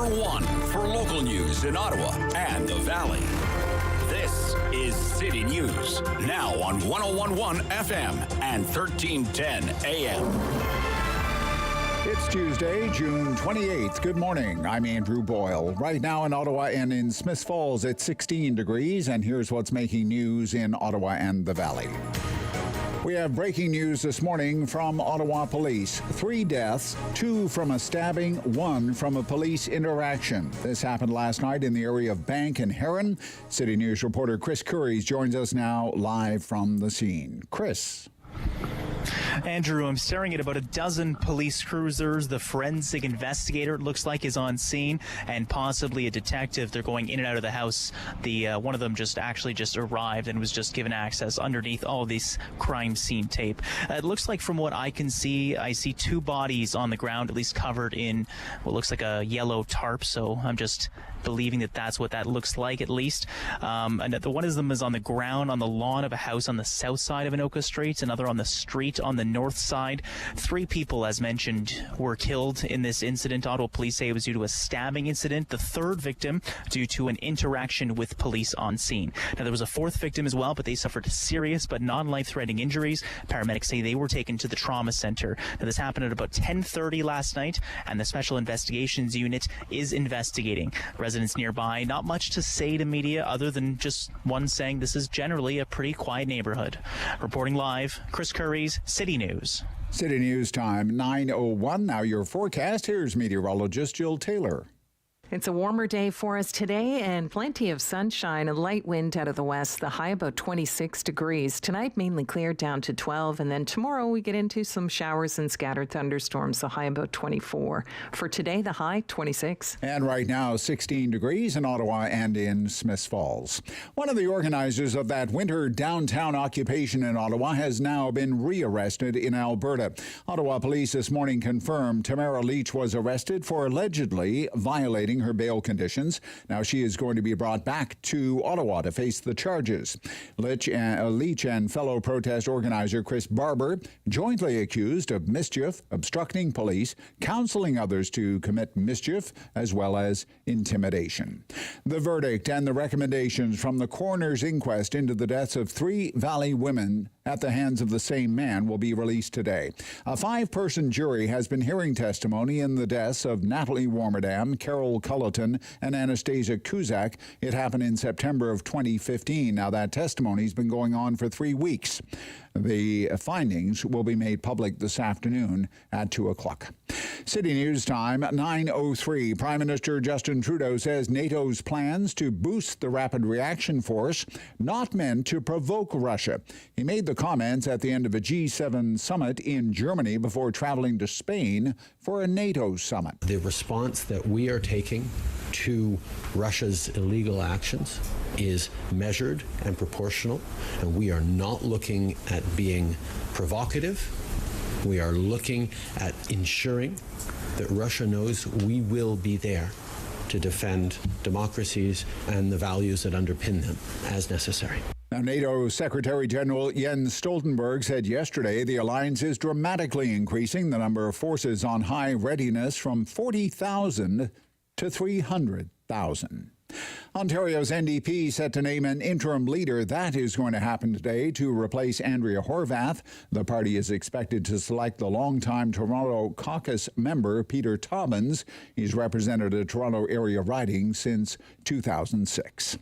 number one for local news in Ottawa and the Valley. This is City News, now on 101.1 FM and 1310 AM. It's Tuesday, June 28th. Good morning. I'm Andrew Boyle. Right now in Ottawa and in Smiths Falls, it's 16 degrees, and here's what's making news in Ottawa and the Valley. We have breaking news this morning from Ottawa Police. 3 deaths, 2 from a stabbing, 1 from a police interaction. This happened last night in the area of Bank and Heron. City News reporter Chris Curries joins us now live from the scene. Chris. Andrew, I'm staring at about a dozen police cruisers. The forensic investigator, it looks like, is on scene, and possibly a detective. They're going in and out of the house. One of them just arrived and was just given access underneath all of this crime scene tape. It looks like, from what I can see, I see 2 bodies on the ground, at least covered in what looks like a yellow tarp. So I'm just believing that that's what that looks like, at least. And one of them is on the ground on the lawn of a house on the south side of Anoka Street, another on the street on the north side. 3 people, as mentioned, were killed in this incident. Ottawa police say it was due to a stabbing incident. The 3rd victim due to an interaction with police on scene. Now, there was a 4th victim as well, but they suffered serious but non-life-threatening injuries. Paramedics say they were taken to the trauma center. Now, this happened at about 10:30 last night, and the Special Investigations Unit is investigating. Residents nearby, not much to say to media other than just one saying this is generally a pretty quiet neighborhood. Reporting live, Chris Curries, City News. City News time, 9:01. Now your forecast. Here's meteorologist Jill Taylor. It's a warmer day for us today and plenty of sunshine, a light wind out of the west, the high about 26 degrees. Tonight, mainly clear down to 12, and then tomorrow we get into some showers and scattered thunderstorms, the high about 24. For today, the high 26. And right now, 16 degrees in Ottawa and in Smiths Falls. One of the organizers of that winter downtown occupation in Ottawa has now been rearrested in Alberta. Ottawa police this morning confirmed Tamara Leach was arrested for allegedly violating her bail conditions. Now she is going to be brought back to Ottawa to face the charges. Leach and fellow protest organizer Chris Barber jointly accused of mischief, obstructing police, counseling others to commit mischief, as well as intimidation. The verdict and the recommendations from the coroner's inquest into the deaths of 3 Valley women at the hands of the same man will be released today. A 5-person jury has been hearing testimony in the deaths of Natalie Warmerdam, Carol Culleton, and Anastasia Kuzak. It happened in September of 2015. Now, that testimony's been going on for 3 weeks. The findings will be made public this afternoon at 2 o'clock. City News time, 9:03. Prime Minister Justin Trudeau says NATO's plans to boost the Rapid Reaction Force not meant to provoke Russia. He made the comments at the end of a G7 summit in Germany before traveling to Spain for a NATO summit. The response that we are taking to Russia's illegal actions is measured and proportional, and we are not looking at being provocative. We are looking at ensuring that Russia knows we will be there to defend democracies and the values that underpin them as necessary. Now, NATO Secretary General Jens Stoltenberg said yesterday the alliance is dramatically increasing the number of forces on high readiness from 40,000 to 300,000. Ontario's NDP set to name an interim leader. That is going to happen today to replace Andrea Horwath. The party is expected to select the longtime Toronto caucus member, Peter Tobbins. He's represented a Toronto area riding since 2006.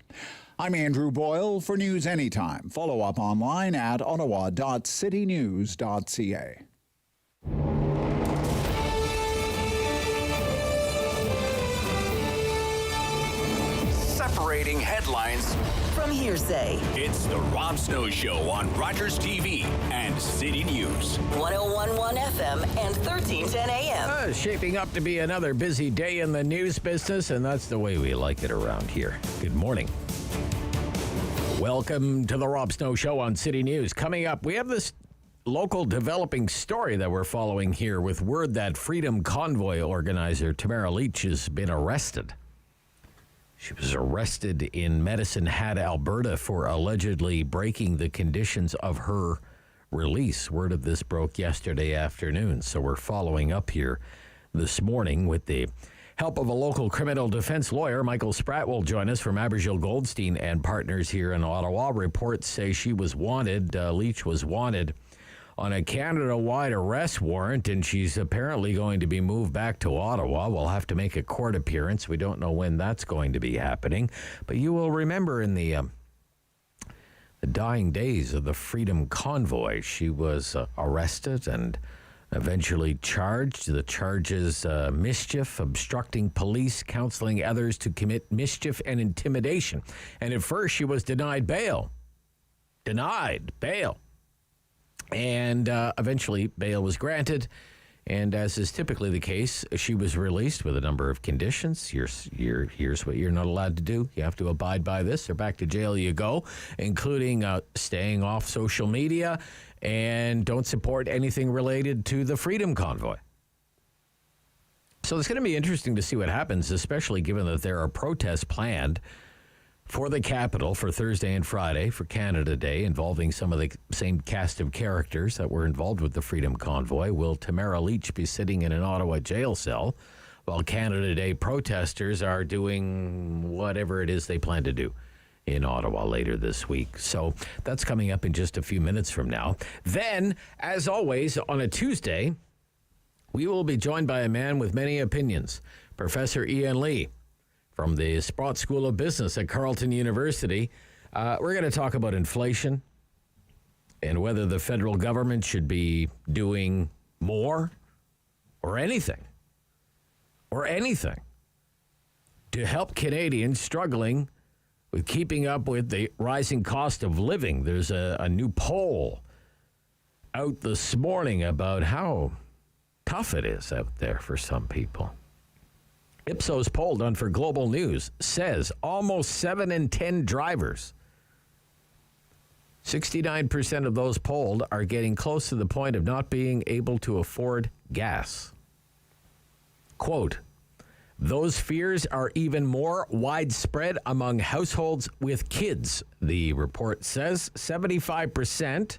I'm Andrew Boyle for News Anytime. Follow up online at ottawa.citynews.ca. Separating headlines from hearsay. It's the Rob Snow Show on Rogers TV and City News. 101.1 FM and 1310 AM. Shaping up to be another busy day in the news business, and that's the way we like it around here. Good morning. Welcome to the Rob Snow Show on City News. Coming up, we have this local developing story that we're following here with word that Freedom Convoy organizer Tamara Leach has been arrested. She was arrested in Medicine Hat, Alberta for allegedly breaking the conditions of her release. Word of this broke yesterday afternoon, so we're following up here this morning with the help of a local criminal defense lawyer. Michael Spratt will join us from Abergil Goldstein and Partners here in Ottawa. Reports say she was wanted, Leach was wanted on a Canada-wide arrest warrant, and she's apparently going to be moved back to Ottawa. We'll have to make a court appearance. We don't know when that's going to be happening. But you will remember in the dying days of the Freedom Convoy, she was arrested and eventually charged. The charges, mischief, obstructing police, counseling others to commit mischief and intimidation. And at first she was denied bail. And eventually bail was granted. And as is typically the case, she was released with a number of conditions. Here's what you're not allowed to do. You have to abide by this, or back to jail you go, including staying off social media and don't support anything related to the Freedom Convoy. So it's going to be interesting to see what happens, especially given that there are protests planned for the Capitol for Thursday and Friday for Canada Day, involving some of the same cast of characters that were involved with the Freedom Convoy. Will Tamara Leach be sitting in an Ottawa jail cell while Canada Day protesters are doing whatever it is they plan to do in Ottawa later this week? So that's coming up in just a few minutes from now. Then, as always, on a Tuesday, we will be joined by a man with many opinions, Professor Ian Lee, from the Sprott School of Business at Carleton University. We're going to talk about inflation and whether the federal government should be doing more or anything to help Canadians struggling with keeping up with the rising cost of living. There's a new poll out this morning about how tough it is out there for some people. Ipsos poll done for Global News says almost 7 in 10 drivers, 69% of those polled, are getting close to the point of not being able to afford gas. Quote, those fears are even more widespread among households with kids, the report says. 75%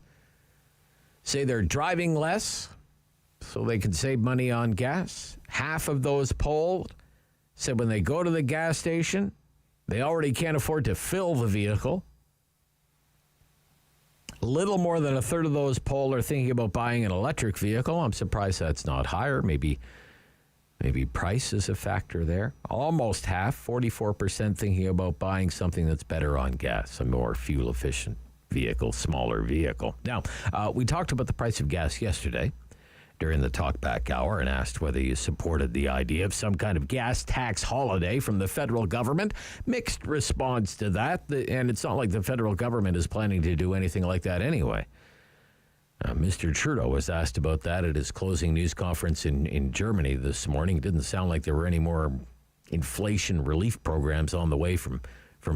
say they're driving less so they can save money on gas. Half of those polled said when they go to the gas station, they already can't afford to fill the vehicle. A little more than a third of those polled are thinking about buying an electric vehicle. I'm surprised that's not higher. Maybe price is a factor there. Almost half, 44%, thinking about buying something that's better on gas, a more fuel-efficient vehicle, smaller vehicle. Now, we talked about the price of gas yesterday during the Talkback Hour and asked whether you supported the idea of some kind of gas tax holiday from the federal government. Mixed response to that, and it's not like the federal government is planning to do anything like that anyway. Mr. Trudeau was asked about that at his closing news conference in Germany this morning. It didn't sound like there were any more inflation relief programs on the way from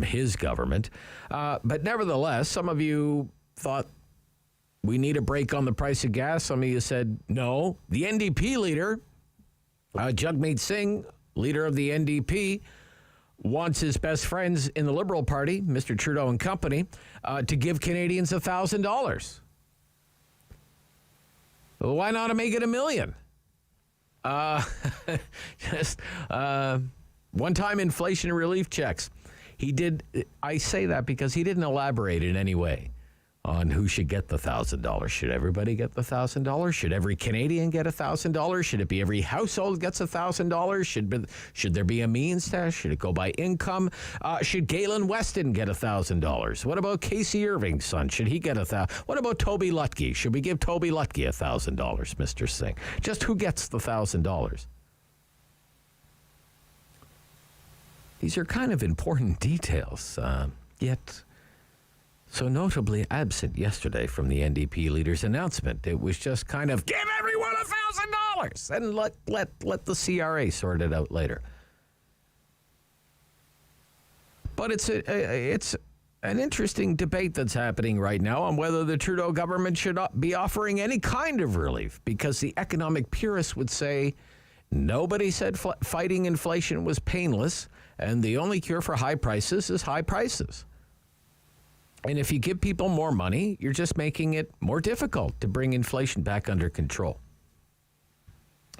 his government. But nevertheless, some of you thought we need a break on the price of gas. Some of you said no. The NDP leader, Jagmeet Singh, leader of the NDP, wants his best friends in the Liberal Party, Mr. Trudeau and company, to give Canadians $1,000. Well, why not make it $1 million? Just one-time inflation relief checks. He did. I say that because he didn't elaborate in any way on who should get the $1,000. Should everybody get the $1,000? Should every Canadian get $1,000? Should it be every household gets $1,000? Should there be a means test? Should it go by income? Should Galen Weston get $1,000? What about Casey Irving's son? Should he get $1,000? What about Toby Lutke? Should we give Toby Lutke $1,000, Mr. Singh? Just who gets the $1,000? These are kind of important details, yet so notably absent yesterday from the NDP leader's announcement. It was just kind of, give everyone $1,000 and let the CRA sort it out later. But it's an interesting debate that's happening right now on whether the Trudeau government should be offering any kind of relief, because the economic purists would say nobody said fighting inflation was painless, and the only cure for high prices is high prices. And if you give people more money, you're just making it more difficult to bring inflation back under control.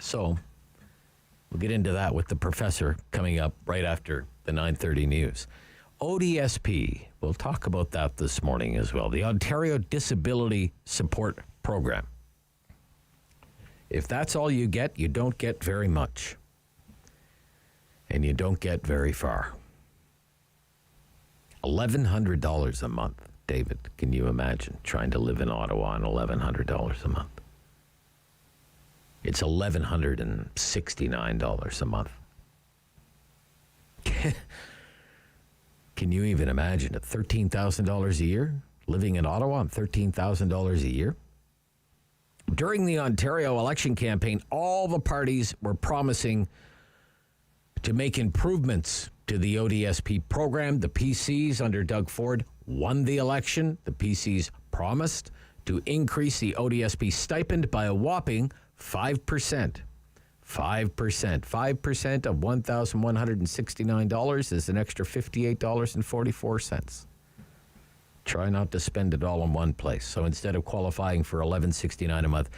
So We'll get into that with the professor coming up right after the 9:30 news. ODSP, we'll talk about that this morning as well. The Ontario Disability Support Program. If that's all you get, you don't get very much. And you don't get very far. $1,100 a month. David, can you imagine trying to live in Ottawa on $1,100 a month? It's $1,169 a month. Can you even imagine it? $13,000 a year? Living in Ottawa on $13,000 a year? During the Ontario election campaign, all the parties were promising to make improvements to the ODSP program. The PCs under Doug Ford won the election. The PCs promised to increase the ODSP stipend by a whopping 5%. 5%. 5% of $1,169 is an extra $58.44. Try not to spend it all in one place. So instead of qualifying for $1,169 a month,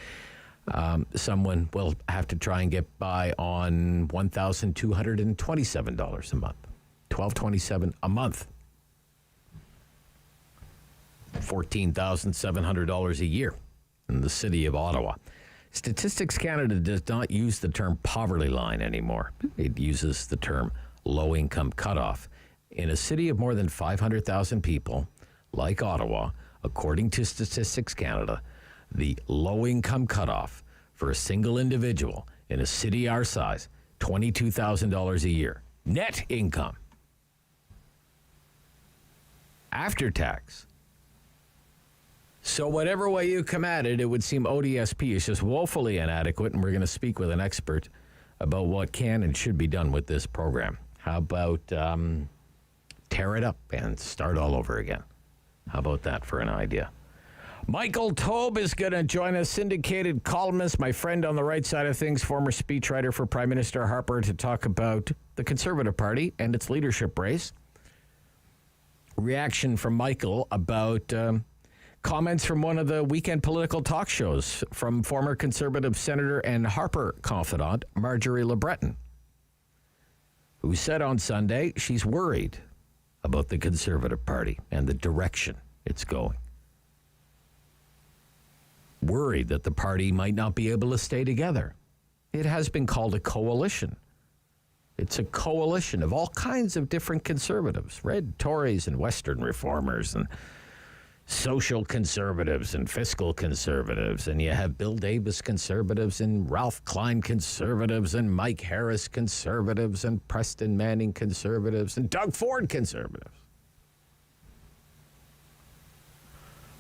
someone will have to try and get by on $1,227 a month. $1,227 a month. $14,700 a year in the city of Ottawa. Statistics Canada does not use the term poverty line anymore. It uses the term low-income cutoff. In a city of more than 500,000 people, like Ottawa, according to Statistics Canada, the low-income cutoff for a single individual in a city our size, $22,000 a year. Net income. After tax. So whatever way you come at it, it would seem ODSP is just woefully inadequate, and we're going to speak with an expert about what can and should be done with this program. How about tear it up and start all over again? How about that for an idea? Michael Taube is going to join us, syndicated columnist, my friend on the right side of things, former speechwriter for Prime Minister Harper, to talk about the Conservative Party and its leadership race. Reaction from Michael about comments from one of the weekend political talk shows from former Conservative Senator and Harper confidant Marjorie Le Breton, who said on Sunday she's worried about the Conservative Party and the direction it's going. Worried that the party might not be able to stay together. It has been called a coalition. It's a coalition of all kinds of different conservatives, red Tories and Western reformers and social conservatives and fiscal conservatives. And you have Bill Davis conservatives and Ralph Klein conservatives and Mike Harris conservatives and Preston Manning conservatives and Doug Ford conservatives.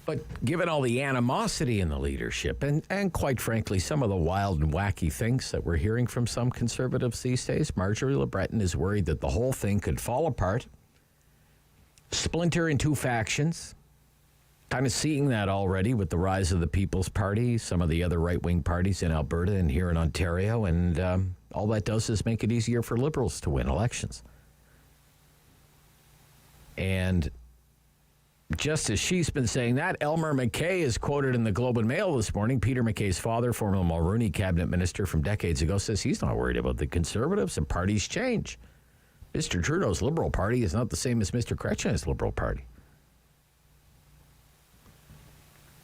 But given all the animosity in the leadership and quite frankly, some of the wild and wacky things that we're hearing from some conservatives these days, Marjorie Le Breton is worried that the whole thing could fall apart, splinter in two factions. Kind of seeing that already with the rise of the People's Party, some of the other right-wing parties in Alberta and here in Ontario, and all that does is make it easier for Liberals to win elections. And just as she's been saying that, Elmer MacKay is quoted in the Globe and Mail this morning. Peter MacKay's father, former Mulroney cabinet minister from decades ago, says he's not worried about the Conservatives and parties change. Mr. Trudeau's Liberal Party is not the same as Mr. Chrétien's Liberal Party.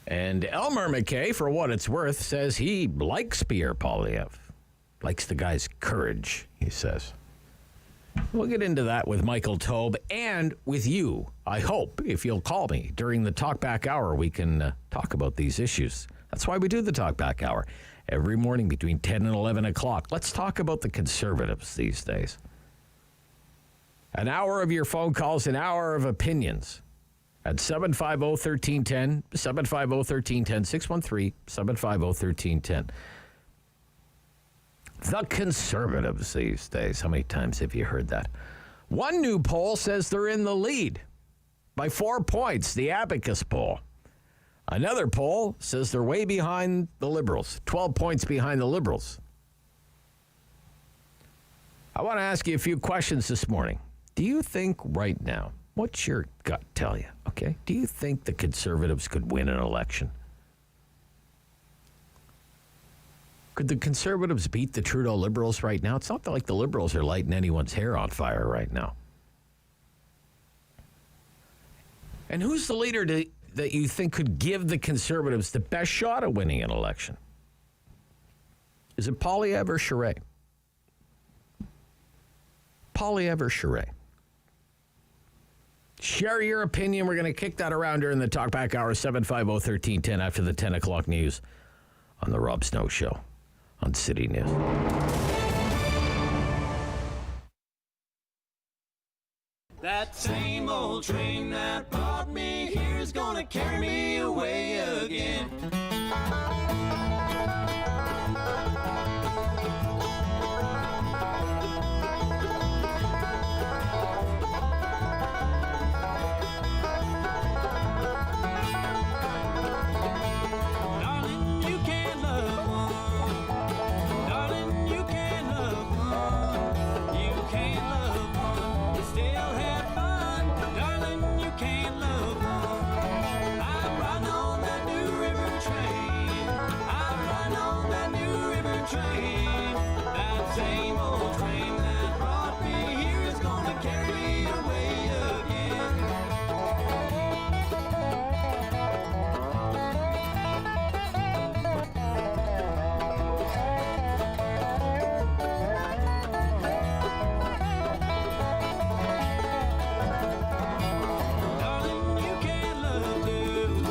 And Elmer MacKay, for what it's worth, says he likes Pierre Poilievre. Likes the guy's courage, he says. We'll get into that with Michael Taube and with you, I hope, if you'll call me. During the Talkback Hour, we can talk about these issues. That's why we do the Talkback Hour every morning between 10 and 11 o'clock. Let's talk about the Conservatives these days. An hour of your phone calls, an hour of opinions. At 750-1310, 750-1310, 613-750-1310. The Conservatives these days. How many times have you heard that? One new poll says they're in the lead by 4 points, the Abacus poll. Another poll says they're way behind the Liberals, 12 points behind the Liberals. I want to ask you a few questions this morning. Do you think right now, what's your gut tell you, okay? Do you think the Conservatives could win an election? Could the Conservatives beat the Trudeau Liberals right now? It's not like the Liberals are lighting anyone's hair on fire right now. And who's the leader that you think could give the Conservatives the best shot at winning an election? Is it Poilievre or Charest? Poilievre or Charest? Share your opinion. We're going to kick that around during the Talkback Hour, 750-1310 after the 10 o'clock news on The Rob Snow Show on City News. That same old train that brought me here's gonna carry me away again. Darling, you can't love one. Darling, you can't love one. You can't love one. You still have fun. Darling, you can't love one. I'm riding on that new river train. I'm riding on that new river train. That same old train that brought me here is gonna carry me away again. Darling, you can't love two.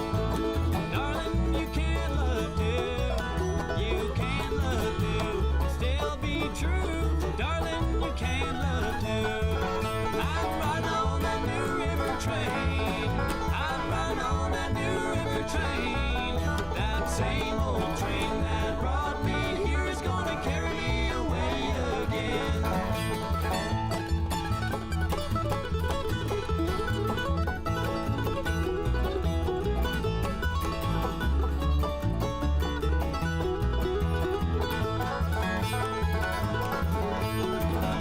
Darling, you can't love two. You can't love two. Still be true. Darling, you can't love two. I'm riding on that new river train. I'm riding on that new river train. That same old train that brought me here is gonna carry me away again.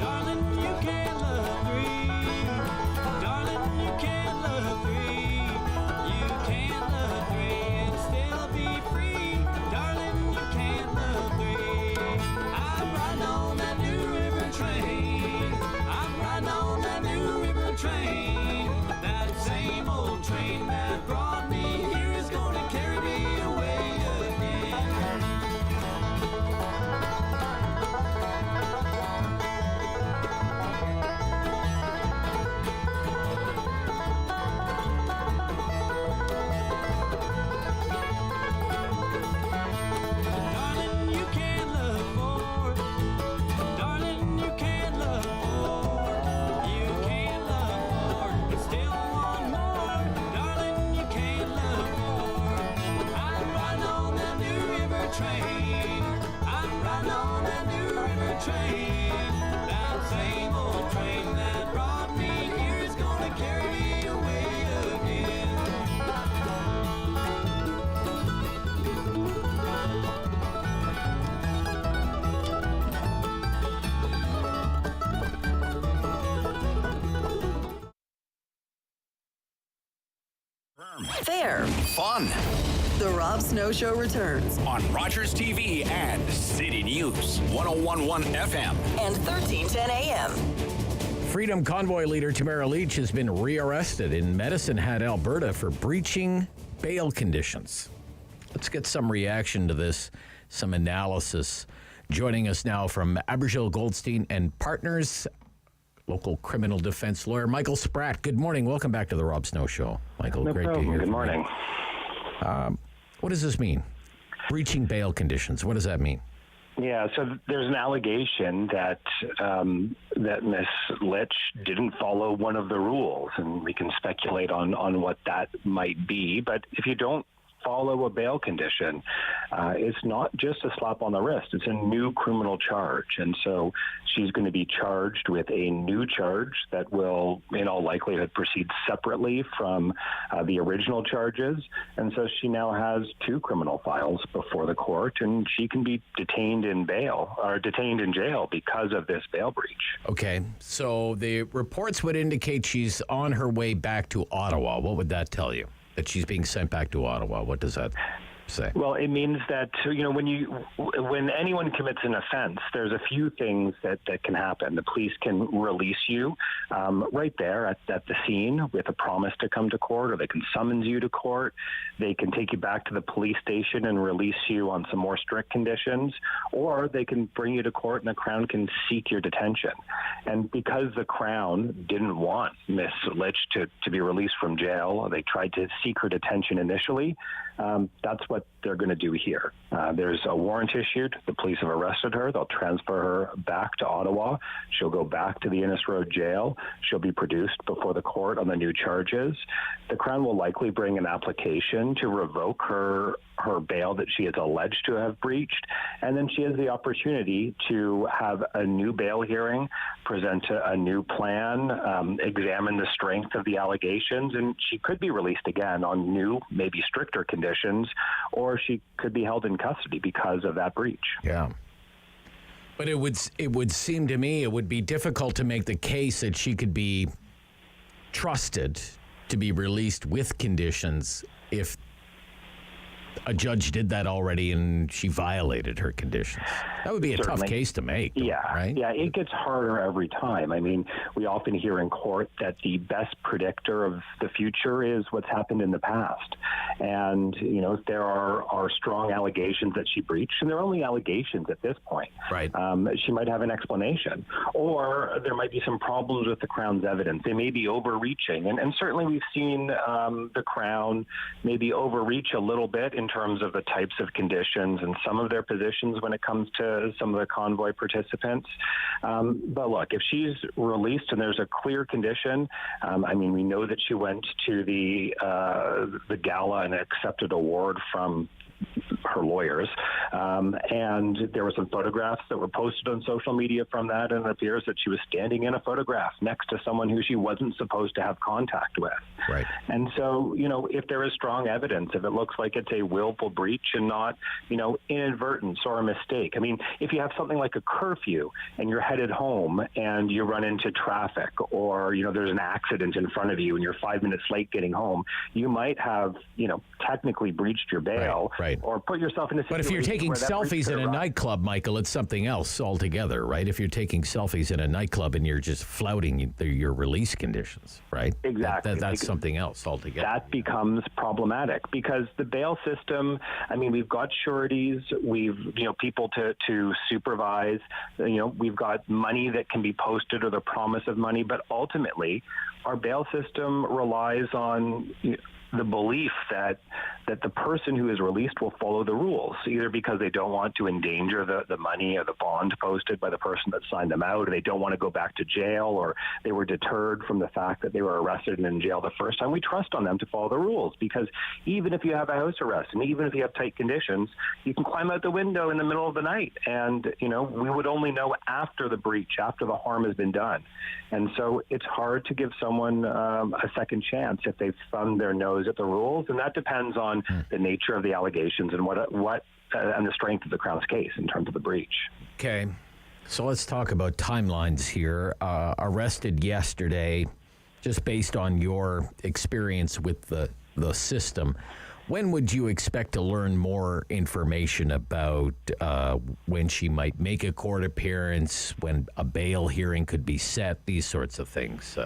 Darling, you can't love three. Darling, you can't love three. You can't love three and still be free. Darling, you can't love three. I'm riding on that new river train. I'm riding on that new river train. That same old train that brought me here is gonna carry me away again. Darling, you can't love four. Darling, you can't love four. You can't love four. And still want more. Darling, you can't love four. I'm riding on that new river train. I'm riding on that new river train. That same old train that brought me here is gonna carry me away again. Fair. Fun The Rob Snow Show returns. on Rogers TV and City News 1011 FM. And 1310 AM. Freedom Convoy leader Tamara Lich has been rearrested in Medicine Hat, Alberta for breaching bail conditions. Let's get some reaction to this, some analysis. Joining us now from Abergil Goldstein and Partners, local criminal defense lawyer Michael Spratt. Good morning. Welcome back to the Rob Snow Show. Michael, No great problem. to hear Good from morning. you. What does this mean? Breaching bail conditions. What does that mean? Yeah, so there's an allegation that that Miss Litch didn't follow one of the rules, and we can speculate on what that might be. But if you don't follow a bail condition, it's not just a slap on the wrist. It's a new criminal charge. And so she's going to be charged with a new charge that will, in all likelihood, proceed separately from the original charges. And so she now has two criminal files before the court, and she can be detained in jail because of this bail breach. Okay, so the reports would indicate she's on her way back to Ottawa. What would that tell you? That she's being sent back to Ottawa. What does that say? Well, it means that, when anyone commits an offense, there's a few things that can happen. The police can release you right there at the scene with a promise to come to court, or they can summons you to court. They can take you back to the police station and release you on some more strict conditions, or they can bring you to court and the Crown can seek your detention. And because the Crown didn't want Miss Litch to be released from jail, they tried to seek her detention initially. That's what they're going to do here. There's a warrant issued. The police have arrested her. They'll transfer her back to Ottawa. She'll go back to the Innis Road jail. She'll be produced before the court on the new charges. The Crown will likely bring an application to revoke her bail that she is alleged to have breached, and then she has the opportunity to have a new bail hearing, present a new plan, examine the strength of the allegations, and she could be released again on new, maybe stricter conditions, or she could be held in custody because of that breach. Yeah. But it would seem to me it would be difficult to make the case that she could be trusted to be released with conditions if a judge did that already and she violated her conditions. That would be a Certainly. Tough case to make. Right? Yeah, it gets harder every time. I mean, we often hear in court that the best predictor of the future is what's happened in the past. And, if there are strong allegations that she breached, and there are only allegations at this point, right. She might have an explanation. Or there might be some problems with the Crown's evidence. They may be overreaching. And certainly we've seen the Crown maybe overreach a little bit in terms of the types of conditions and some of their positions when it comes to some of the convoy participants. But look, if she's released and there's a clear condition, we know that she went to the gala and accepted award from her lawyers, and there were some photographs that were posted on social media from that, and it appears that she was standing in a photograph next to someone who she wasn't supposed to have contact with. Right. And so, if there is strong evidence, if it looks like it's a willful breach and not, inadvertence or a mistake. If you have something like a curfew and you're headed home and you run into traffic, or, there's an accident in front of you and you're 5 minutes late getting home, you might have, technically breached your bail. Right. Or put yourself in a situation. But if you're taking selfies in a nightclub, Michael, it's something else altogether, right? If you're taking selfies in a nightclub and you're just flouting your release conditions, right? Exactly. That's something else altogether. That becomes problematic because the bail system, we've got sureties, we've, people to supervise, we've got money that can be posted or the promise of money, but ultimately our bail system relies on the belief that the person who is released will follow the rules, either because they don't want to endanger the money or the bond posted by the person that signed them out, or they don't want to go back to jail, or they were deterred from the fact that they were arrested and in jail the first time. We trust on them to follow the rules, because even if you have a house arrest and even if you have tight conditions, you can climb out the window in the middle of the night. And, we would only know after the breach, after the harm has been done. And so it's hard to give someone a second chance if they've thumbed their nose at the rules, and that depends on the nature of the allegations and what and the strength of the Crown's case in terms of the breach. Okay, so let's talk about timelines here. Arrested yesterday, just based on your experience with the system. When would you expect to learn more information about when she might make a court appearance, when a bail hearing could be set, these sorts of things?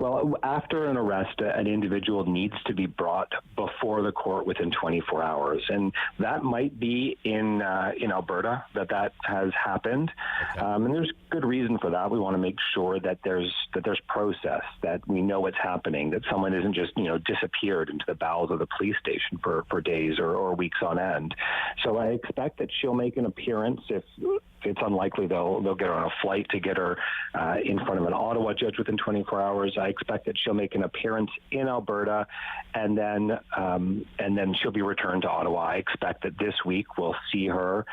Well, after an arrest, an individual needs to be brought before the court within 24 hours, and that might be in Alberta that has happened. Okay. And there's good reason for that. We want to make sure that there's process, that we know what's happening, that someone isn't just disappeared into the bowels of the police station for days or weeks on end. So I expect that she'll make an appearance. If it's unlikely they'll get her on a flight to get her in front of an Ottawa judge within 24 hours. I expect that she'll make an appearance in Alberta, and then she'll be returned to Ottawa. I expect that this week we'll see her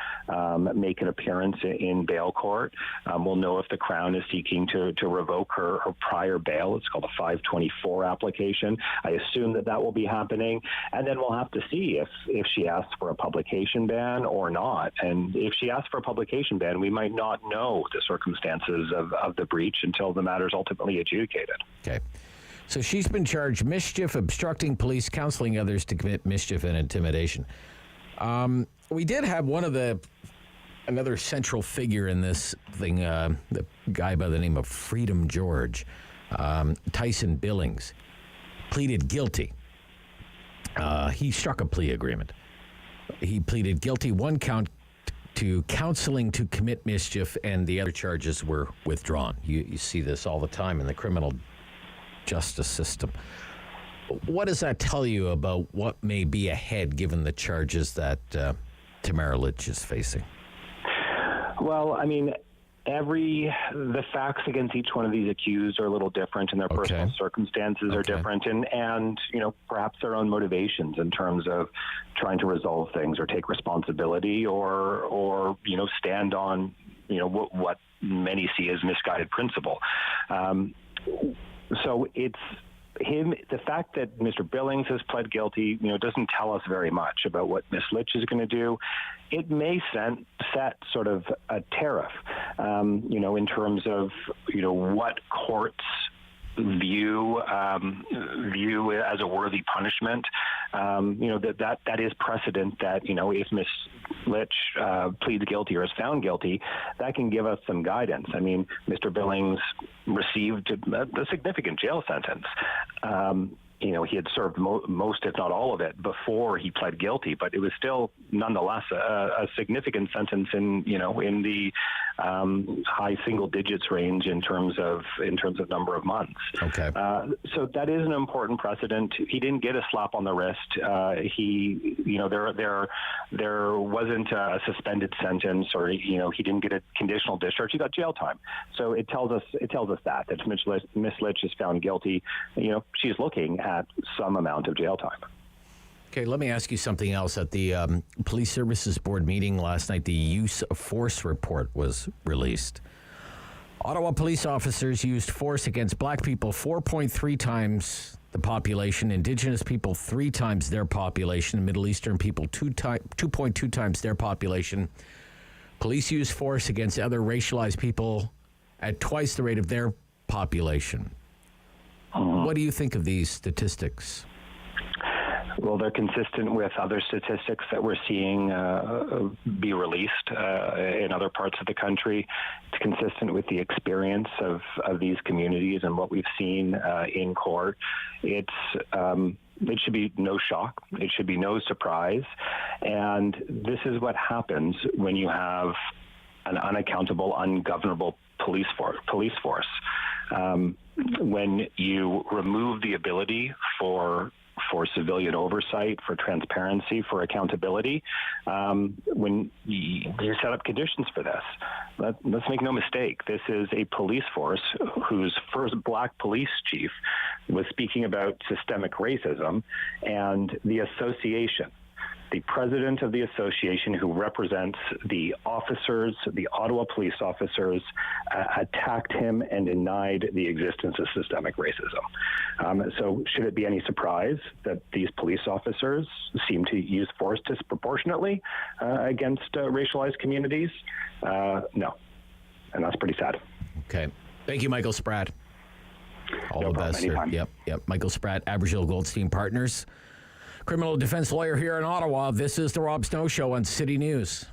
make an appearance in bail court. We'll know if the Crown is seeking to revoke her prior bail. It's called a 524 application. I assume that will be happening, and then we'll have to see if she asks for a publication ban or not. And if she asks for a publication ban, we might not know the circumstances of the breach until the matter is ultimately adjudicated. Okay. So she's been charged mischief, obstructing police, counseling others to commit mischief, and intimidation. We did have another central figure in this thing, the guy by the name of Freedom George, Tyson Billings, pleaded guilty. He struck a plea agreement. He pleaded guilty, one count to counseling to commit mischief, and the other charges were withdrawn. You see this all the time in the criminal justice system. What does that tell you about what may be ahead, given the charges that Tamara Litch is facing? Well, I mean, the facts against each one of these accused are a little different, and their personal circumstances are different, and perhaps their own motivations in terms of trying to resolve things or take responsibility or stand on what many see as misguided principle. So it's the fact that Mr. Billings has pled guilty, doesn't tell us very much about what Ms. Litch is going to do. It may set sort of a tariff, in terms of, what courts view as a worthy punishment. That is precedent that, if Ms. Litch pleads guilty or is found guilty, that can give us some guidance. I mean, Mr. Billings received a significant jail sentence. He had served most, if not all of it, before he pled guilty, but it was still nonetheless a significant sentence in the high single digits range in terms of number of months. Okay. So that is an important precedent. He didn't get a slap on the wrist. There wasn't a suspended sentence, or he didn't get a conditional discharge. He got jail time. So it tells us that Ms. Litch is found guilty. She's looking at some amount of jail time. Okay, let me ask you something else. At the Police Services Board meeting last night, the use of force report was released. Ottawa police officers used force against black people 4.3 times the population, Indigenous people 3 times their population, Middle Eastern people 2.2 times their population. Police used force against other racialized people at twice the rate of their population. What do you think of these statistics? Well, they're consistent with other statistics that we're seeing be released in other parts of the country. It's consistent with the experience of these communities and what we've seen in court. It should be no shock. It should be no surprise. And this is what happens when you have an unaccountable, ungovernable police force. When you remove the ability for civilian oversight, for transparency, for accountability, when you set up conditions for this. Let's make no mistake, this is a police force whose first black police chief was speaking about systemic racism, and the association, the president of the association who represents the officers, the Ottawa police officers, attacked him and denied the existence of systemic racism. So should it be any surprise that these police officers seem to use force disproportionately against racialized communities? No. And that's pretty sad. Okay. Thank you, Michael Spratt. All the best, sir. Yep. Michael Spratt, Aboriginal Goldstein Partners, criminal defense lawyer here in Ottawa. This is the Rob Snow Show on City News.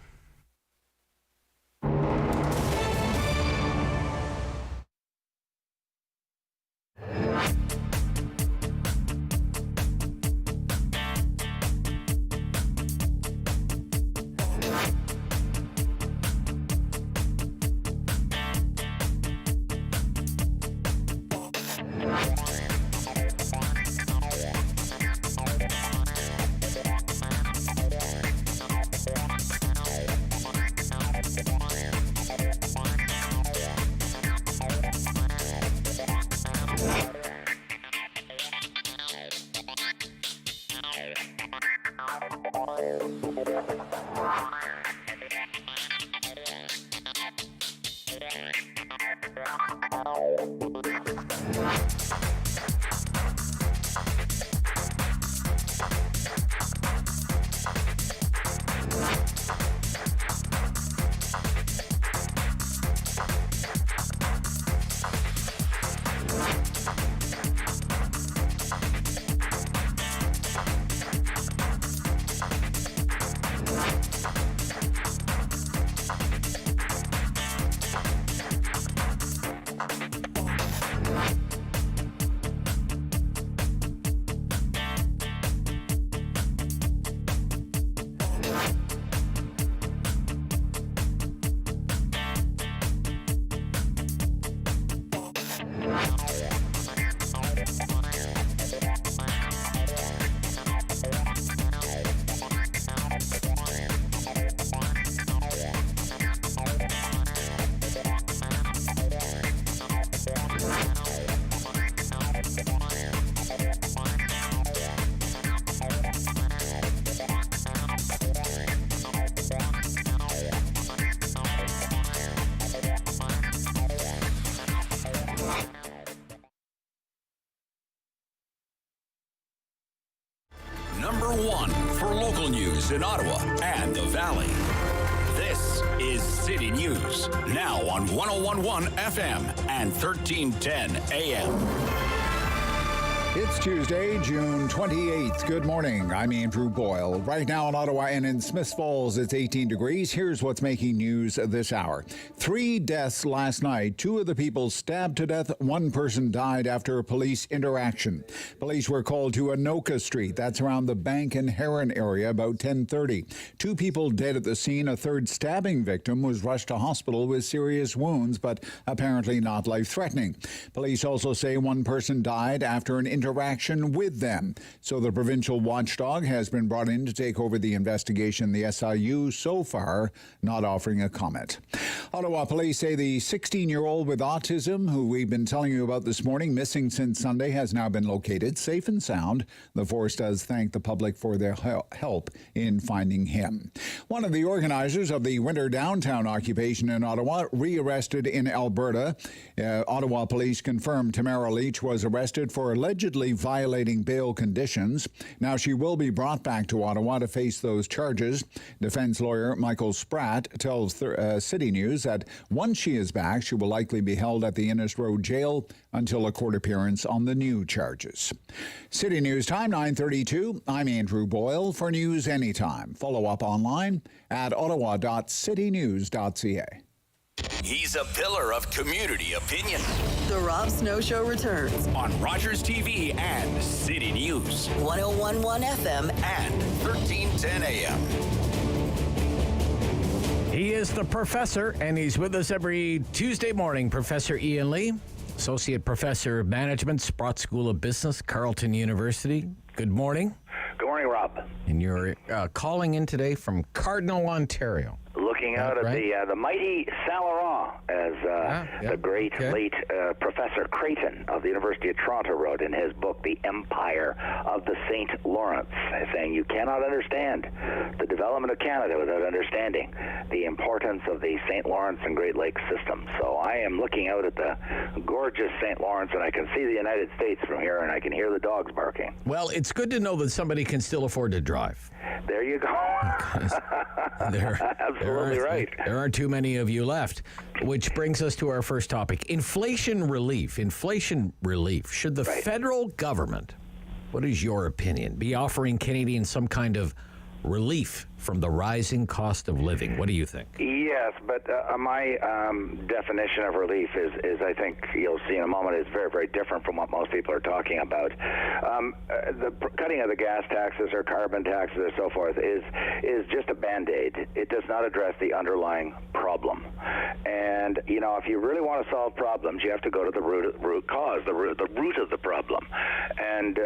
news in Ottawa and the Valley. This is City News, now on 101.1 FM and 1310 AM. It's Tuesday, June 28th. Good morning. I'm Andrew Boyle. Right now in Ottawa and in Smiths Falls, it's 18 degrees. Here's what's making news this hour. 3 deaths last night. 2 of the people stabbed to death. 1 person died after a police interaction. Police were called to Anoka Street. That's around the Bank and Heron area about 10:30. 2 people dead at the scene. A third stabbing victim was rushed to hospital with serious wounds, but apparently not life-threatening. Police also say 1 person died after an interaction with them. So the provincial watchdog has been brought in to take over the investigation. The SIU so far not offering a comment. Ottawa police say the 16-year-old with autism, who we've been telling you about this morning, missing since Sunday, has now been located safe and sound. The force does thank the public for their help in finding him. One of the organizers of the winter downtown occupation in Ottawa rearrested in Alberta. Ottawa police confirmed Tamara Leach was arrested for allegedly violating bail conditions. Now she will be brought back to Ottawa to face those charges. Defense lawyer Michael Spratt tells City News that once she is back, she will likely be held at the Innes Road jail until a court appearance on the new charges. City News time, 9:32. I'm Andrew Boyle. For news anytime, follow up online at ottawa.citynews.ca. He's a pillar of community opinion. The Rob Snow Show returns On Rogers TV and City News 101.1 FM. and 1310 AM. He is the professor, and he's with us every Tuesday morning. Professor Ian Lee, Associate Professor of Management, Sprott School of Business, Carleton University. Good morning. Good morning, Rob. And you're calling in today from Cardinal, Ontario. Looking out at the mighty Saint Laurent, as the great late Professor Creighton of the University of Toronto wrote in his book, The Empire of the St. Lawrence, saying you cannot understand the development of Canada without understanding the importance of the St. Lawrence and Great Lakes system. So I am looking out at the gorgeous St. Lawrence, and I can see the United States from here, and I can hear the dogs barking. Well, it's good to know that somebody can still afford to drive. There you go. Absolutely right. There aren't too many of you left, which brings us to our first topic. Inflation relief. Should the federal government, what is your opinion, be offering Canadians some kind of relief from the rising cost of living? What do you think? Yes, but my definition of relief is, I think you'll see in a moment, is very, very different from what most people are talking about. The cutting of the gas taxes or carbon taxes or so forth is just a Band-Aid. It does not address the underlying problem. And, you know, if you really want to solve problems, you have to go to the root cause, the root of the problem. And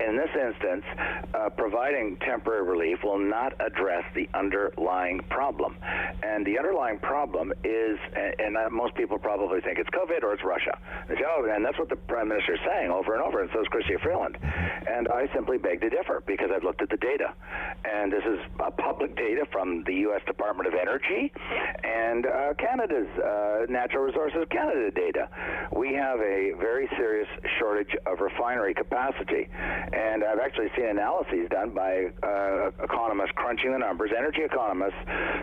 in this instance, providing temporary relief will not address the underlying problem. And the underlying problem is, and most people probably think it's COVID or it's Russia. They say, oh, and that's what the Prime Minister is saying over and over, and so is Chrystia Freeland. And I simply beg to differ because I've looked at the data. And this is public data from the U.S. Department of Energy and Canada's Natural Resources Canada data. We have a very serious shortage of refinery capacity. And I've actually seen analyses done by economists crunching the numbers, energy economists,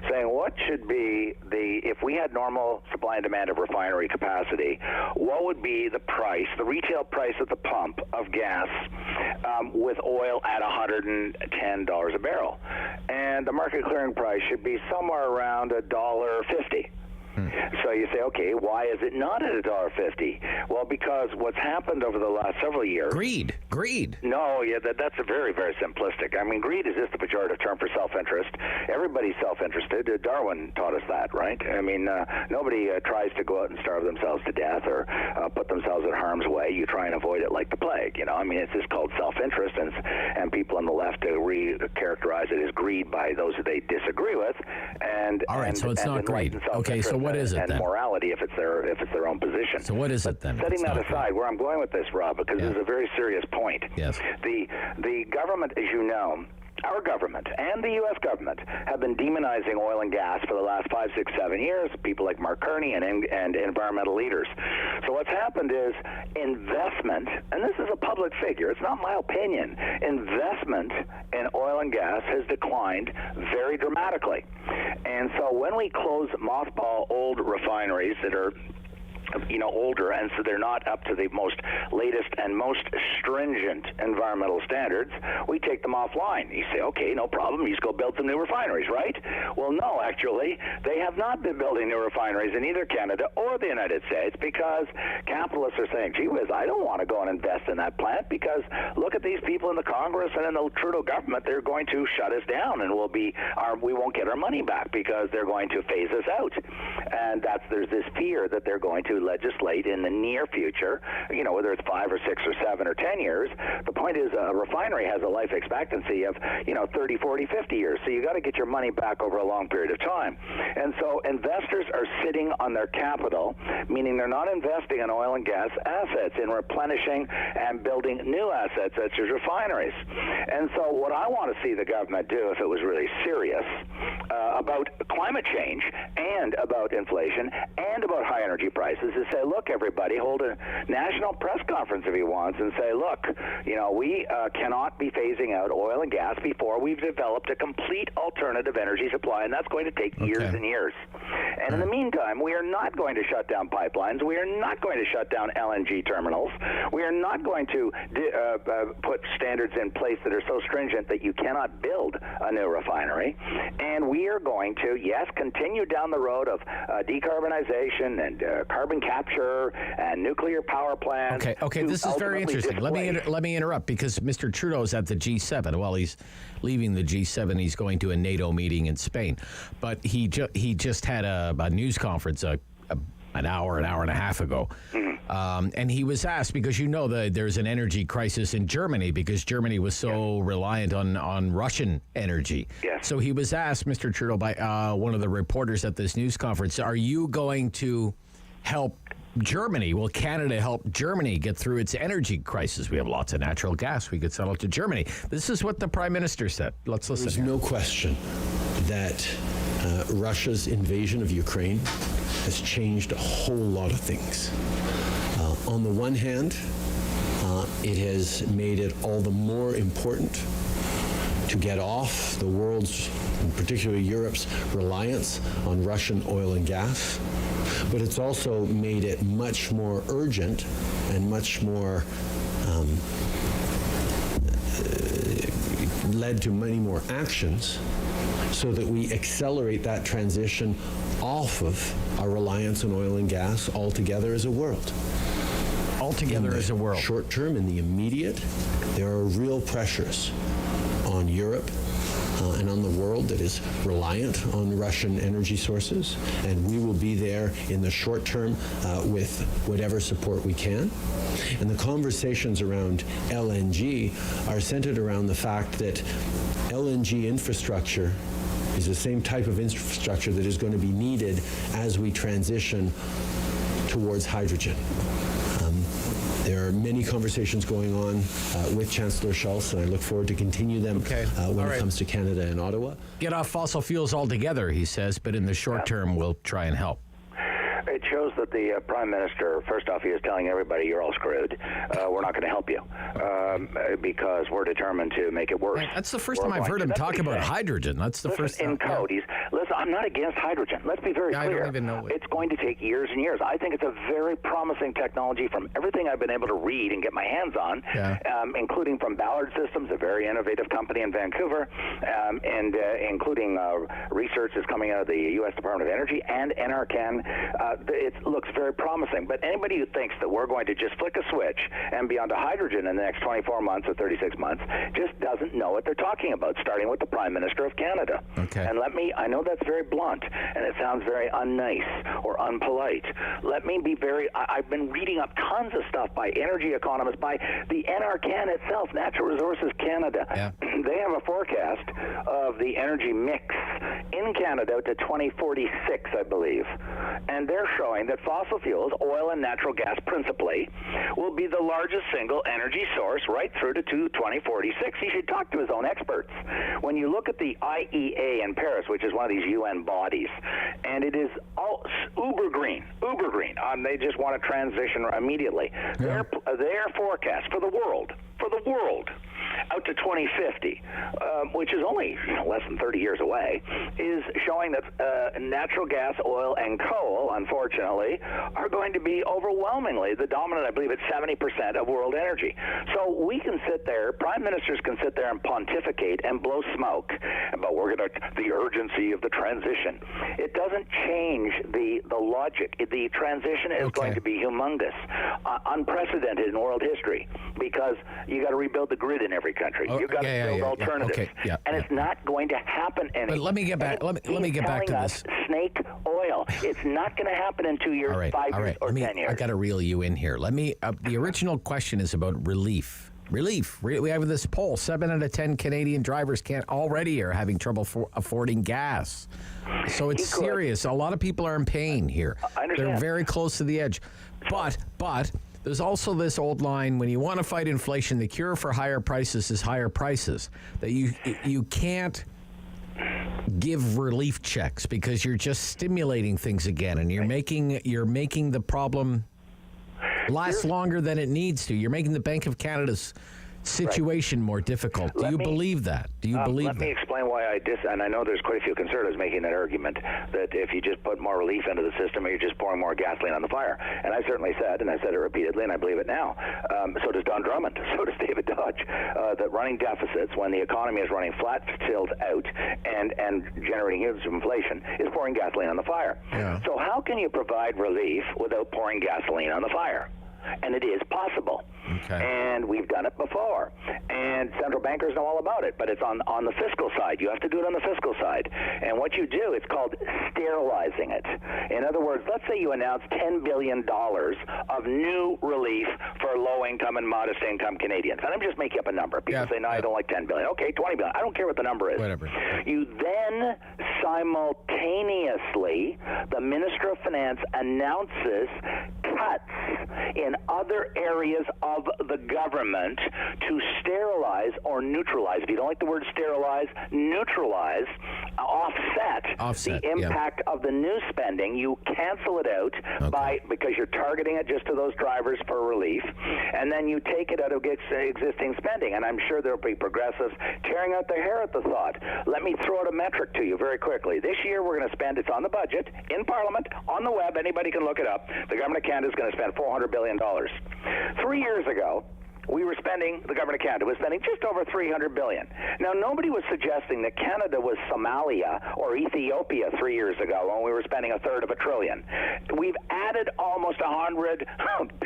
saying what should be if we had normal supply and demand of refinery capacity, what would be the price, the retail price at the pump of gas with oil at $110 a barrel? And the market clearing price should be somewhere around $1.50. So you say, okay, why is it not at $1.50? Well, because what's happened over the last several years... Greed. No, yeah, that's a very, very simplistic. I mean, greed is just a pejorative term for self-interest. Everybody's self-interested. Darwin taught us that, right? I mean, nobody tries to go out and starve themselves to death or put themselves in harm's way. You try and avoid it like the plague, you know? I mean, it's just called self-interest, and people on the left characterize it as greed by those that they disagree with. All right, so it's not greed. Okay, so what is it then? And morality, if it's their own position. So what is it then? Setting that aside, where I'm going with this, Rob, because this is a very serious point. Yes. The government, as you know, our government and the U.S. government have been demonizing oil and gas for the last 5, 6, 7 years, people like Mark Kearney and environmental leaders. So what's happened is investment, and this is a public figure, it's not my opinion, investment in oil and gas has declined very dramatically. And so when we close mothball old refineries that are older, and so they're not up to the most latest and most stringent environmental standards, we take them offline. You say, okay, no problem, you just go build some new refineries, right? Well, no, actually, they have not been building new refineries in either Canada or the United States because capitalists are saying, gee whiz, I don't want to go and invest in that plant because look at these people in the Congress and in the Trudeau government, they're going to shut us down and we won't get our money back because they're going to phase us out. And there's this fear that they're going to legislate in the near future, whether it's 5 or 6 or 7 or 10 years. The point is a refinery has a life expectancy of, 30, 40, 50 years. So you got to get your money back over a long period of time. And so investors are sitting on their capital, meaning they're not investing in oil and gas assets, in replenishing and building new assets such as refineries. And so what I want to see the government do, if it was really serious about climate change and about inflation and about high energy prices, is say, look, everybody, hold a national press conference if he wants and say, look, we cannot be phasing out oil and gas before we've developed a complete alternative energy supply, and that's going to take years and years. And in the meantime, we are not going to shut down pipelines. We are not going to shut down LNG terminals. We are not going to put standards in place that are so stringent that you cannot build a new refinery. And we are going to, yes, continue down the road of decarbonization and carbon capture and nuclear power plants. Okay, this is very interesting. Let me interrupt because Mr. Trudeau's at the G7. Well, he's leaving the G7. He's going to a NATO meeting in Spain. But he just had a news conference an hour and a half ago. And he was asked, because there's an energy crisis in Germany because Germany was so reliant on Russian energy. Yes. So he was asked, Mr. Trudeau, by one of the reporters at this news conference, are you going to help Germany? Will Canada help Germany get through its energy crisis? We have lots of natural gas. We could sell it to Germany. This is what the Prime Minister said. Let's listen. There's no question that Russia's invasion of Ukraine has changed a whole lot of things. On the one hand, it has made it all the more important to get off the world's, and particularly Europe's, reliance on Russian oil and gas. But it's also made it much more urgent and much more led to many more actions so that we accelerate that transition off of our reliance on oil and gas altogether as a world. Altogether as a world. Short term, in the immediate, there are real pressures on Europe and on the world that is reliant on Russian energy sources, and we will be there in the short term with whatever support we can. And the conversations around LNG are centered around the fact that LNG infrastructure is the same type of infrastructure that is going to be needed as we transition towards hydrogen. There are many conversations going on with Chancellor Schulz, and I look forward to continue them when it comes to Canada and Ottawa. Get off fossil fuels altogether, he says, but in the short term, we'll try and help. It shows that the Prime Minister, first off, he is telling everybody you're all screwed. We're not going to help you because we're determined to make it worse. That's the first time I've heard him talk about hydrogen. That's the first time. In code, listen, I'm not against hydrogen. Let's be very clear. I don't even know it. It's going to take years and years. I think it's a very promising technology from everything I've been able to read and get my hands on, including from Ballard Systems, a very innovative company in Vancouver, and including research that's coming out of the U.S. Department of Energy and NRCan. It looks very promising, but anybody who thinks that we're going to just flick a switch and be onto hydrogen in the next 24 months or 36 months just doesn't know what they're talking about, starting with the Prime Minister of Canada. Okay. And I know that's very blunt, and it sounds very unnice or unpolite. Let me be I've been reading up tons of stuff by energy economists, by the NRCan itself, Natural Resources Canada. Yeah. They have a forecast of the energy mix in Canada to 2046, I believe. And they're showing that fossil fuels, oil and natural gas principally, will be the largest single energy source right through to 2046. He should talk to his own experts. When you look at the IEA in Paris, which is one of these UN bodies, and it is all uber green. They just want to transition immediately. Yeah. Their forecast for the world, out to 2050, which is only less than 30 years away, is showing that natural gas, oil, and coal, unfortunately, are going to be overwhelmingly the dominant, I believe it's 70% of world energy. So we can sit there, prime ministers can sit there and pontificate and blow smoke about the urgency of the transition. It doesn't change the logic. The transition is going to be humongous, unprecedented in world history, because you got to rebuild the grid in every country. You've got to build alternatives, and it's not going to happen anymore. But let me get back. Let me get back to this. Snake oil. It's not going to happen in 2 years, 5 years, or 10 years. I got to reel you in here. Let me. The original question is about relief. We have this poll: 7 out of 10 Canadian drivers are having trouble affording gas. So it's serious. A lot of people are in pain here. I understand. They're very close to the edge. But there's also this old line: when you want to fight inflation, the cure for higher prices is higher prices. That you can't give relief checks because you're just stimulating things again, and you're making the problem last longer than it needs to. You're making the Bank of Canada's situation more difficult. Do you believe that? Let me explain why and I know there's quite a few conservatives making that argument, that if you just put more relief into the system, you're just pouring more gasoline on the fire. And I certainly said, and I said it repeatedly, and I believe it now, so does Don Drummond, so does David Dodge, that running deficits when the economy is running flat tilt out and generating huge inflation is pouring gasoline on the fire. Yeah. So how can you provide relief without pouring gasoline on the fire? And it is possible. Okay. And we've done it before. And central bankers know all about it, but it's on the fiscal side. You have to do it on the fiscal side. And what you do, it's called sterilizing it. In other words, let's say you announce $10 billion of new relief for low-income and modest-income Canadians. And I'm just making up a number. People say, no, I don't like $10 billion. Okay, $20 billion. I don't care what the number is. Whatever. You then simultaneously, the Minister of Finance announces cuts in other areas of the government to sterilize or neutralize. If you don't like the word sterilize, neutralize, offset the impact of the new spending. You cancel it out because you're targeting it just to those drivers for relief, and then you take it out of existing spending. And I'm sure there'll be progressives tearing out their hair at the thought. Let me throw out a metric to you very quickly. This year we're going to spend, it's on the budget, in Parliament, on the web, anybody can look it up. The government of Canada is going to spend $400 billion. 3 years ago, the government of Canada was spending just over $300 billion. Now, nobody was suggesting that Canada was Somalia or Ethiopia 3 years ago when we were spending a third of $1 trillion. We've added almost $100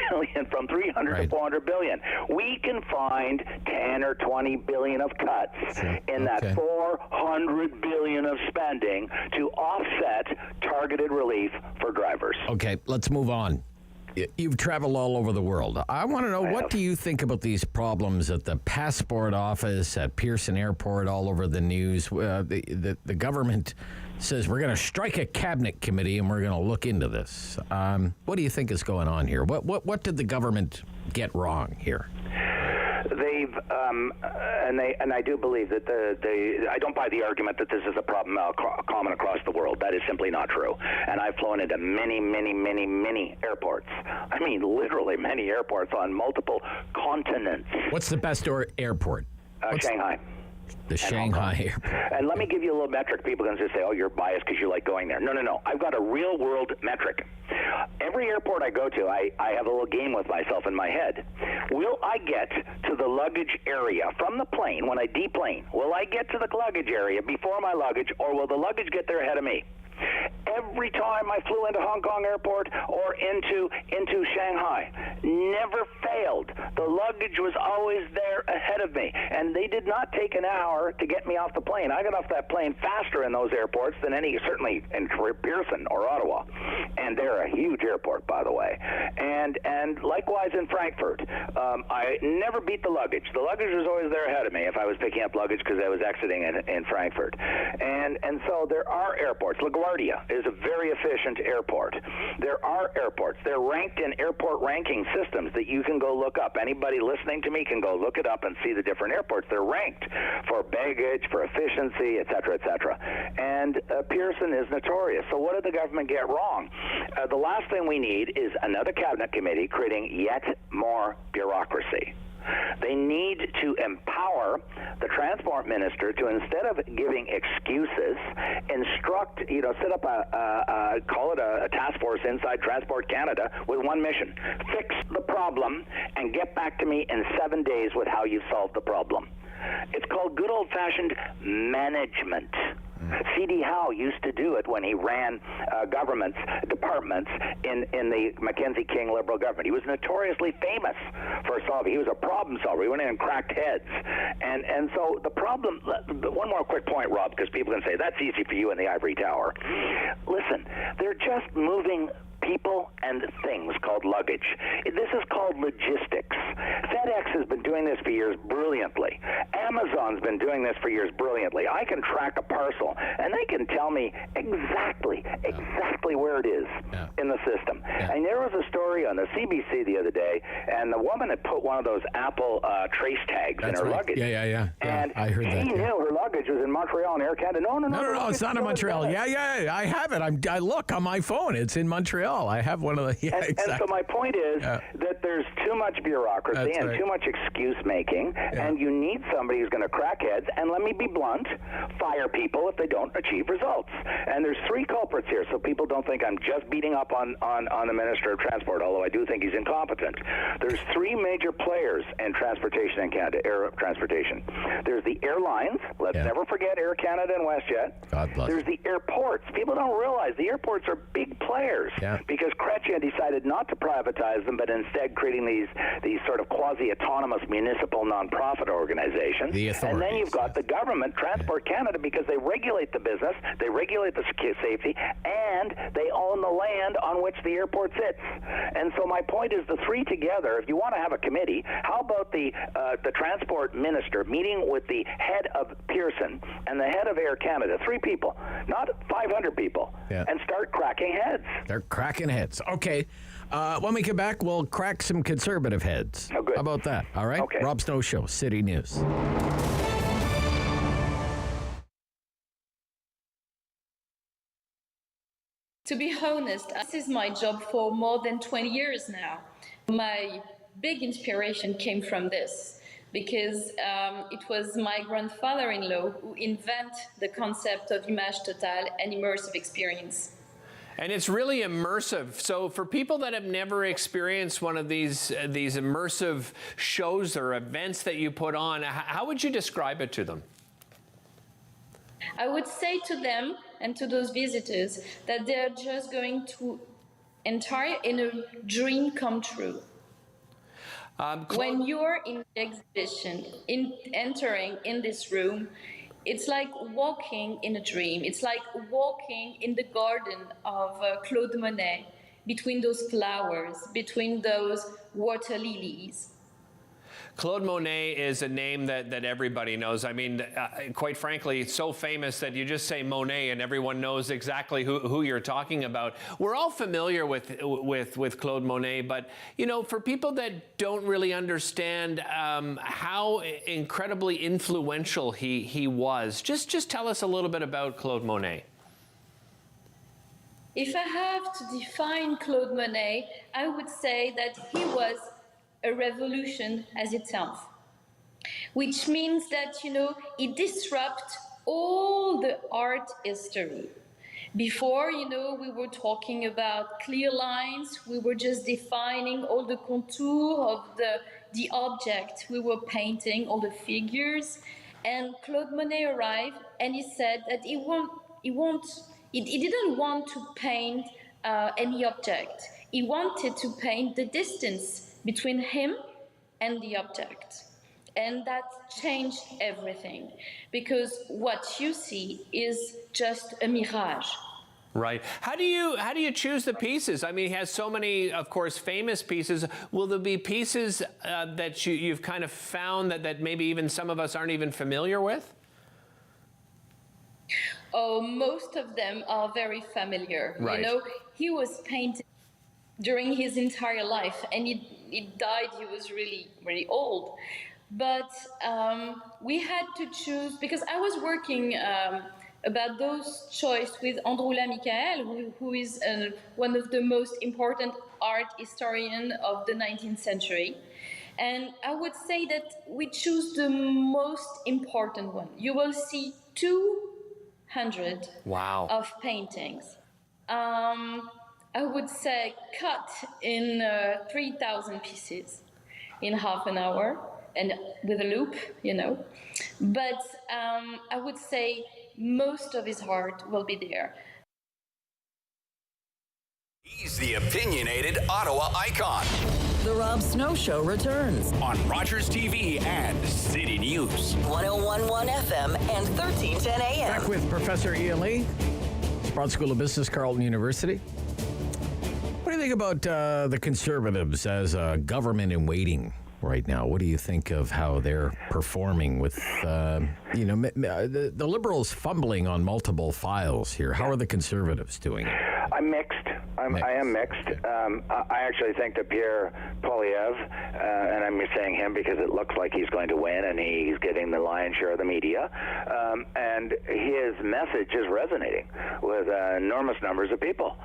billion from 300 to 400 billion. We can find 10 or 20 billion of cuts in that 400 billion of spending to offset targeted relief for drivers. Okay, let's move on. You've traveled all over the world. I want to know, what do you think about these problems at the passport office, at Pearson Airport, all over the news? The government says we're going to strike a cabinet committee and we're going to look into this. What do you think is going on here? What did the government get wrong here? They've and I do believe that I don't buy the argument that this is a problem common across the world. That is simply not true. And I've flown into many airports. I mean, literally many airports on multiple continents. What's the best airport? Shanghai. The Shanghai airport. And let me give you a little metric. People can just say, oh, you're biased because you like going there. No. I've got a real-world metric. Every airport I go to, I have a little game with myself in my head. Will I get to the luggage area from the plane when I deplane? Will I get to the luggage area before my luggage, or will the luggage get there ahead of me? Every time I flew into Hong Kong airport or into Shanghai, never failed. The luggage was always there ahead of me, and they did not take an hour to get me off the plane. I got off that plane faster in those airports than certainly in Pearson or Ottawa, and they're a huge airport, by the way. And likewise in Frankfurt, I never beat the luggage. The luggage was always there ahead of me if I was picking up luggage because I was exiting in Frankfurt. And so there are airports. LaGuardia is a very efficient airport. There are airports. They're ranked in airport ranking systems that you can go look up. Anybody listening to me can go look it up and see the different airports. They're ranked for baggage, for efficiency, et cetera, et cetera. And Pearson is notorious. So what did the government get wrong? The last thing we need is another cabinet committee creating yet more bureaucracy. They need to empower the transport minister to, instead of giving excuses, instruct, set up call it a task force inside Transport Canada with one mission: fix the problem and get back to me in 7 days with how you solved the problem. It's called good old-fashioned management. C.D. Howe used to do it when he ran departments in the Mackenzie King Liberal government. He was notoriously famous for solving. He was a problem solver. He went in and cracked heads. And so the problem, one more quick point, Rob, because people can say, that's easy for you in the ivory tower. Listen, they're just moving people and things called luggage. This is called logistics. FedEx has been doing this for years brilliantly. Amazon's been doing this for years brilliantly. I can track a parcel, and they can tell me exactly where it is in the system. And there was a story on the CBC the other day, and the woman had put one of those Apple trace tags in her luggage. Yeah. And I heard that. She knew her luggage was in Montreal, and Air Canada. No, it's not in Montreal. Yeah, I have it. I look on my phone. It's in Montreal. I have one of the. Yeah, exactly. And so my point is that there's too much bureaucracy and too much excuse making, and you need somebody who's going to crack heads. And let me be blunt: fire people if they don't achieve results. And there's three culprits here, so people don't think I'm just beating up on the Minister of Transport, although I do think he's incompetent. There's three major players in transportation in Canada, air transportation. There's the airlines. Let's never forget Air Canada and WestJet. God bless. There's the airports. People don't realize the airports are big players. Because Chrétien decided not to privatize them, but instead creating these sort of quasi-autonomous municipal nonprofit organizations. The authorities. And then you've got the government, Transport Canada, because they regulate the business, they regulate the safety, and they own the land on which the airport sits. And so my point is the three together, if you want to have a committee, how about the transport minister meeting with the head of Pearson and the head of Air Canada, three people, not 500 people, and start cracking heads. They're cracking heads. Okay. When we come back, we'll crack some conservative heads. Oh, good. How about that? All right? Okay. Rob Snow Show, City News. To be honest, this is my job for more than 20 years now. My big inspiration came from this because it was my grandfather-in-law who invented the concept of image totale and immersive experience. And it's really immersive. So for people that have never experienced one of these immersive shows or events that you put on, how would you describe it to them? I would say to them and to those visitors that they're just going to enter in a dream come true. When you're in the exhibition, entering in this room, it's like walking in a dream. It's like walking in the garden of Claude Monet, between those flowers, between those water lilies. Claude Monet is a name that everybody knows. I mean, quite frankly, it's so famous that you just say Monet and everyone knows exactly who you're talking about. We're all familiar with Claude Monet, but, for people that don't really understand how incredibly influential he was, just tell us a little bit about Claude Monet. If I have to define Claude Monet, I would say that he was a revolution as itself, which means that, it disrupts all the art history. Before, we were talking about clear lines, we were just defining all the contour of the object we were painting, all the figures, and Claude Monet arrived and he said that he didn't want to paint any object. He wanted to paint the distance between him and the object. And that changed everything, because what you see is just a mirage. Right. How do you choose the pieces? I mean, he has so many, of course, famous pieces. Will there be pieces that you've kind of found that maybe even some of us aren't even familiar with? Oh, most of them are very familiar. Right. You know, he was painting during his entire life, and he died. He was really, really old. But we had to choose, because I was working about those choice with Androula Michael, who is one of the most important art historian of the 19th century. And I would say that we choose the most important one. You will see 200 Wow. of paintings. I would say cut in 3,000 pieces in half an hour, and with a loop, you know. But I would say most of his heart will be there. He's the opinionated Ottawa icon The Rob Snow Show returns. on Rogers TV and City News. 1011 FM and 1310 AM. Back with Professor Ian Lee, Broad School of Business, Carleton University. What do you think about the Conservatives as a government in waiting right now? What do you think of how they're performing with, the Liberals fumbling on multiple files here? How are the Conservatives doing it? I'm mixed. I am mixed. I actually think that Pierre Poilievre, and I'm saying him because it looks like he's going to win and he's getting the lion's share of the media, and his message is resonating with enormous numbers of people,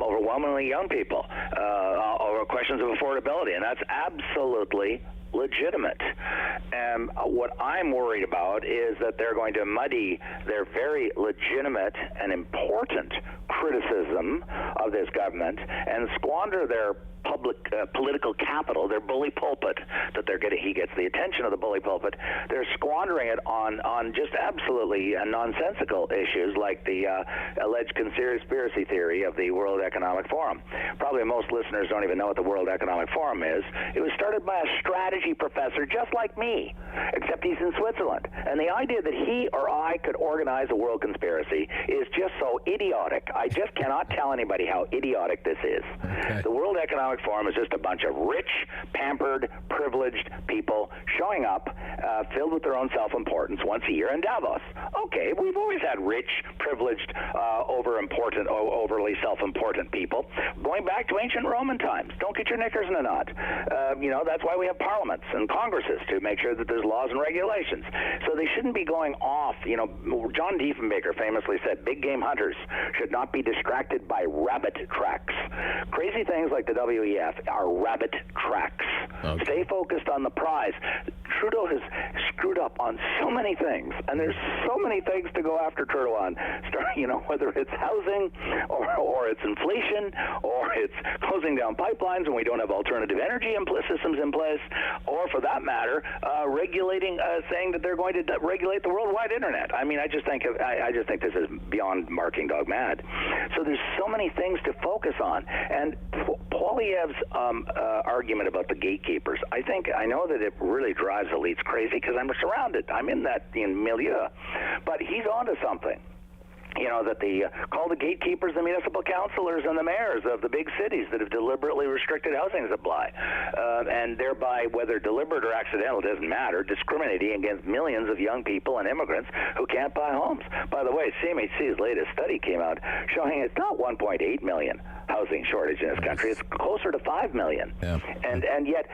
overwhelmingly young people, over questions of affordability, and that's absolutely legitimate. And what I'm worried about is that they're going to muddy their very legitimate and important criticism of this government and squander their public political capital, their bully pulpit that they're getting. He gets the attention of the bully pulpit. They're squandering it on just absolutely nonsensical issues like the alleged conspiracy theory of the World Economic Forum. Probably most listeners don't even know what the World Economic Forum is. It was started by a strategy professor just like me, except he's in Switzerland. And the idea that he or I could organize a world conspiracy is just so idiotic. I just cannot tell anybody how idiotic this is. Okay. The World Economic Forum is just a bunch of rich, pampered, privileged people showing up, filled with their own self-importance once a year in Davos. Okay, we've always had rich, privileged, overly self-important people, going back to ancient Roman times. Don't get your knickers in a knot. That's why we have parliaments and congresses, to make sure that there's laws and regulations. So they shouldn't be going off. John Diefenbaker famously said, big game hunters should not be distracted by rabbit tracks. Crazy things like the WEF are rabbit tracks. Okay. Stay focused on the prize. Trudeau has screwed up on so many things, and there's so many things to go after Trudeau on. Whether it's housing or it's inflation or it's closing down pipelines when we don't have alternative energy systems in place, or for that matter, saying that they're going to regulate the worldwide internet. I mean, I just think this is beyond barking dog mad. So there's so many things to focus on, and Poilievre's argument about the gatekeepers, I know that it really drives elites crazy because I'm surrounded. I'm in that milieu. But he's onto something. That call the gatekeepers the municipal councillors and the mayors of the big cities that have deliberately restricted housing supply, and thereby, whether deliberate or accidental, doesn't matter, discriminating against millions of young people and immigrants who can't buy homes. By the way, CMHC's latest study came out showing it's not 1.8 million housing shortage in this country. It's closer to 5 million. Yeah. And yet,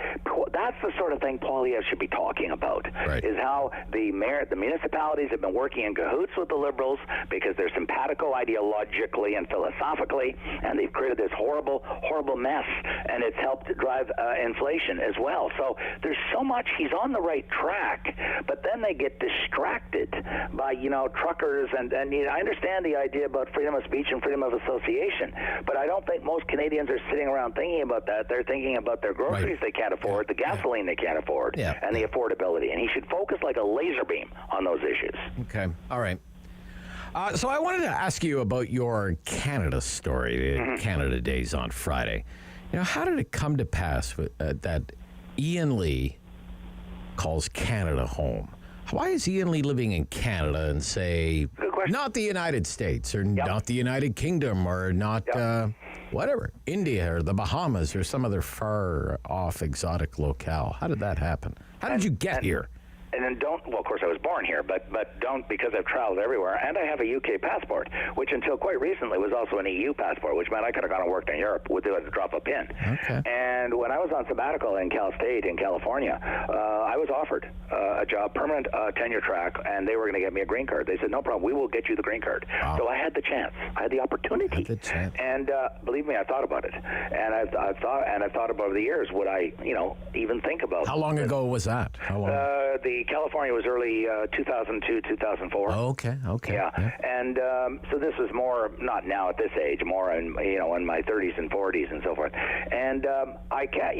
that's the sort of thing Poilievre should be talking about, right. Is how the municipalities have been working in cahoots with the Liberals because they're simpatico ideologically and philosophically, and they've created this horrible, horrible mess, and it's helped drive inflation as well. So there's so much. He's on the right track, but then they get distracted by, truckers, and I understand the idea about freedom of speech and freedom of association, but I don't think most Canadians are sitting around thinking about that. They're thinking about their groceries they can't afford, the gasoline they can't afford, and the affordability. And he should focus like a laser beam on those issues. Okay. All right. So I wanted to ask you about your Canada story, Canada Days on Friday. How did it come to pass that Ian Lee calls Canada home? Why is Ian Lee living in Canada and, say, not the United States or not the United Kingdom or not whatever, India or the Bahamas or some other far-off exotic locale? How did that happen? How did you get here? then don't, well, of course I was born here, but don't, because I've traveled everywhere, and I have a UK passport, which until quite recently was also an EU passport, which meant I could have gone and worked in Europe with a drop of a pin. Okay. And when I was on sabbatical in Cal State in California, I was offered a job, permanent tenure track, and they were going to get me a green card. They said, no problem, we will get you the green card. Wow. So I had the chance. I had the opportunity. And believe me, I thought about it. And I've thought about over the years, would I, even think about. How long ago was that? How long? The California was early 2002, 2004. Oh, okay. Yeah. And so this was more, not now at this age, more in my 30s and 40s and so forth. And I can't,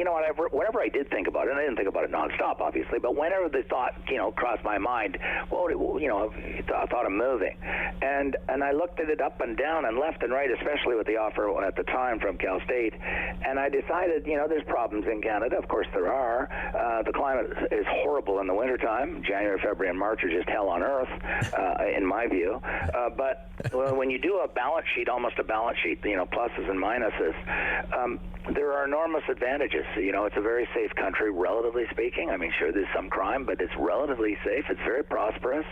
whenever I did think about it, and I didn't think about it nonstop, obviously, but whenever the thought, crossed my mind, I thought of moving. And I looked at it up and down and left and right, especially with the offer at the time from Cal State. And I decided, there's problems in Canada. Of course there are. The climate is horrible in the wintertime. January, February, and March are just hell on earth, in my view. But when you do a balance sheet, almost a balance sheet, pluses and minuses, there are enormous advantages. It's a very safe country, relatively speaking. I mean, sure, there's some crime, but it's relatively safe. It's very prosperous.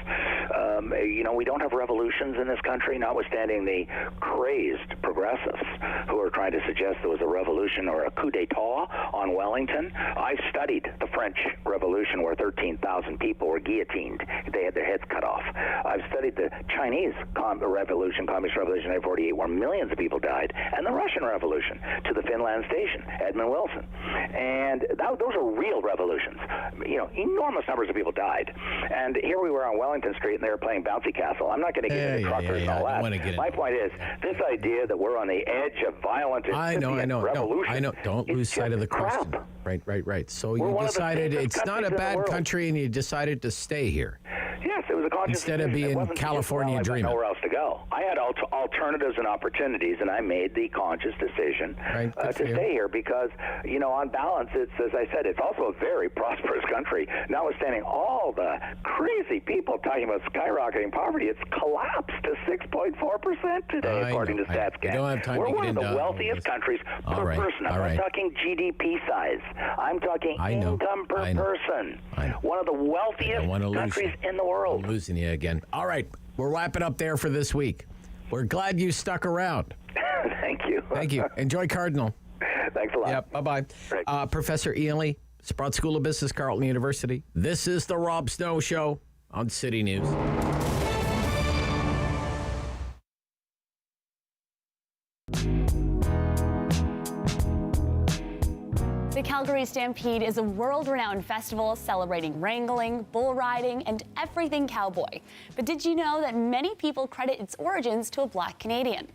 We don't have revolutions in this country, notwithstanding the crazed progressives who are trying to suggest there was a revolution or a coup d'etat on Wellington. I studied the French Revolution, where 13,000 people were guillotined. They had their heads cut off. I've studied the Chinese Revolution, Communist Revolution in 1948, where millions of people died, and the Russian Revolution to the Finland Station, Edmund Wilson. And those are real revolutions. Enormous numbers of people died. And here we were on Wellington Street, and they were playing Bouncy Castle. I'm not going to get into truckers and all that. My point is, this idea that we're on the edge of violent revolution. I know. Don't lose sight of the question. Right. So you decided it's not a bad country, and you decided to stay here. Yes, it was a conscious instead of being California dreaming. Nowhere else to go. I had alternatives and opportunities, and I made the conscious decision to stay here because, on balance, it's, as I said, it's also a very prosperous country. Notwithstanding all the crazy people talking about skyrocketing poverty, it's collapsed to 6.4% today, according to StatsCan. We're one of the wealthiest countries per person. I'm not talking GDP size. I'm talking income per person. One of the wealthiest countries in the world. I'm losing you again. All right, we'll wrap it up there for this week. We're glad you stuck around. Thank you. Thank you. Enjoy Cardinal. Thanks a lot. Yeah, bye-bye. Professor Ian Lee, Sprott School of Business, Carleton University. This is the Rob Snow Show on City News. The Calgary Stampede is a world-renowned festival celebrating wrangling, bull riding, and everything cowboy. But did you know that many people credit its origins to a Black Canadian?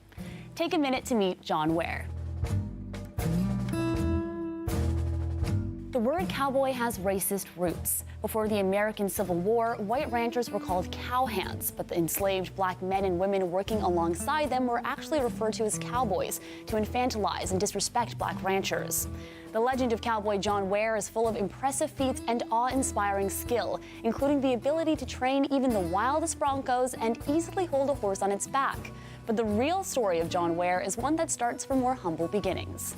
Take a minute to meet John Ware. The word cowboy has racist roots. Before the American Civil War, white ranchers were called cowhands, but the enslaved black men and women working alongside them were actually referred to as cowboys to infantilize and disrespect black ranchers. The legend of cowboy John Ware is full of impressive feats and awe-inspiring skill, including the ability to train even the wildest broncos and easily hold a horse on its back. But the real story of John Ware is one that starts from more humble beginnings.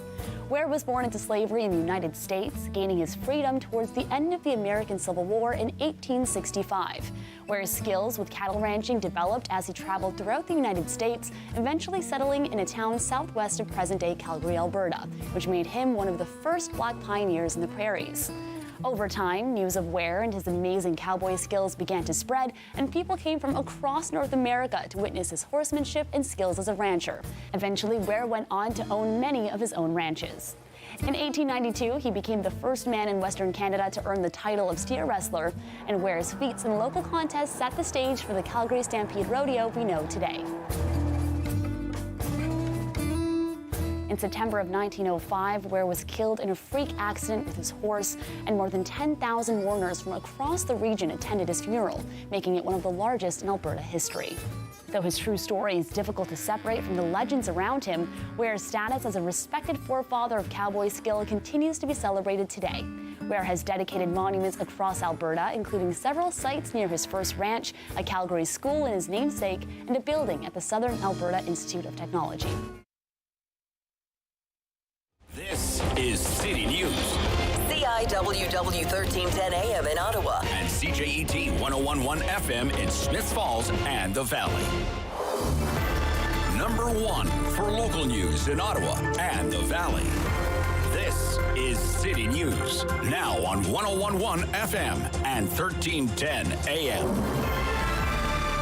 Ware was born into slavery in the United States, gaining his freedom towards the end of the American Civil War in 1865. Ware's skills with cattle ranching developed as he traveled throughout the United States, eventually settling in a town southwest of present-day Calgary, Alberta, which made him one of the first black pioneers in the prairies. Over time, news of Ware and his amazing cowboy skills began to spread, and people came from across North America to witness his horsemanship and skills as a rancher. Eventually, Ware went on to own many of his own ranches. In 1892, he became the first man in Western Canada to earn the title of steer wrestler, and Ware's feats in local contests set the stage for the Calgary Stampede rodeo we know today. In September of 1905, Ware was killed in a freak accident with his horse, and more than 10,000 mourners from across the region attended his funeral, making it one of the largest in Alberta history. Though his true story is difficult to separate from the legends around him, Ware's status as a respected forefather of cowboy skill continues to be celebrated today. Ware has dedicated monuments across Alberta, including several sites near his first ranch, a Calgary school in his namesake, and a building at the Southern Alberta Institute of Technology. This is City News. KIWW 1310 AM in Ottawa. And CJET 1011 FM in Smiths Falls and the Valley. Number 1 for local news in Ottawa and the Valley. This is City News, now on 1011 FM and 1310 AM.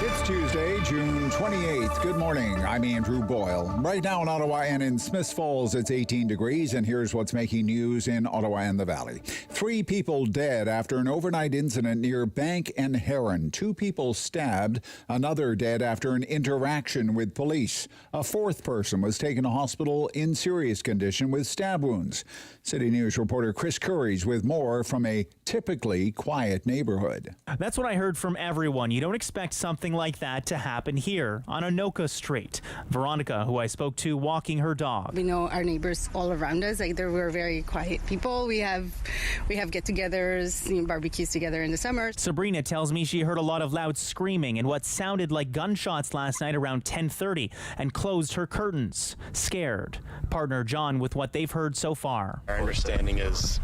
It's Tuesday, June 28th. Good morning. I'm Andrew Boyle. Right now in Ottawa and in Smiths Falls, it's 18 degrees, and here's what's making news in Ottawa and the Valley. 3 people dead after an overnight incident near Bank and Heron. 2 people stabbed, another dead after an interaction with police. A 4th person was taken to hospital in serious condition with stab wounds. City News reporter Chris Curries with more from a typically quiet neighborhood. That's what I heard from everyone. You don't expect something like that to happen here on Anoka Street. Veronica, who I spoke to walking her dog. We know our neighbors all around us. We're very quiet people. We have get-togethers, barbecues together in the summer. Sabrina tells me she heard a lot of loud screaming and what sounded like gunshots last night around 10:30 and closed her curtains, scared. Partner John with what they've heard so far. Our understanding is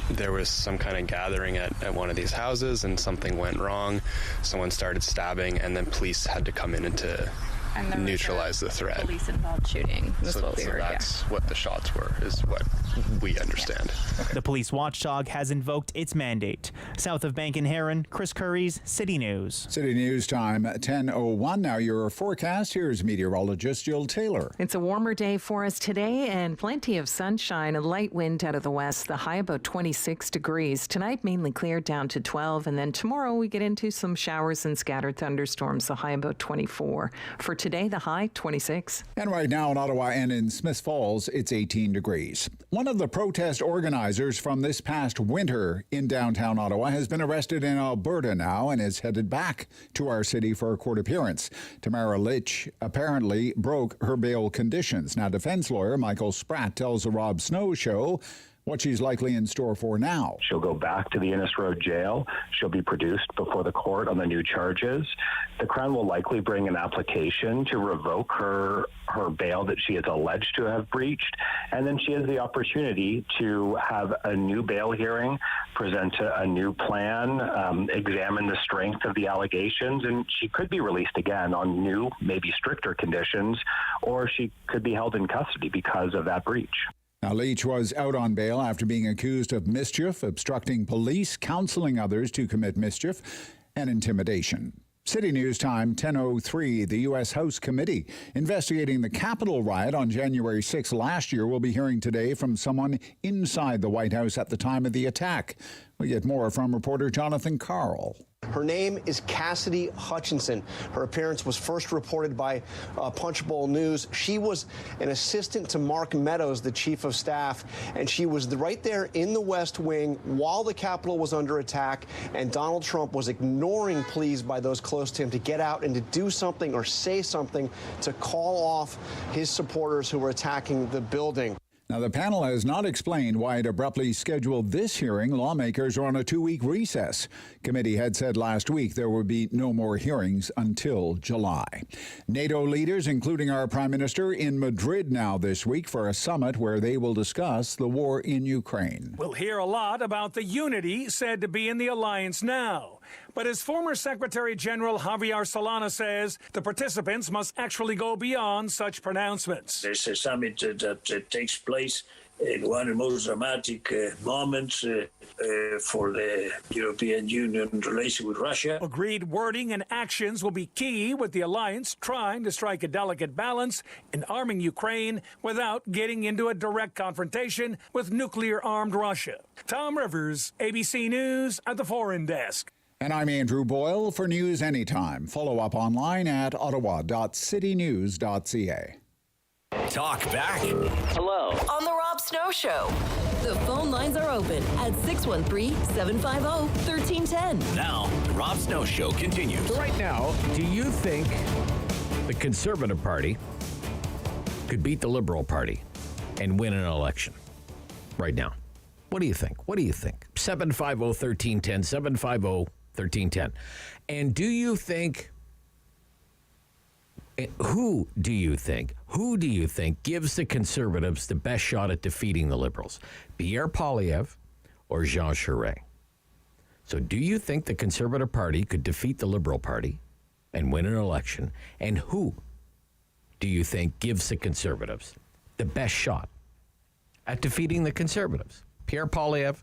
there was some kind of gathering at one of these houses and something went wrong. Someone started stabbing and then police had to come in and to neutralize the threat. Police involved shooting. That's what we heard. That's what the shots were, is what we understand. The police watchdog has invoked its mandate. South of Bank and Heron, Chris Curries, City News. City News time 10:01. Now your forecast. Here's meteorologist Jill Taylor. It's a warmer day for us today and plenty of sunshine. A light wind out of the west. The high about 26 degrees. Tonight mainly clear down to 12, and then tomorrow we get into some showers and scattered thunderstorms. The high about 24. For today, the high 26. And right now in Ottawa and in Smiths Falls, it's 18 degrees. One of the protest organizers from this past winter in downtown Ottawa has been arrested in Alberta now and is headed back to our city for a court appearance. Tamara Litch apparently broke her bail conditions. Now, defense lawyer Michael Spratt tells the Rob Snow Show what she's likely in store for now. She'll go back to the Innis Road jail. She'll be produced before the court on the new charges. The Crown will likely bring an application to revoke her bail that she is alleged to have breached, and then she has the opportunity to have a new bail hearing, present a new plan, examine the strength of the allegations, and she could be released again on new, maybe stricter conditions, or she could be held in custody because of that breach. Now, Leach was out on bail after being accused of mischief, obstructing police, counseling others to commit mischief, and intimidation. City News time 10:03. The U.S. House Committee investigating the Capitol riot on January 6 last year will be hearing today from someone inside the White House at the time of the attack. We get more from reporter Jonathan Carl. Her name is Cassidy Hutchinson. Her appearance was first reported by Punchbowl News. She was an assistant to Mark Meadows, the chief of staff, and she was right there in the West Wing while the Capitol was under attack, and Donald Trump was ignoring pleas by those close to him to get out and to do something or say something to call off his supporters who were attacking the building. Now, the panel has not explained why it abruptly scheduled this hearing. Lawmakers are on a 2-week recess. Committee had said last week there would be no more hearings until July. NATO leaders, including our Prime Minister, in Madrid now this week for a summit where they will discuss the war in Ukraine. We'll hear a lot about the unity said to be in the alliance now. But as former Secretary General Javier Solana says, the participants must actually go beyond such pronouncements. There's a summit that takes place in one of the most dramatic moments for the European Union relation with Russia. Agreed wording and actions will be key, with the alliance trying to strike a delicate balance in arming Ukraine without getting into a direct confrontation with nuclear-armed Russia. Tom Rivers, ABC News at the Foreign Desk. And I'm Andrew Boyle for News Anytime. Follow up online at ottawa.citynews.ca. Talk back. Hello. On the Rob Snow Show. The phone lines are open at 613-750-1310. Now, the Rob Snow Show continues. Right now, do you think the Conservative Party could beat the Liberal Party and win an election? Right now. What do you think? What do you think? 750-1310, 750-1310. And do you think, who do you think gives the Conservatives the best shot at defeating the Liberals? Pierre Poilievre or Jean Charest? So do you think the Conservative Party could defeat the Liberal Party and win an election? And who do you think gives the Conservatives the best shot at defeating the Conservatives? Pierre Poilievre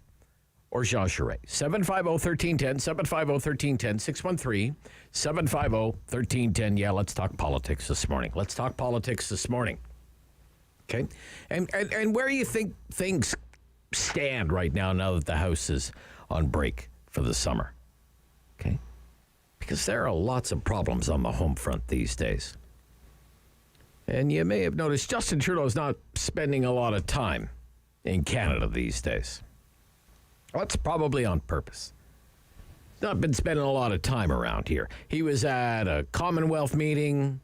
or Jean Charest? 750-1310, 750-1310, 613-750-1310. Yeah, let's talk politics this morning. Okay? And where do you think things stand right now that the House is on break for the summer? Okay? Because there are lots of problems on the home front these days. And you may have noticed Justin Trudeau's not spending a lot of time in Canada these days. That's probably on purpose. He's not been spending a lot of time around here. He was at a Commonwealth meeting,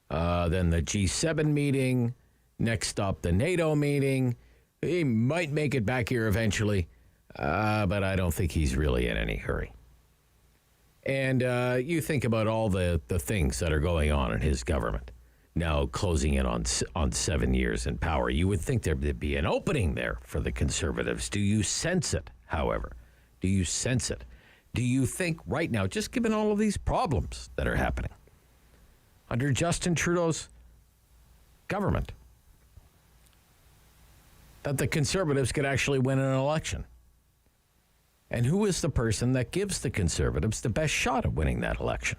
then the G7 meeting, next up the NATO meeting. He might make it back here eventually, but I don't think he's really in any hurry. And you think about all the things that are going on in his government. Now closing in on 7 years in power. You would think there'd be an opening there for the Conservatives. Do you sense it, however? Do you sense it? Do you think right now, just given all of these problems that are happening under Justin Trudeau's government, that the Conservatives could actually win an election? And who is the person that gives the Conservatives the best shot at winning that election?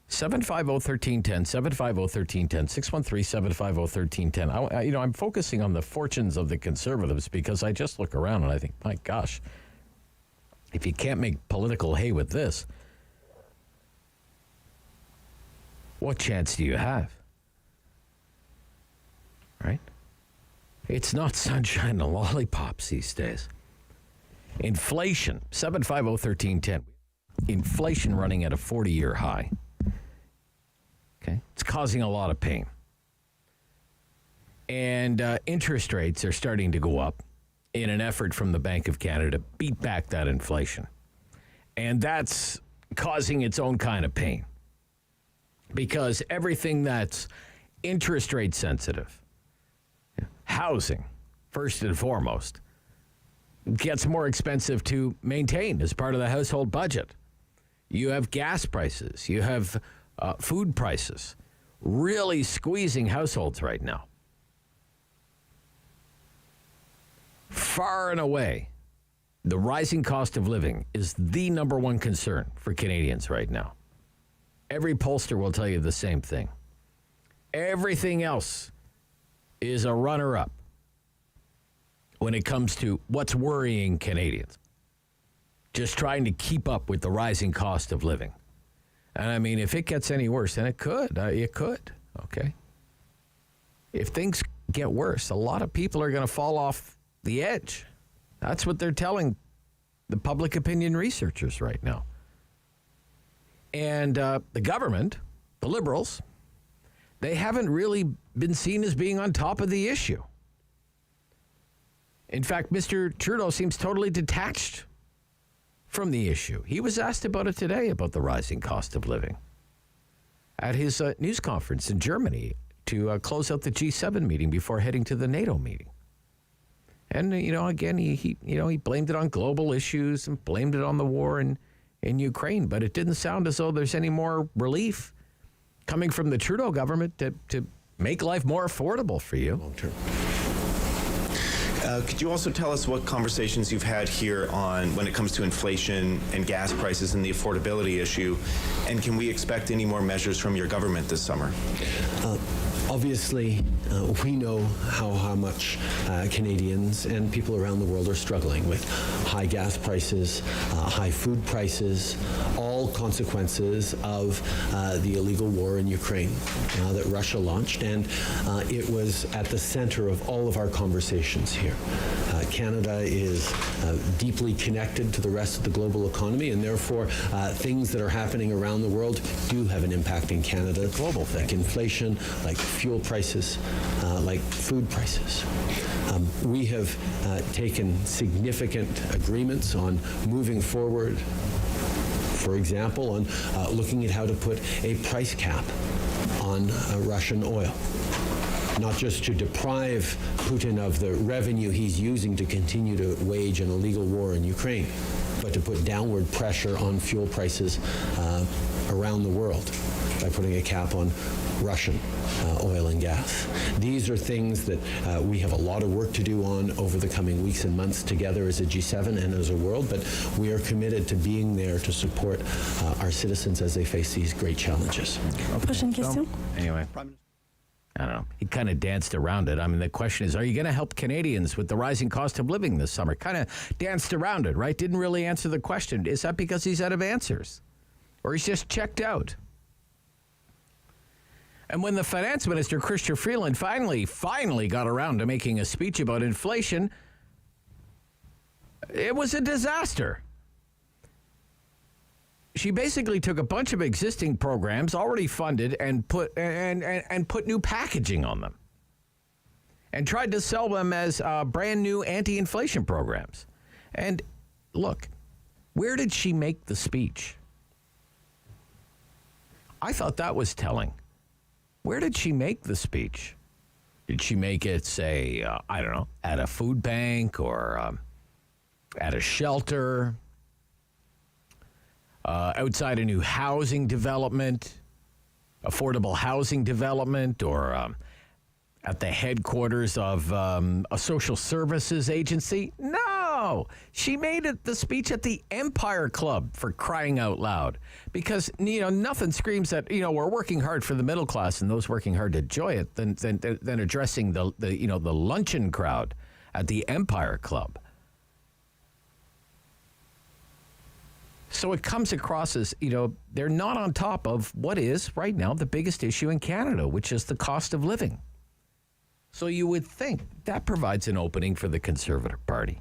750-1310, 750-1310, 613-750-1310. I'm focusing on the fortunes of the Conservatives because I just look around and I think, my gosh, if you can't make political hay with this, what chance do you have? Right? It's not sunshine and lollipops these days. Inflation, 750-1310. Inflation running at a 40-year high. Okay, it's causing a lot of pain. And interest rates are starting to go up in an effort from the Bank of Canada to beat back that inflation. And that's causing its own kind of pain. Because everything that's interest rate sensitive, housing, first and foremost, gets more expensive to maintain as part of the household budget. You have gas prices. You have food prices really squeezing households right now. Far and away, the rising cost of living is the number one concern for Canadians right now. Every pollster will tell you the same thing. Everything else is a runner-up when it comes to what's worrying Canadians. Just trying to keep up with the rising cost of living. And I mean, if it gets any worse, and it could, okay? If things get worse, a lot of people are going to fall off the edge. That's what they're telling the public opinion researchers right now. And the government, the Liberals, they haven't really been seen as being on top of the issue. In fact, Mr. Trudeau seems totally detached from the issue. He was asked about it today, about the rising cost of living, at his news conference in Germany to close out the G7 meeting before heading to the NATO meeting. And, again, he blamed it on global issues and blamed it on the war in Ukraine, but it didn't sound as though there's any more relief coming from the Trudeau government to make life more affordable for you. Long term. Could you also tell us what conversations you've had here on when it comes to inflation and gas prices and the affordability issue? And can we expect any more measures from your government this summer? Obviously, we know how much Canadians and people around the world are struggling with high gas prices, high food prices, all consequences of the illegal war in Ukraine that Russia launched. And it was at the center of all of our conversations here. Canada is deeply connected to the rest of the global economy, and therefore things that are happening around the world do have an impact in Canada. Global thing. Like inflation, like fuel prices, like food prices. We have taken significant agreements on moving forward, for example, on looking at how to put a price cap on Russian oil. not just to deprive Putin of the revenue he's using to continue to wage an illegal war in Ukraine, but to put downward pressure on fuel prices around the world by putting a cap on Russian oil and gas. These are things that we have a lot of work to do on over the coming weeks and months together as a G7 and as a world, but we are committed to being there to support our citizens as they face these great challenges. Prochaine question. Anyway, I don't know. He kind of danced around it. I mean, the question is, are you going to help Canadians with the rising cost of living this summer? Kind of danced around it, right? Didn't really answer the question. Is that because he's out of answers? Or he's just checked out? And when the finance minister, Chrystia Freeland, finally got around to making a speech about inflation, it was a disaster. She basically took a bunch of existing programs already funded and put new packaging on them and tried to sell them as brand new anti-inflation programs. And look, where did she make the speech? I thought that was telling. Where did she make the speech? Did she make it, say, I don't know, at a food bank or at a shelter, outside a new housing development, affordable housing development, or at the headquarters of a social services agency? No, she made it the speech at the Empire Club, for crying out loud. Because, nothing screams that, we're working hard for the middle class and those working hard to enjoy it than addressing the luncheon crowd at the Empire Club. So it comes across as, they're not on top of what is right now the biggest issue in Canada, which is the cost of living. So you would think that provides an opening for the Conservative Party.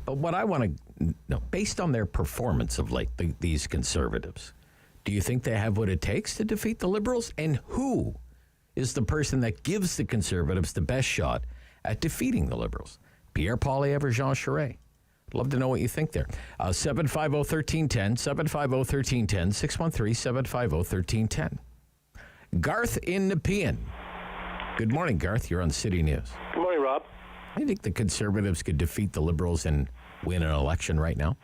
But what I want to know, based on their performance of late, these Conservatives, do you think they have what it takes to defeat the Liberals? And who is the person that gives the Conservatives the best shot at defeating the Liberals? Pierre Poilievre or Jean Charest? I'd love to know what you think there. 750-1310, 750-1310, 613-750-1310. Garth in Nepean. Good morning, Garth. You're on City News. Good morning, Rob. Do you think the Conservatives could defeat the Liberals and win an election right now?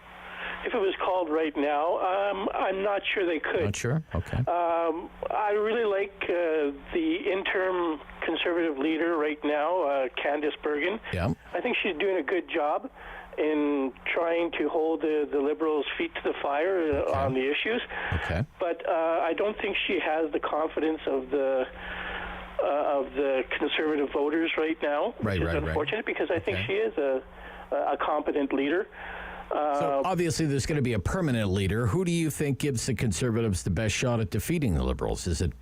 If it was called right now, I'm not sure they could. Not sure? Okay. I really like the interim Conservative leader right now, Candice Bergen. Yeah. I think she's doing a good job in trying to hold the Liberals' feet to the fire on the issues. Okay. But I don't think she has the confidence of the Conservative voters right now, which is unfortunate because I think she is a competent leader. So obviously there's going to be a permanent leader. Who do you think gives the Conservatives the best shot at defeating the Liberals? Is it,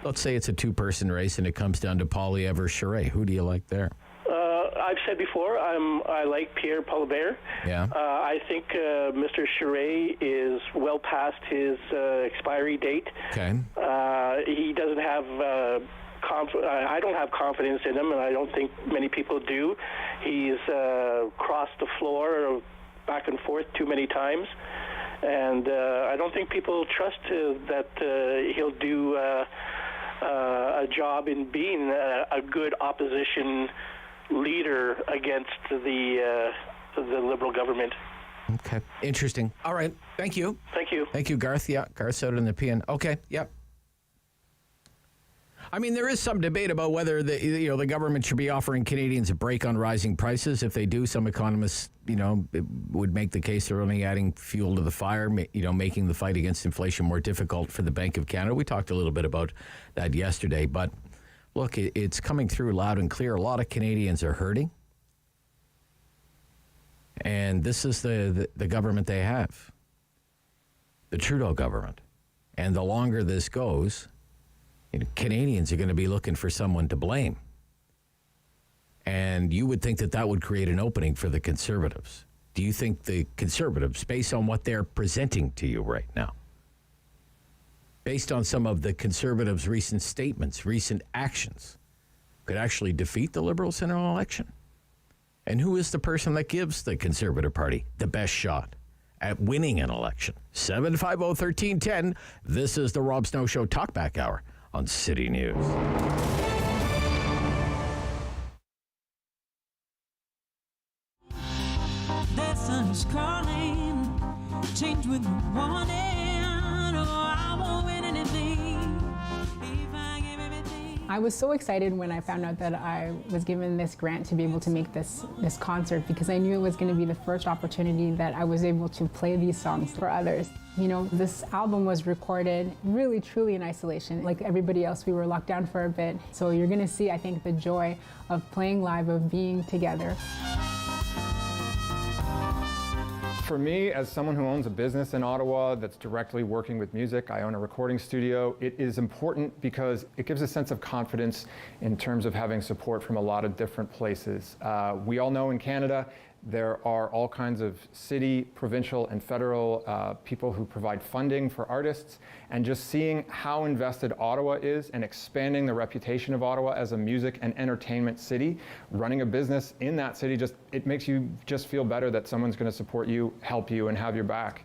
let's say it's a two-person race and it comes down to Poilievre or Charest. Who do you like there? I've said before, I like Pierre Poilievre. Yeah. I think Mr. Charest is well past his expiry date. Okay. He doesn't have... I don't have confidence in him, and I don't think many people do. He's crossed the floor back and forth too many times, and I don't think people trust that he'll do a job in being a good opposition leader against the Liberal government. Okay. Interesting. All right. Thank you. Thank you. Thank you, Garth. Yeah, Garth out in the PN. Okay. Yep. I mean, there is some debate about whether the government should be offering Canadians a break on rising prices. If they do, some economists, would make the case they're only adding fuel to the fire, making the fight against inflation more difficult for the Bank of Canada. We talked a little bit about that yesterday, but look, it's coming through loud and clear. A lot of Canadians are hurting, and this is the government they have, the Trudeau government. And the longer this goes, Canadians are going to be looking for someone to blame. And you would think that would create an opening for the Conservatives. Do you think the Conservatives, based on what they're presenting to you right now, based on some of the Conservatives' recent statements, recent actions, could actually defeat the Liberals in an election? And who is the person that gives the Conservative Party the best shot at winning an election? 750-1310. This is the Rob Snow Show Talkback Hour on City News. sun is calling, change with the warning. Oh, I won't win anything if I give everything. I was so excited when I found out that I was given this grant to be able to make this concert, because I knew it was going to be the first opportunity that I was able to play these songs for others. You know, this album was recorded really, truly in isolation. Like everybody else, we were locked down for a bit. So you're going to see, I think, the joy of playing live, of being together. For me, as someone who owns a business in Ottawa that's directly working with music, I own a recording studio, it is important because it gives a sense of confidence in terms of having support from a lot of different places. We all know in Canada, there are all kinds of city, provincial, and federal people who provide funding for artists, and just seeing how invested Ottawa is and expanding the reputation of Ottawa as a music and entertainment city, running a business in that city, it makes you just feel better that someone's going to support you, help you, and have your back.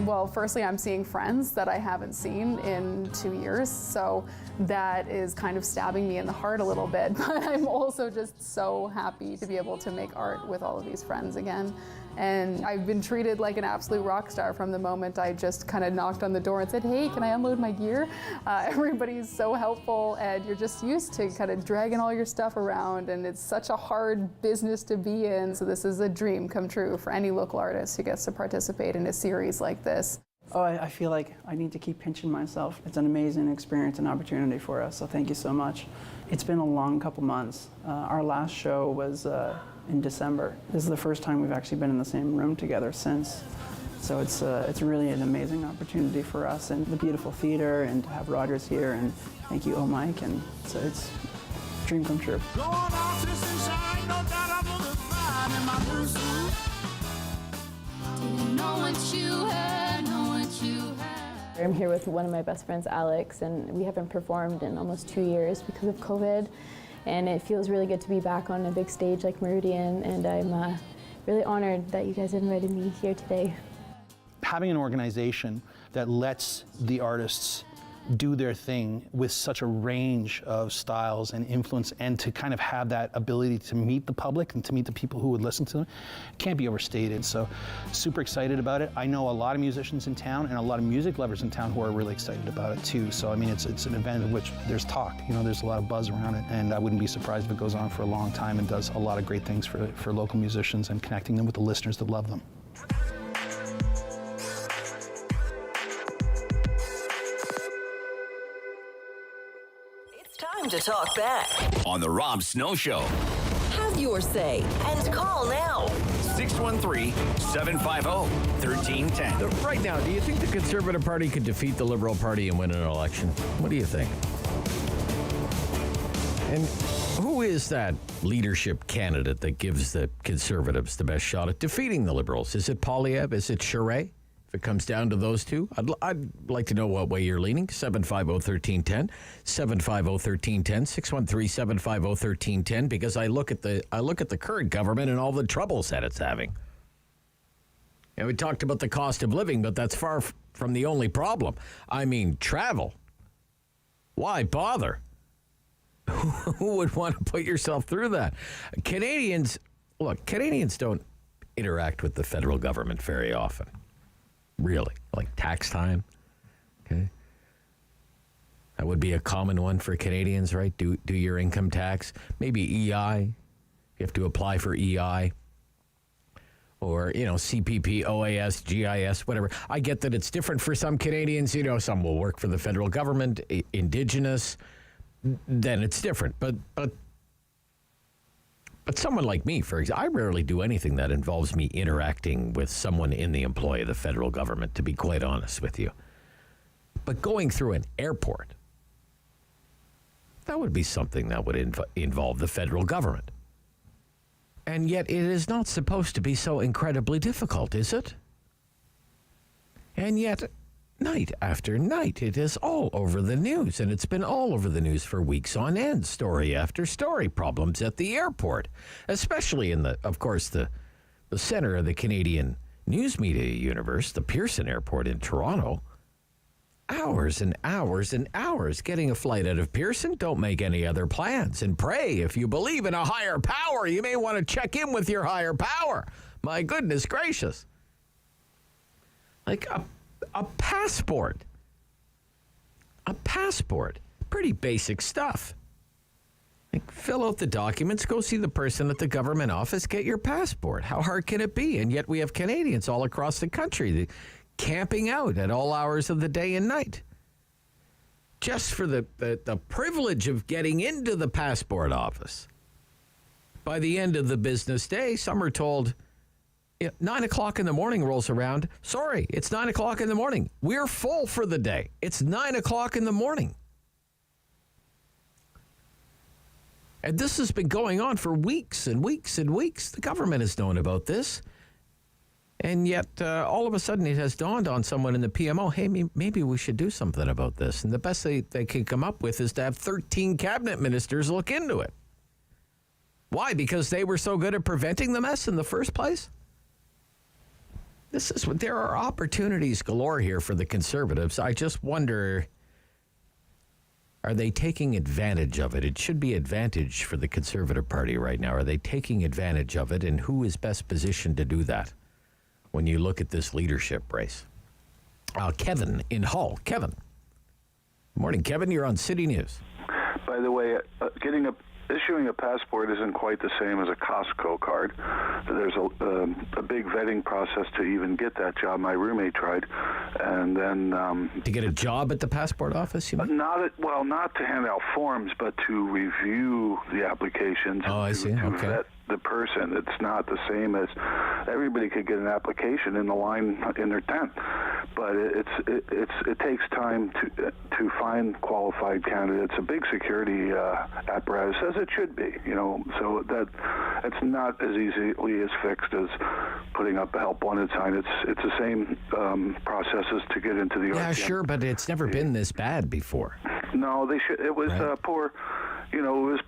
Well, firstly, I'm seeing friends that I haven't seen in 2 years, so that is kind of stabbing me in the heart a little bit, but I'm also just so happy to be able to make art with all of these friends again. And I've been treated like an absolute rock star from the moment I just kind of knocked on the door and said, hey, can I unload my gear? Everybody's so helpful, and you're just used to kind of dragging all your stuff around, and it's such a hard business to be in. So this is a dream come true for any local artist who gets to participate in a series like this. Oh, I feel like I need to keep pinching myself. It's an amazing experience and opportunity for us, so thank you so much. It's been a long couple months. Our last show was in December. This is the first time we've actually been in the same room together since. So it's really an amazing opportunity for us, and the beautiful theater, and to have Rogers here, and thank you, Mike, and so it's a dream come true. I'm here with one of my best friends, Alex, and we haven't performed in almost 2 years because of COVID. And it feels really good to be back on a big stage like Meridian, and I'm really honored that you guys invited me here today. Having an organization that lets the artists do their thing with such a range of styles and influence, and to kind of have that ability to meet the public and to meet the people who would listen to them, can't be overstated. So super excited about it. I know a lot of musicians in town and a lot of music lovers in town who are really excited about it too. So I mean, it's an event in which there's talk, you know, there's a lot of buzz around it, and I wouldn't be surprised if it goes on for a long time and does a lot of great things for local musicians and connecting them with the listeners that love them. Time to talk back on the Rob Snow Show. Have your say and call now. 613-750-1310. Right now, do you think the Conservative Party could defeat the Liberal Party and win an election? What do you think? And who is that leadership candidate that gives the Conservatives the best shot at defeating the Liberals? Is it Poilievre? Is it Charest? If it comes down to those two, I'd like to know what way you're leaning. 750-1310, 750-1310, 613-750-1310, because I look at the current government and all the troubles that it's having. And we talked about the cost of living, but that's far from the only problem. I mean, travel. Why bother? Who would want to put yourself through that? Canadians don't interact with the federal government very often. Really, like tax time, okay? That would be a common one for Canadians, right? Do your income tax, maybe EI. You have to apply for EI, or CPP, OAS, GIS, whatever. I get that it's different for some Canadians. Some will work for the federal government, Indigenous. Then it's different, but someone like me, for example, I rarely do anything that involves me interacting with someone in the employ of the federal government, to be quite honest with you. But going through an airport, that would be something that would involve the federal government. And yet it is not supposed to be so incredibly difficult, is it? And yet, night after night, it is all over the news, and it's been all over the news for weeks on end, story after story, problems at the airport, especially in the center of the Canadian news media universe, the Pearson Airport in Toronto. hours and hours and hours getting a flight out of Pearson. Don't make any other plans and pray. If you believe in a higher power, you may want to check in with your higher power. My goodness gracious. Like a passport. A passport. Pretty basic stuff. Like, fill out the documents, go see the person at the government office, get your passport. How hard can it be? And yet we have Canadians all across the country camping out at all hours of the day and night just for the privilege of getting into the passport office. By the end of the business day, some are told, 9 o'clock in the morning rolls around. Sorry, it's 9 o'clock in the morning. We're full for the day. It's 9 o'clock in the morning. And this has been going on for weeks and weeks and weeks. The government has known about this. And yet, all of a sudden, it has dawned on someone in the PMO, hey, maybe we should do something about this. And the best they can come up with is to have 13 cabinet ministers look into it. Why? Because they were so good at preventing the mess in the first place? There are opportunities galore here for the Conservatives. I just wonder, are they taking advantage of it? It should be advantage for the Conservative Party right now. Are they taking advantage of it? And who is best positioned to do that when you look at this leadership race? Kevin in Hull. Kevin. Good morning, Kevin. You're on City News. By the way, issuing a passport isn't quite the same as a Costco card. There's a big vetting process to even get that job. My roommate tried, and then to get a job at the passport office, you mean? Not to hand out forms, but to review the applications. Oh, I see. To okay. vet the person. It's not the same as everybody could get an application in the line in their tent, but it takes time to find qualified candidates. A big security apparatus, as it should be, so that it's not as easily as fixed as putting up a help wanted sign. It's the same processes to get into the yeah, RTM. Sure, but it's never been this bad before. No, they should. It was right. Poor. It was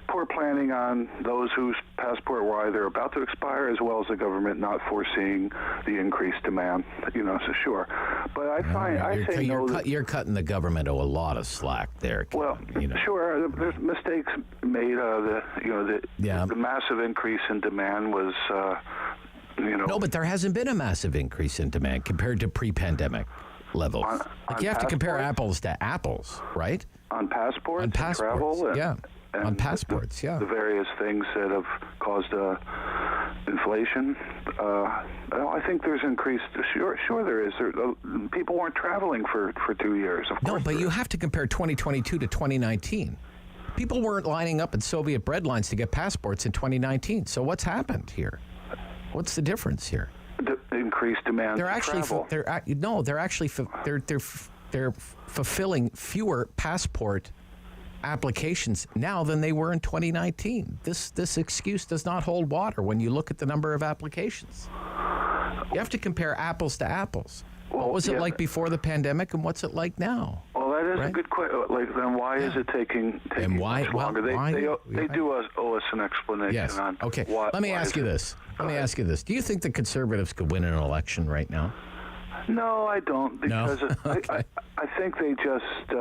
poor planning on those whose passport were either about to expire, as well as the government not foreseeing the increased demand. So sure, but you're cutting the government a lot of slack there. Well, sure, there's mistakes made. The massive increase in demand was. No, but there hasn't been a massive increase in demand compared to pre-pandemic levels. You have to compare apples to apples, right? On passports, on passports, travel, yeah. On passports, yeah. The various things that have caused inflation. I think there's increased. Sure, there is. People weren't traveling for 2 years. Of course, but you have to compare 2022 to 2019. People weren't lining up at Soviet bread lines to get passports in 2019. So what's happened here? What's the difference here? The increased demand. They're actually they're fulfilling fewer passport applications now than they were in 2019. This excuse does not hold water when you look at the number of applications. You have to compare apples to apples. What was it like before the pandemic, and what's it like now? Well, that is a good question. Then why is it taking much longer? They do owe us an explanation on why. Let me ask you this. Do you think the Conservatives could win an election right now? No, I don't, because Okay. I think they just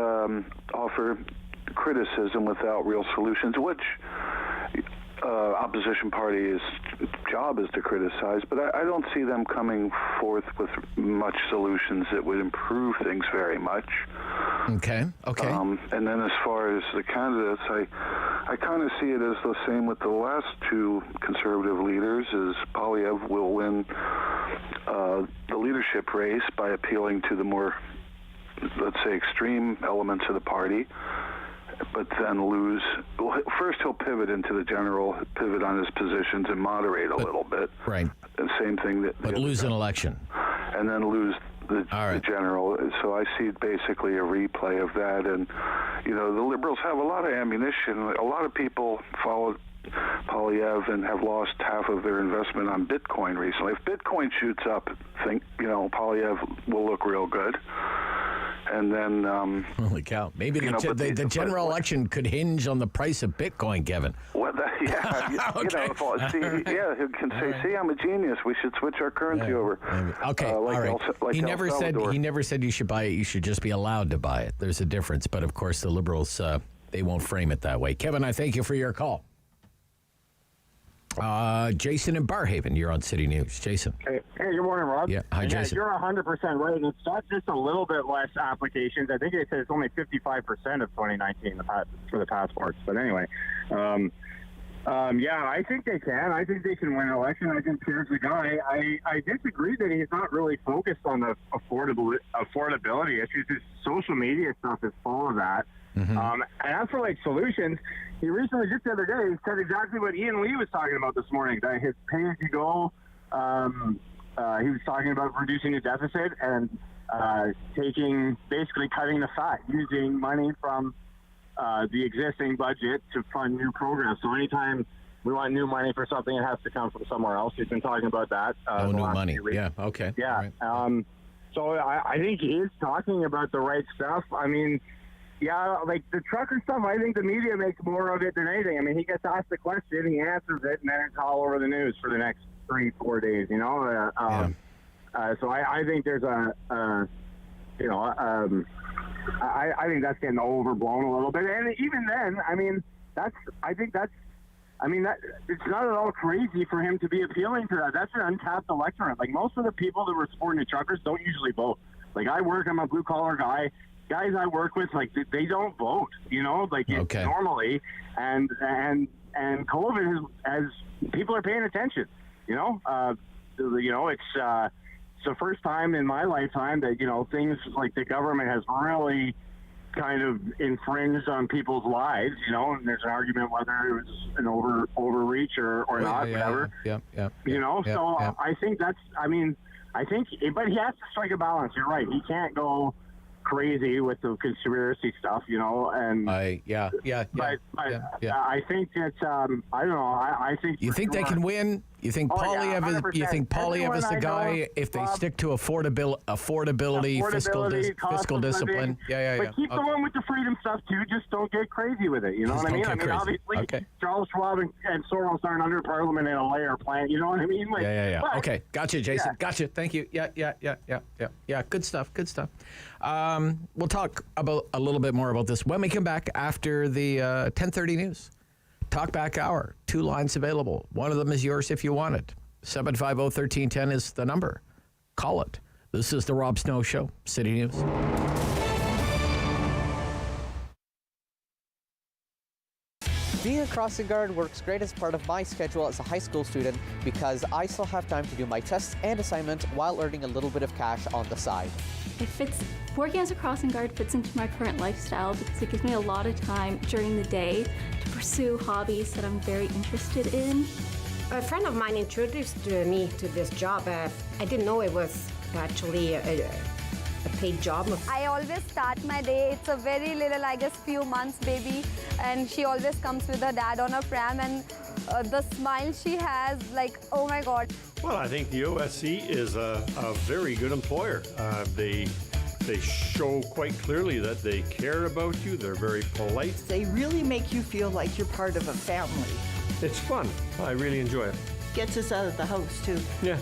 offer criticism without real solutions, which opposition party's job is to criticize, but I don't see them coming forth with much solutions that would improve things very much. Okay. And then as far as the candidates, I kind of see it as the same with the last two Conservative leaders, is Poilievre will win the leadership race by appealing to the more, let's say, extreme elements of the party, but then lose. First, he'll pivot into the general, pivot on his positions and moderate a little bit. Right. And same thing but lose an election. And then lose the general. So I see basically a replay of that. And, the Liberals have a lot of ammunition. A lot of people followed Poilievre and have lost half of their investment on Bitcoin recently. If Bitcoin shoots up, Poilievre will look real good. And then, holy cow! Maybe the general election could hinge on the price of Bitcoin, Kevin. Well, Okay. He can say, "See, I'm a genius. We should switch our currency over." Okay, all right. He never said you should buy it. You should just be allowed to buy it. There's a difference, but of course the Liberals they won't frame it that way. Kevin, I thank you for your call. Jason in Barhaven, you're on City News. Jason. Hey, good morning, Rob. Yeah, hi, Jason. You're 100% right. And it's not just a little bit less applications. I think they said it's only 55% of 2019 for the passports. But anyway, I think they can. I think they can win an election. I think Pierre's the guy. I disagree that he's not really focused on the affordability issues. His social media stuff is full of that. Mm-hmm. And as for solutions, he recently, just the other day, he said exactly what Ian Lee was talking about this morning, that his pay-as-you-go, he was talking about reducing the deficit and basically cutting the fat, using money from the existing budget to fund new programs. So anytime we want new money for something, it has to come from somewhere else. He's been talking about that. New money. Yeah, okay. Yeah. Right. So I think he is talking about the right stuff. I mean, the trucker stuff, I think the media makes more of it than anything. I mean, he gets asked the question, he answers it, and then it's all over the news for the next 3-4 days, so I think there's I think that's getting overblown a little bit. And even then, it's not at all crazy for him to be appealing to that. That's an untapped electorate. Most of the people that were supporting the truckers don't usually vote. I'm a blue collar guy. Guys I work with, they don't vote, normally, and COVID has people are paying attention, it's the first time in my lifetime that, things like the government has really kind of infringed on people's lives, and there's an argument whether it was an overreach or not, whatever. I think that's, but he has to strike a balance. You're right. He can't go crazy with the conspiracy stuff, and I think it's I don't know. I think you think they can win. You think Poilievre you think Poilievre is the guy if they stick to affordability, fiscal discipline. But keep going with the freedom stuff too. Just don't get crazy with it. You know what I mean? Obviously, Charles Schwab and Soros aren't under Parliament in a layer plan. You know what I mean? But, okay, gotcha, Jason. Yeah. Gotcha. Thank you. Yeah. Good stuff. We'll talk about a little bit more about this when we come back after the 10:30 news. Talkback hour, 2 lines available. One of them is yours if you want it. 750-1310 is the number. Call it. This is the Rob Snow Show, City News. Being a crossing guard works great as part of my schedule as a high school student because I still have time to do my tests and assignments while earning a little bit of cash on the side. Working as a crossing guard fits into my current lifestyle because it gives me a lot of time during the day to pursue hobbies that I'm very interested in. A friend of mine introduced me to this job. I didn't know it was actually a paid job. I always start my day. It's a very little, I guess, few months baby, and she always comes with her dad on a pram, and the smile she has, oh my God. Well, I think the OSC is a very good employer. They show quite clearly that they care about you. They're very polite. They really make you feel like you're part of a family. It's fun. I really enjoy it. Gets us out of the house, too. Yeah.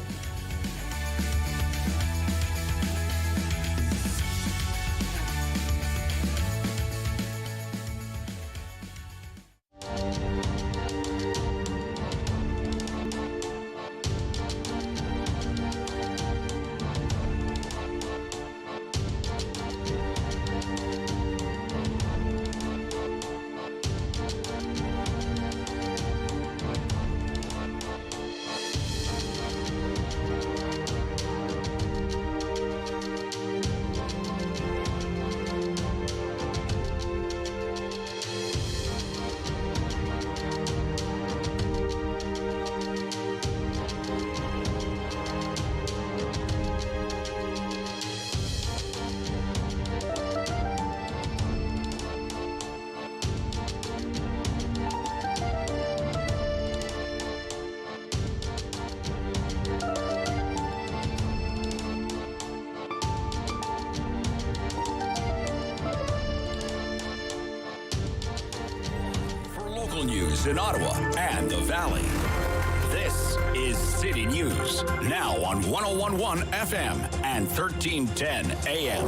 local news in Ottawa and the Valley. This is City News, now on 101.1 FM and 1310 AM.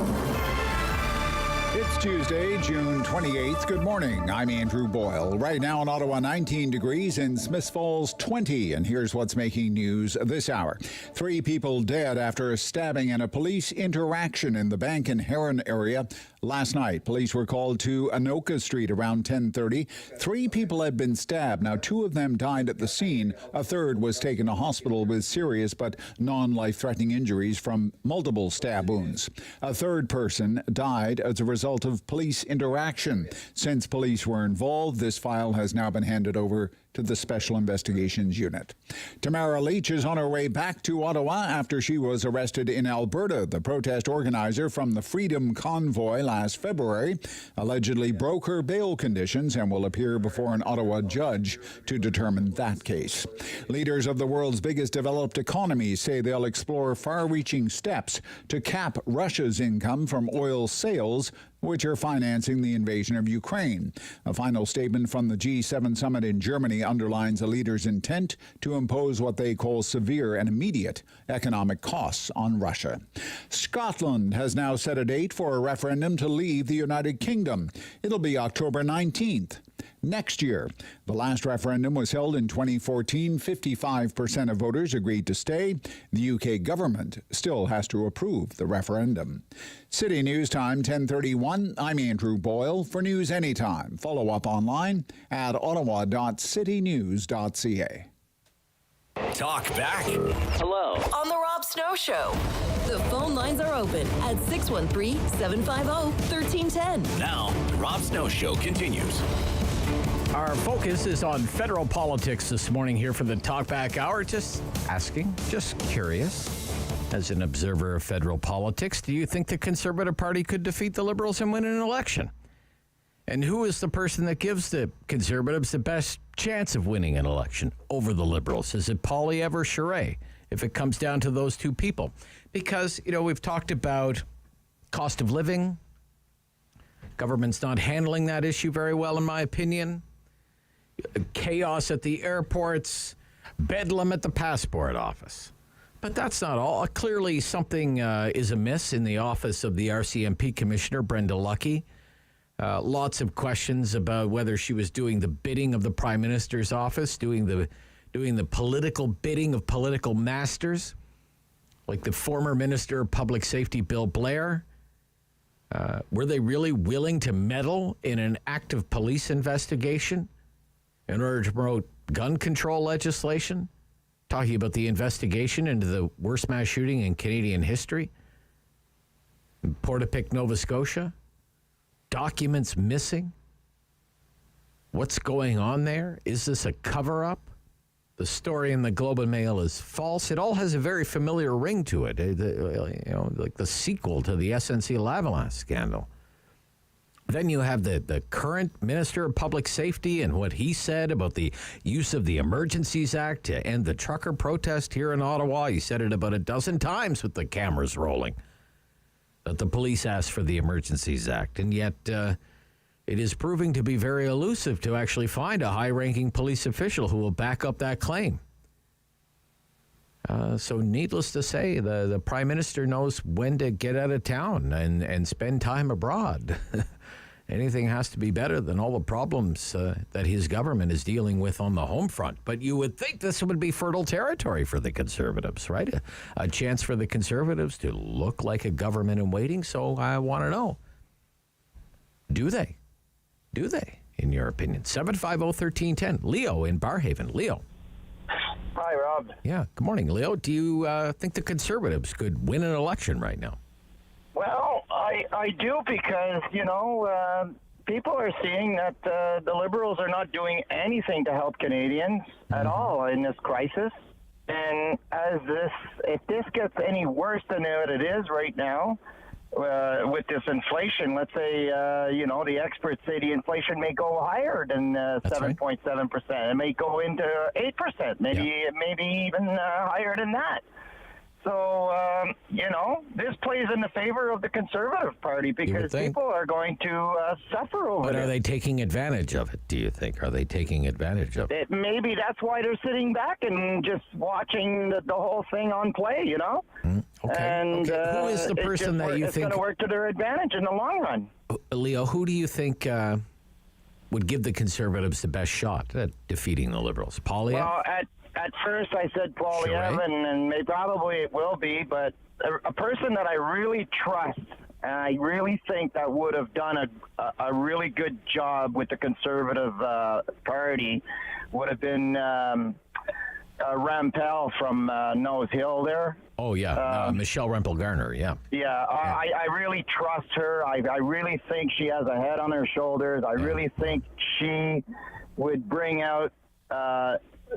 It's Tuesday, June 28th. Good morning. I'm Andrew Boyle. Right now in Ottawa, 19 degrees, in Smiths Falls, 20. And here's what's making news this hour. 3 people dead after a stabbing and a police interaction in the Bank and Heron area last night. Police were called to Anoka Street around 10:30. 3 people had been stabbed. Now, 2 of them died at the scene. A third was taken to hospital with serious but non-life-threatening injuries from multiple stab wounds. A third person died as a result of police interaction. Since police were involved, this file has now been handed over to the Special Investigations Unit. Tamara Leach is on her way back to Ottawa after she was arrested in Alberta. The protest organizer from the Freedom Convoy last February allegedly broke her bail conditions and will appear before an Ottawa judge to determine that case. Leaders of the world's biggest developed economies say they'll explore far-reaching steps to cap Russia's income from oil sales, which are financing the invasion of Ukraine. A final statement from the G7 summit in Germany underlines the leaders' intent to impose what they call severe and immediate economic costs on Russia. Scotland has now set a date for a referendum to leave the United Kingdom. It'll be October 19th. Next year. The last referendum was held in 2014. 55% of voters agreed to stay. The UK government still has to approve the referendum. City News Time, 10:31. I'm Andrew Boyle. For news anytime, follow up online at ottawa.citynews.ca. Talk back. Hello. On the Rob Snow Show. The phone lines are open at 613-750-1310. Now, the Rob Snow Show continues. Our focus is on federal politics this morning here for the Talkback Hour. Just asking, just curious. As an observer of federal politics, do you think the Conservative Party could defeat the Liberals and win an election? And who is the person that gives the Conservatives the best chance of winning an election over the Liberals? Is it Poilievre or Charest, if it comes down to those two people? Because, we've talked about cost of living. Government's not handling that issue very well, in my opinion. Chaos at the airports, bedlam at the passport office. But that's not all. Clearly, something is amiss in the office of the RCMP Commissioner, Brenda Lucki. Lots of questions about whether she was doing the bidding of the Prime Minister's office, doing the political bidding of political masters, like the former Minister of Public Safety, Bill Blair. Were they really willing to meddle in an active police investigation in order to promote gun control legislation? Talking about the investigation into the worst mass shooting in Canadian history in Portapique, Nova Scotia. Documents missing. What's going on there? Is this a cover-up? The story in the Globe and Mail is false. It all has a very familiar ring to it, like the sequel to the SNC-Lavalin scandal. Then you have the current Minister of Public Safety and what he said about the use of the Emergencies Act to end the trucker protest here in Ottawa. He said it about a dozen times with the cameras rolling, that the police asked for the Emergencies Act. And yet it is proving to be very elusive to actually find a high-ranking police official who will back up that claim. So needless to say, the Prime Minister knows when to get out of town and spend time abroad. Anything has to be better than all the problems that his government is dealing with on the home front. But you would think this would be fertile territory for the Conservatives, right? A chance for the Conservatives to look like a government in waiting. So I want to know, do they? Do they, in your opinion? 750-1310. Leo in Barhaven. Leo. Hi, Rob. Yeah, good morning, Leo. Do you think the Conservatives could win an election right now? Well, I do because, people are seeing that the Liberals are not doing anything to help Canadians at all in this crisis. And if this gets any worse than what it is right now, with this inflation, let's say, the experts say the inflation may go higher than 7.7%. It may go into 8%, maybe even higher than that. So, this plays in the favor of the Conservative Party because people are going to suffer over it. But are they taking advantage of it, do you think? Are they taking advantage of it? Maybe that's why they're sitting back and just watching the whole thing on play, Okay. And Who is the person that you it's think... going to work to their advantage in the long run. Leo, who do you think would give the Conservatives the best shot at defeating the Liberals? Poilievre? Well, at first I said Poilievre, and probably it will be, but a person that I really trust, and I really think that would have done a really good job with the Conservative Party would have been Rampell from Nose Hill there. Oh, yeah. Michelle Rempel-Garner, yeah. Yeah, I really trust her. I really think she has a head on her shoulders. I really think she would bring out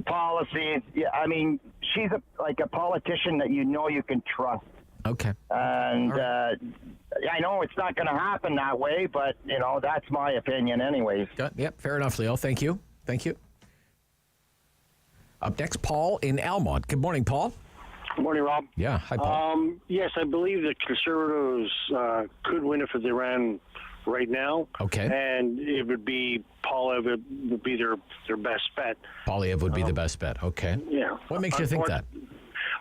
policies. Yeah, I mean, she's like a politician that you can trust. Okay. And I know it's not going to happen that way, but, that's my opinion anyways. Yep, fair enough, Leo. Thank you. Up next, Paul in Almont. Good morning, Paul. Good morning, Rob. Yeah, hi, Paul. Yes, I believe the Conservatives could win if they ran right now. Okay. And it would be Poilievre would be their best bet. Poilievre would be the best bet. Okay. Yeah. What makes you think that?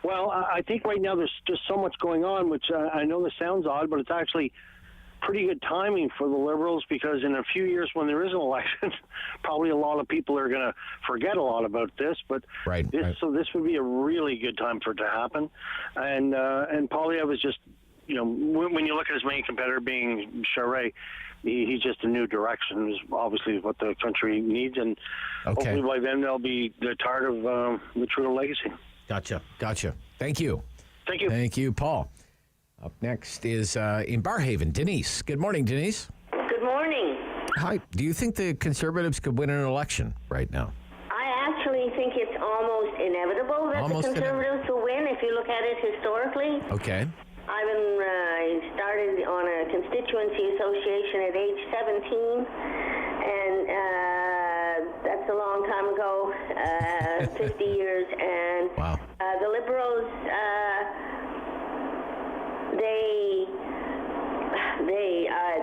Well, I think right now there's just so much going on, which I know this sounds odd, but it's actually pretty good timing for the Liberals because in a few years when there is an election, probably a lot of people are going to forget a lot about this. But so this would be a really good time for it to happen. And Poilievre is just, when you look at his main competitor being Charest, he's just a new direction, is obviously what the country needs. And hopefully by then they're tired of the Trudeau legacy. Gotcha. Thank you. Thank you, Paul. Up next is in Barhaven, Denise. Good morning, Denise. Good morning. Hi. Do you think the Conservatives could win an election right now? I actually think it's almost inevitable that the Conservatives will win if you look at it historically. Okay. I started on a constituency association at age 17, and that's a long time ago, 50 years. And the Liberals,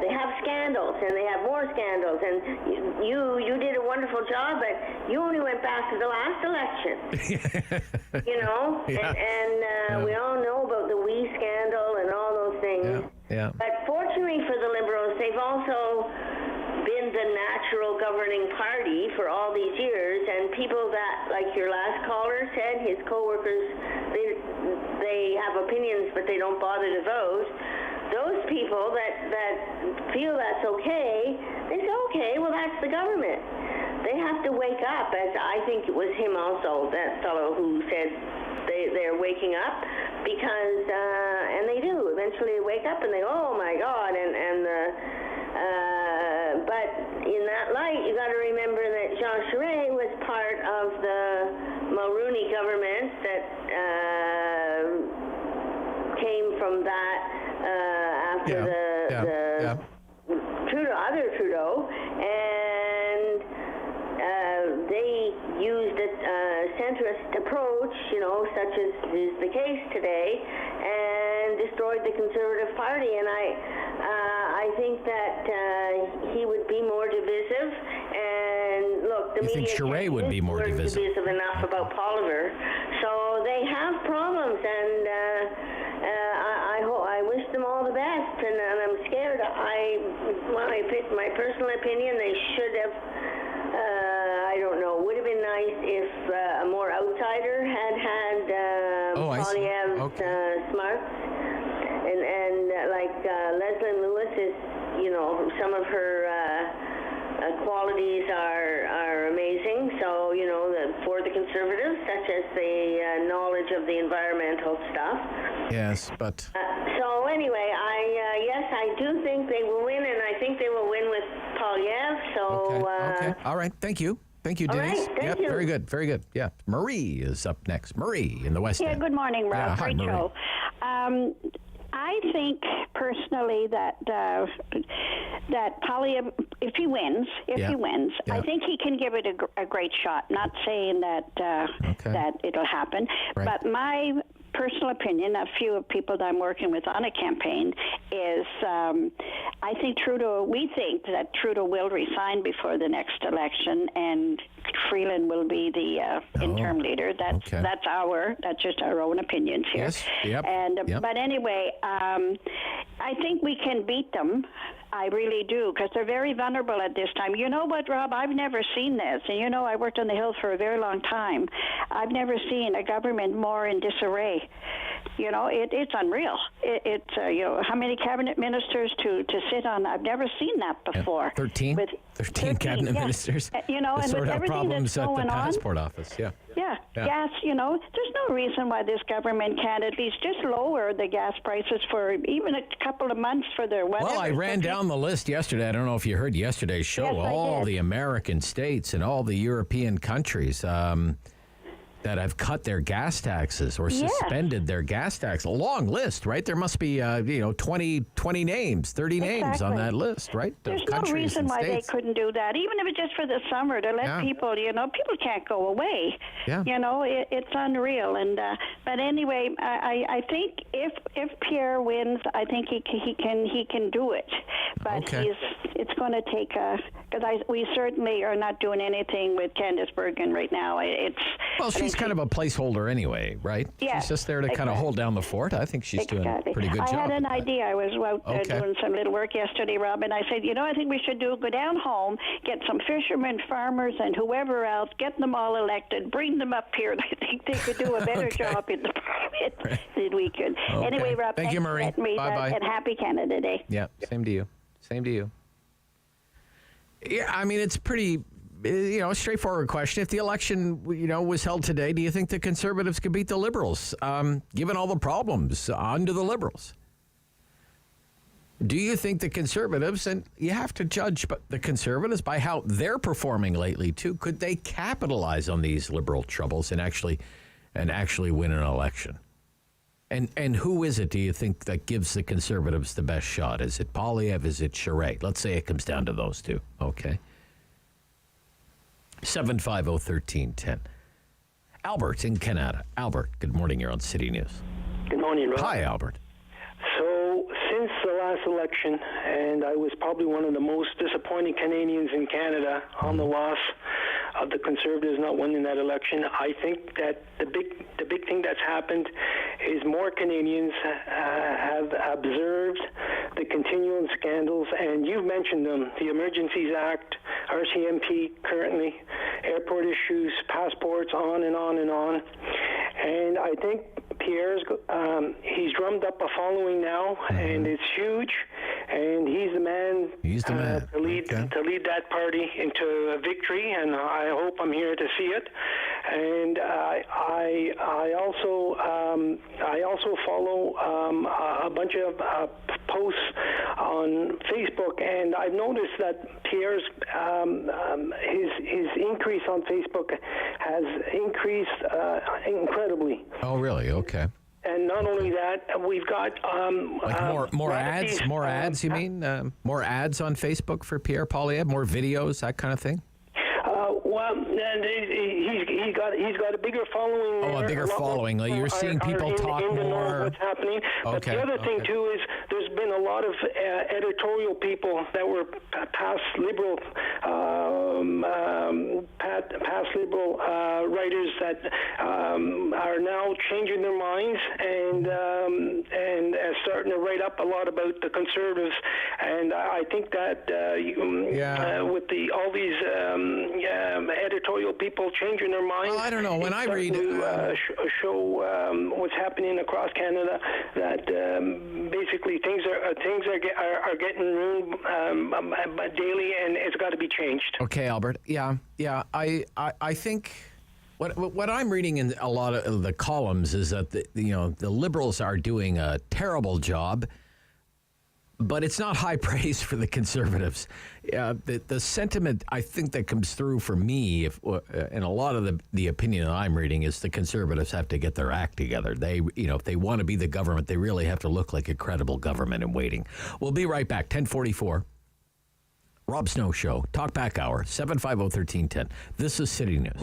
they have scandals, and they have more scandals. And you did a wonderful job, but you only went back to the last election. And we all know about the Wee scandal and all those things. Yeah. But fortunately for the Liberals, they've also been the natural governing party for all these years, and people that, like your last caller said, his co-workers, they have opinions, but they don't bother to vote. Those people that feel that's okay, they say, okay, well, that's the government. They have to wake up, as I think it was him also, that fellow who said they're waking up, because, and they do. Eventually they wake up and they go, oh, my God, but in that light, you got to remember that Jean Charest was part of the Mulroney government that came from that after the Trudeau, and they used a centrist approach, such as is the case today, and destroyed the Conservative Party. And I think that he would be more divisive. And look, the media Charest would be more divisive enough about Poilievre, so they have problems, and I wish them all the best, and I'm scared. My personal opinion, they should have. I don't know. Would have been nice if a more outsider had Poilievre's smarts, and like Leslie Lewis is, some of her qualities are amazing. So for the Conservatives, such as the knowledge of the environmental stuff. Yes, but. So anyway, I do think they will win, and I think they will win with Poilievre. So. Okay. All right. Thank you. Thank you, Denise. All right, thank you. Very good. Yeah. Marie is up next. Marie in the West End. Good morning, Rob. Yeah, hi, Marie. Show. I think personally that Poilievre, if he wins, I think he can give it a great shot. Not saying that that it'll happen, but my personal opinion, a few of people that I'm working with on a campaign, is we think that Trudeau will resign before the next election, and Freeland will be the interim leader. That's just our own opinions here. Yes. Yep. But anyway, I think we can beat them. I really do, because they're very vulnerable at this time. You know what, Rob? I've never seen this. And you know, I worked on the Hill for a very long time. I've never seen a government more in disarray. You know, it's unreal. How many cabinet ministers to sit on? I've never seen that before. 13? 13 cabinet ministers. And sort with of everything problems that's at the going on. passport office, Yeah, gas, there's no reason why this government can't at least just lower the gas prices for even a couple of months for their whatever. Well, I ran down the list yesterday. I don't know if you heard yesterday's show. Yes, all the American states and all the European countries that have cut their gas taxes or suspended their gas tax. A long list, right? There must be, 20 names, 30 names on that list, right? There's no reason why they couldn't do that, even if it's just for the summer, to let people, people can't go away. Yeah. It's unreal. And but anyway, I think if Pierre wins, I think he can do it. But it's going to take because we certainly are not doing anything with Candice Bergen right now. She's kind of a placeholder anyway, right? Yeah, she's just there to kind of hold down the fort. I think she's doing a pretty good job. I had an idea. I was out doing some little work yesterday, Rob, and I said, I think we should go down home, get some fishermen, farmers, and whoever else, get them all elected, bring them up here. I think they could do a better job in the Parliament than we could. Okay. Anyway, Rob, thank you, Marie. Bye-bye. And happy Canada Day. Yeah, same to you. Same to you. Yeah, I mean, it's pretty... straightforward question. If the election, was held today, do you think the Conservatives could beat the Liberals? Given all the problems, on to the Liberals. Do you think the Conservatives, and you have to judge the Conservatives by how they're performing lately too, could they capitalize on these Liberal troubles and actually win an election? And who is it, do you think, that gives the Conservatives the best shot? Is it Poilievre? Is it Charest? Let's say it comes down to those two. Okay. 750-1310. Albert in Canada. Albert, good morning. You're on City News. Good morning, Rob. Hi, Albert. So, since the last election, and I was probably one of the most disappointed Canadians in Canada on the loss of the Conservatives not winning that election, I think that the big thing that's happened is more Canadians have observed the continuing scandals, and you've mentioned them, the Emergencies Act, RCMP currently, airport issues, passports, on and on and on. And I think Pierre's, he's drummed up a following now, and it's huge, and he's the man, to lead that party into a victory, and I hope I'm here to see it. And I also follow a bunch of posts on Facebook, and I've noticed that Pierre's his increase on Facebook has increased incredibly. Oh, really? Okay. And not only that, we've got more ads. More ads? You mean more ads on Facebook for Pierre Poilievre? More videos, that kind of thing? Well, he's got a bigger following. Oh, a bigger following. Like you're seeing people talk more. What's happening? Okay. But the other thing too is there's been a lot of editorial people that were past liberal writers that are now changing their minds and starting to write up a lot about the Conservatives. And I think that with all these editorial people changing their minds. Well, I don't know. When I read show what's happening across Canada, that basically things are getting ruined daily, and it's got to be changed. Okay, Albert. Yeah. I think what I'm reading in a lot of the columns is that the Liberals are doing a terrible job. But it's not high praise for the Conservatives. The sentiment I think that comes through for me, and a lot of the opinion that I'm reading, is the Conservatives have to get their act together. They, if they want to be the government, they really have to look like a credible government in waiting. We'll be right back. 10:44. Rob Snow Show. Talkback Hour. 750-1310. This is City News.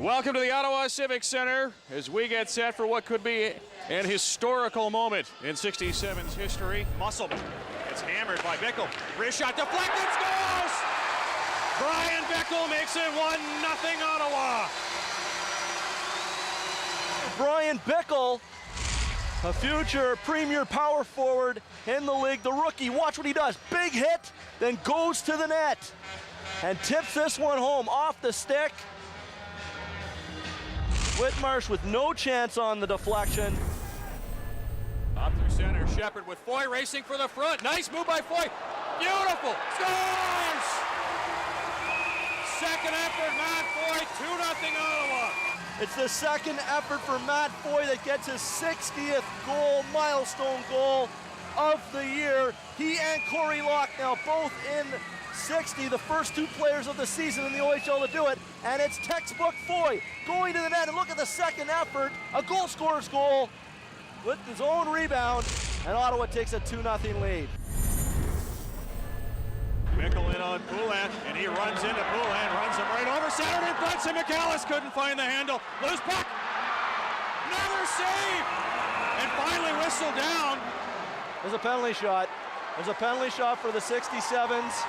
Welcome to the Ottawa Civic Centre as we get set for what could be an historical moment in 67's history. Musselman gets hammered by Bickle. Wrist shot deflected, scores! Brian Bickle makes it 1-0 Ottawa. Brian Bickle, a future premier power forward in the league, the rookie. Watch what he does. Big hit, then goes to the net and tips this one home off the stick. Whitmarsh with no chance on the deflection. Up through center, Shepard with Foy racing for the front. Nice move by Foy. Beautiful. Scores! Second effort, Matt Foy, 2-0 Ottawa. It's the second effort for Matt Foy that gets his 60th goal, milestone goal of the year. He and Corey Locke now both in 60, the first two players of the season in the OHL to do it, and it's textbook Foy going to the net, and look at the second effort, a goal scorer's goal with his own rebound, and Ottawa takes a 2-0 lead. Bickle in on Poulin, and he runs into Poulin, runs him right over center in front, and McAllis couldn't find the handle. Loose puck, another save, and finally whistled down. There's a penalty shot. There's a penalty shot for the 67s.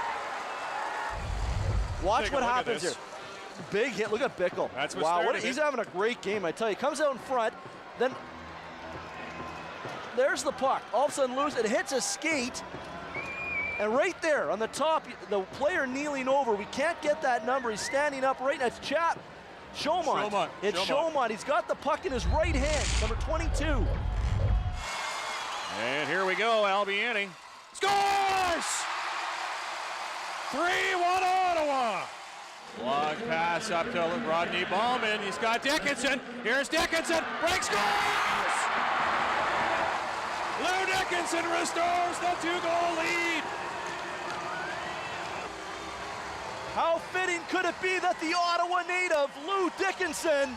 Watch what happens here. Big hit. Look at Bickle. That's what wow, started he's having a great game, I tell you. Comes out in front, then there's the puck. All of a sudden loose. It hits a skate, and right there on the top, the player kneeling over. We can't get that number. He's standing up right now. It's Chaumont. It's Chaumont. He's got the puck in his right hand, number 22. And here we go, Albiani. Scores! 3-1 Ottawa. Long pass up to Rodney Ballman. He's got Dickinson. Here's Dickinson. Break scores! Lou Dickinson restores the 2-goal lead. How fitting could it be that the Ottawa native, Lou Dickinson,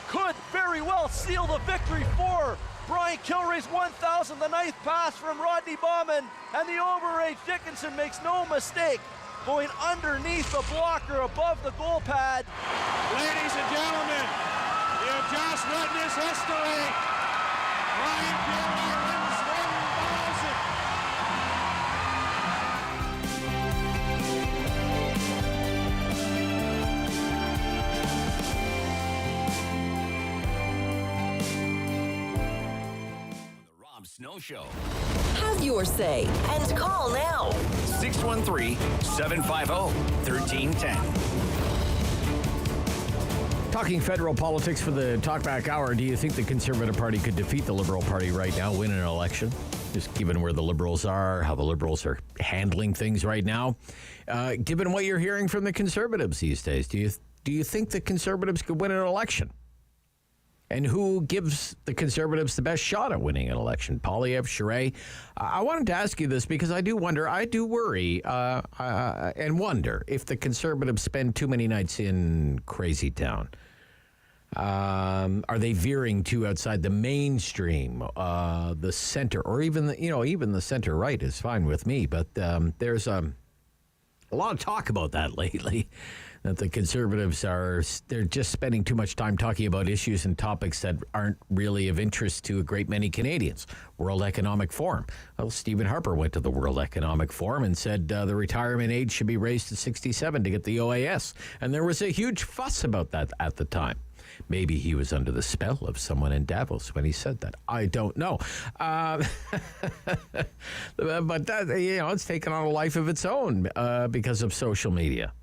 could very well seal the victory for Brian Kilrea's 1,000th, the ninth pass from Rodney Bauman, and the overage Dickinson makes no mistake, going underneath the blocker above the goal pad. Ladies and gentlemen, you've just witnessed history. Brian Kilrea wins 1,000. Snow Show. Have your say and call now. 613-750-1310. Talking federal politics for the Talkback Hour, do you think the Conservative Party could defeat the Liberal Party right now, win an election? Just given where the Liberals are, how the Liberals are handling things right now. Given what you're hearing from the Conservatives these days, do you think the Conservatives could win an election? And who gives the Conservatives the best shot at winning an election? Poilievre, Charest? I wanted to ask you this because I do worry and wonder if the Conservatives spend too many nights in Crazy Town. Are they veering too outside the mainstream, the center, or even the center right is fine with me. But there's a lot of talk about that lately. That the Conservatives they're just spending too much time talking about issues and topics that aren't really of interest to a great many Canadians. World Economic Forum. Well, Stephen Harper went to the World Economic Forum and said the retirement age should be raised to 67 to get the OAS. And there was a huge fuss about that at the time. Maybe he was under the spell of someone in Davos when he said that. I don't know. But that, it's taken on a life of its own because of social media.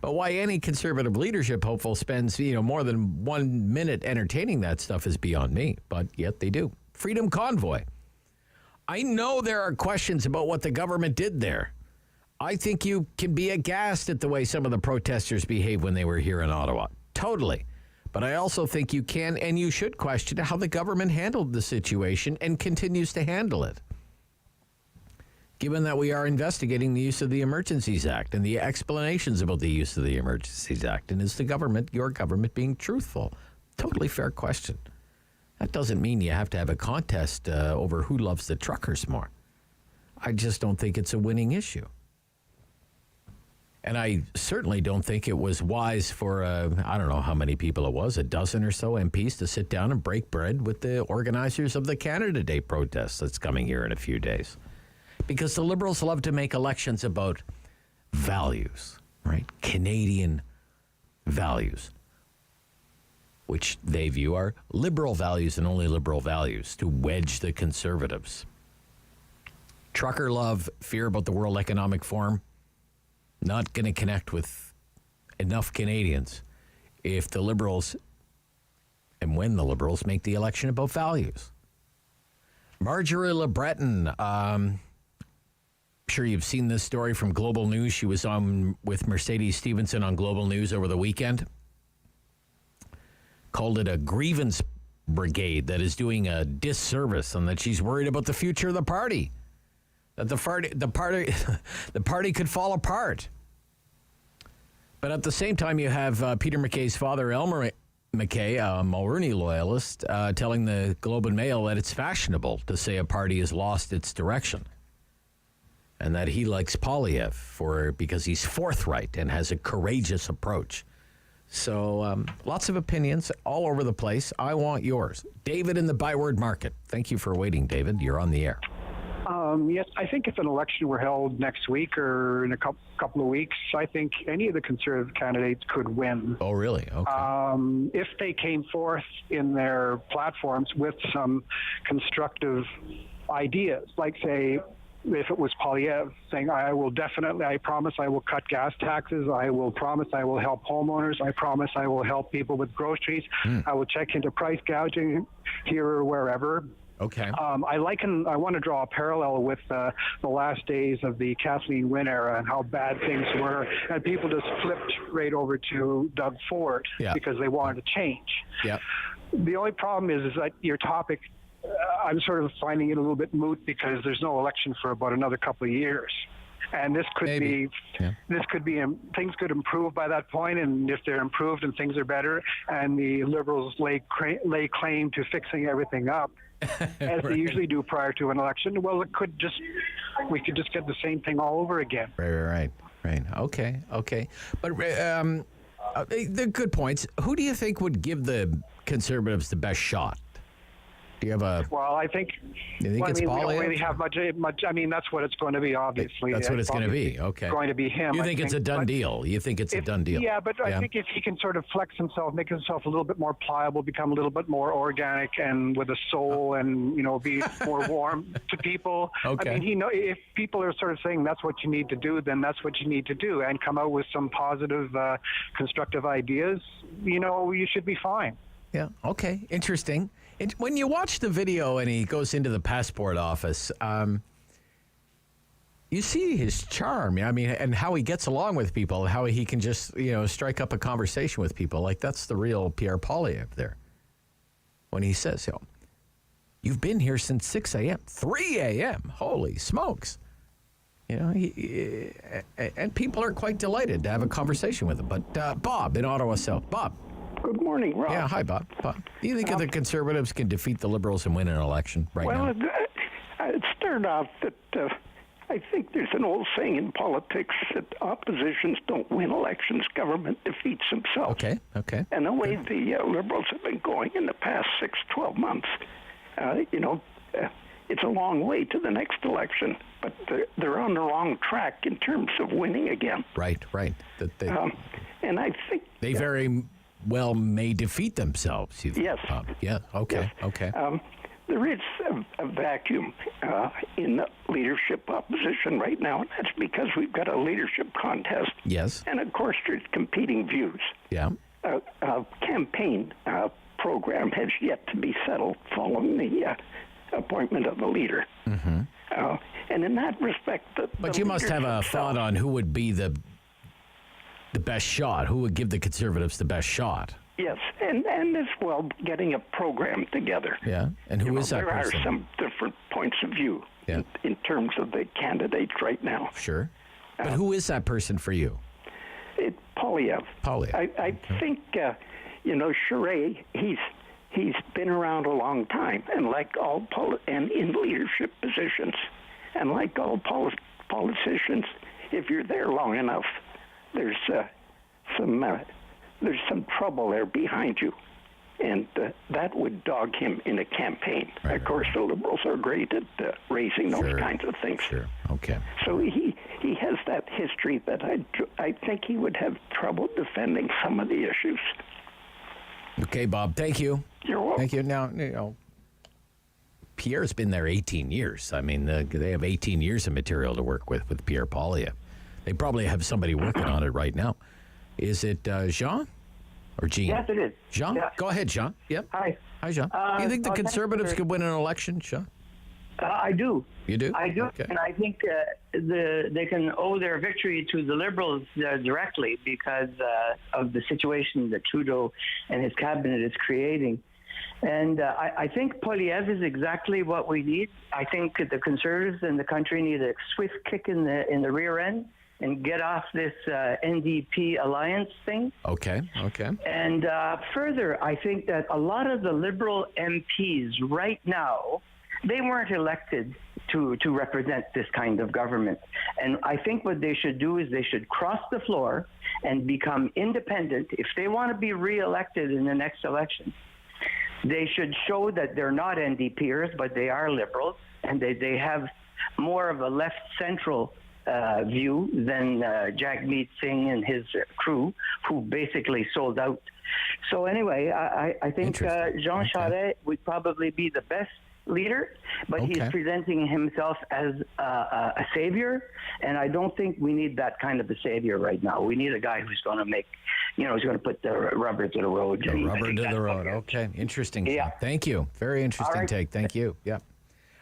But why any conservative leadership hopeful spends, more than 1 minute entertaining that stuff is beyond me. But yet they do. Freedom Convoy. I know there are questions about what the government did there. I think you can be aghast at the way some of the protesters behaved when they were here in Ottawa. Totally. But I also think you can and you should question how the government handled the situation and continues to handle it. Given that we are investigating the use of the Emergencies Act and the explanations about the use of the Emergencies Act, and is the government, your government, being truthful? Totally fair question. That doesn't mean you have to have a contest over who loves the truckers more. I just don't think it's a winning issue. And I certainly don't think it was wise for, I don't know how many people it was, a dozen or so MPs to sit down and break bread with the organizers of the Canada Day protest that's coming here in a few days. Because the Liberals love to make elections about values, right? Canadian values, which they view are liberal values and only liberal values, to wedge the Conservatives. Trucker love, fear about the World Economic Forum, not going to connect with enough Canadians if the Liberals, and when the Liberals, make the election about values. Marjorie Le Breton, I'm sure you've seen this story from Global News. She was on with Mercedes Stephenson on Global News over the weekend. Called it a grievance brigade that is doing a disservice, and that she's worried about the future of the party. That the party could fall apart. But at the same time, you have Peter MacKay's father, Elmer MacKay, a Mulroney loyalist, telling the Globe and Mail that it's fashionable to say a party has lost its direction, and that he likes Poilievre because he's forthright and has a courageous approach. So lots of opinions all over the place. I want yours. David in the Byward Market. Thank you for waiting, David. You're on the air. Yes, I think if an election were held next week or in a couple of weeks, I think any of the Conservative candidates could win. Oh, really? Okay. If they came forth in their platforms with some constructive ideas, like, say, if it was Poilievre saying, I promise I will cut gas taxes, I will promise I will help homeowners, I promise I will help people with groceries, I will check into price gouging here or wherever. Okay. I want to draw a parallel with the last days of the Kathleen Wynne era and how bad things were, and people just flipped right over to Doug Ford because they wanted to change. Yeah. The only problem is that your topic, I'm sort of finding it a little bit moot because there's no election for about another couple of years. And this could be things could improve by that point, and if they're improved and things are better, and the Liberals lay claim to fixing everything up, as they usually do prior to an election, well, we could just get the same thing all over again. Right. Okay. But they're good points. Who do you think would give the Conservatives the best shot? Do you have a? Well, I think. You think it's we Poilievre? don't really have much. I mean, that's what it's going to be. Obviously, that's what it's going to be. Okay. Going to be him. You think it's a done deal? You think it's a done deal? Yeah, but I think if he can sort of flex himself, make himself a little bit more pliable, become a little bit more organic and with a soul, and be more warm to people. Okay. I mean, if people are sort of saying that's what you need to do, then that's what you need to do, and come out with some positive, constructive ideas. You should be fine. Yeah. Okay. Interesting. When you watch the video and he goes into the passport office, you see his charm. I mean, and how he gets along with people, how he can just, strike up a conversation with people. Like, that's the real Pierre Poilievre there. When he says, you've been here since 6 a.m., 3 a.m., holy smokes. And people are quite delighted to have a conversation with him. But Bob in Ottawa South. Bob. Good morning, Rob. Yeah, hi, Bob. Do you think the Conservatives can defeat the Liberals and win an election now? Well, it started off that I think there's an old saying in politics that oppositions don't win elections, government defeats themselves. Okay. And the way the Liberals have been going in the past 6-12 months, it's a long way to the next election, but they're on the wrong track in terms of winning again. Right. And I think they very well may defeat themselves. Yes. Yeah. Okay. Yes. Okay. There is a vacuum in the leadership opposition right now, and that's because we've got a leadership contest. Yes. And of course, there's competing views. Yeah. A campaign program has yet to be settled following the appointment of the leader. Mm-hmm. And in that respect, but you must have a thought on who would be the best shot. Who would give the Conservatives the best shot? Yes, and as well getting a program together. Yeah, and who is that person? There are some different points of view in terms of the candidates right now. Sure, but who is that person for you? It's Poilievre. I think, Charest, he's been around a long time, and like all and in leadership positions, and like all politicians, if you're there long enough, there's some trouble there behind you. And that would dog him in a campaign. Of course, the Liberals are great at raising those kinds of things. Sure. Okay. So he has that history that I think he would have trouble defending some of the issues. Okay, Bob. Thank you. You're welcome. Thank you. Now, Pierre's been there 18 years. I mean, they have 18 years of material to work with Pierre Poilievre. They probably have somebody working on it right now. Is it Jean? Or Jean? Yes, it is. Jean? Yeah. Go ahead, Jean. Yep. Hi. Hi, Jean. Do you think the Conservatives could win an election, Jean? I do. You do? I do. Okay. And I think they can owe their victory to the Liberals directly because of the situation that Trudeau and his cabinet is creating. And I think Poilievre is exactly what we need. I think the Conservatives in the country need a swift kick in the rear end and get off this NDP alliance thing. Okay. And further, I think that a lot of the Liberal MPs right now, they weren't elected to represent this kind of government. And I think what they should do is they should cross the floor and become independent. If they want to be re-elected in the next election, they should show that they're not NDPers, but they are Liberals, and they have more of a left-central view than Jagmeet Singh and his crew, who basically sold out. So anyway, I think Jean Charest would probably be the best leader, but he's presenting himself as a savior, and I don't think we need that kind of a savior right now. We need a guy who's going to make, who's going to put the rubber to the road. The rubber to the road. Okay, interesting. Yeah. Thank you. Very interesting take. Thank you. Yeah.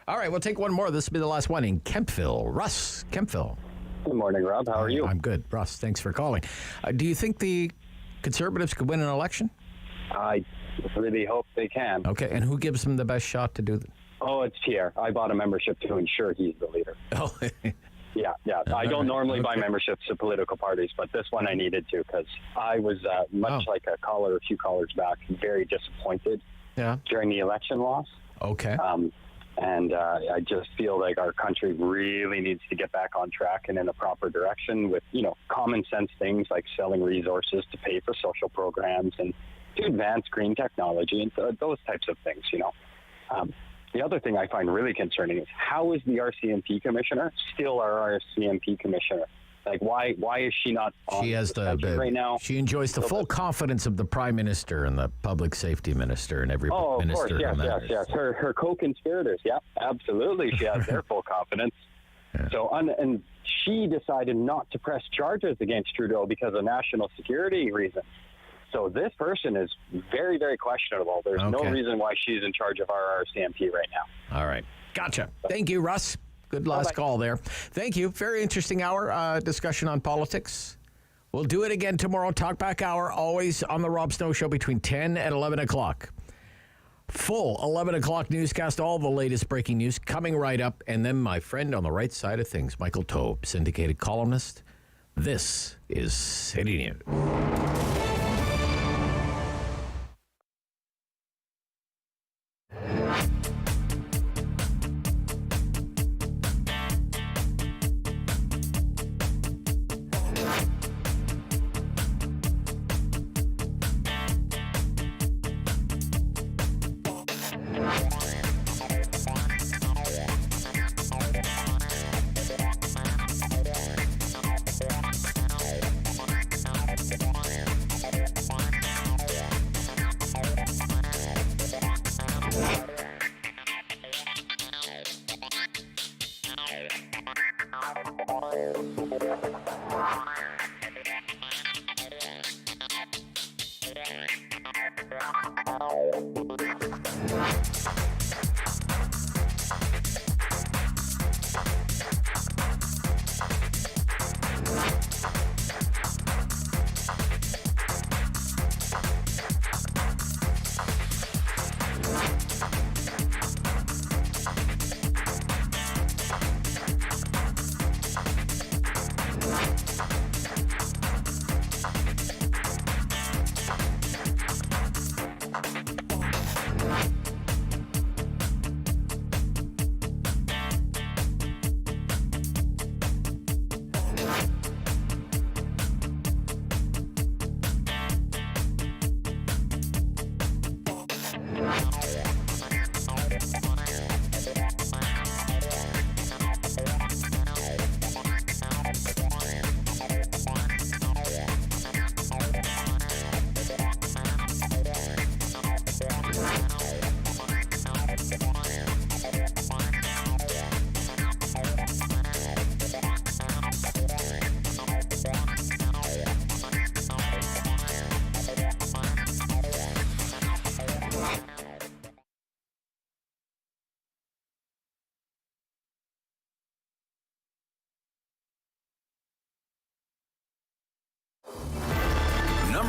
All right, we'll take one more. This will be the last one in Kemptville. Russ, Kemptville. Good morning, Rob. How are you? I'm good. Russ, thanks for calling. Do you think the Conservatives could win an election? I really hope they can. Okay, and who gives them the best shot to do that? Oh, it's Pierre. I bought a membership to ensure he's the leader. Oh, yeah. I don't normally buy memberships to political parties, but this one I needed to because I was much like a caller a few callers back, very disappointed during the election loss. Okay. And I just feel like our country really needs to get back on track and in a proper direction with, common sense things like selling resources to pay for social programs and to advance green technology and those types of things, The other thing I find really concerning is how is the RCMP commissioner still our RCMP commissioner? Like, why is she not on the right now? She enjoys the full confidence of the Prime Minister and the Public Safety Minister and every minister. Of course, yes. Her co-conspirators, absolutely. She has their full confidence. Yeah. So, and she decided not to press charges against Trudeau because of national security reasons. So this person is very, very questionable. There's no reason why she's in charge of our RCMP right now. All right. Gotcha. Thank you, Russ. Good last call there. Thank you. Very interesting hour discussion on politics. We'll do it again tomorrow. Talkback hour, always on the Rob Snow Show between 10 and 11 o'clock. Full 11 o'clock newscast, all the latest breaking news coming right up. And then my friend on the right side of things, Michael Taube, syndicated columnist. This is City News.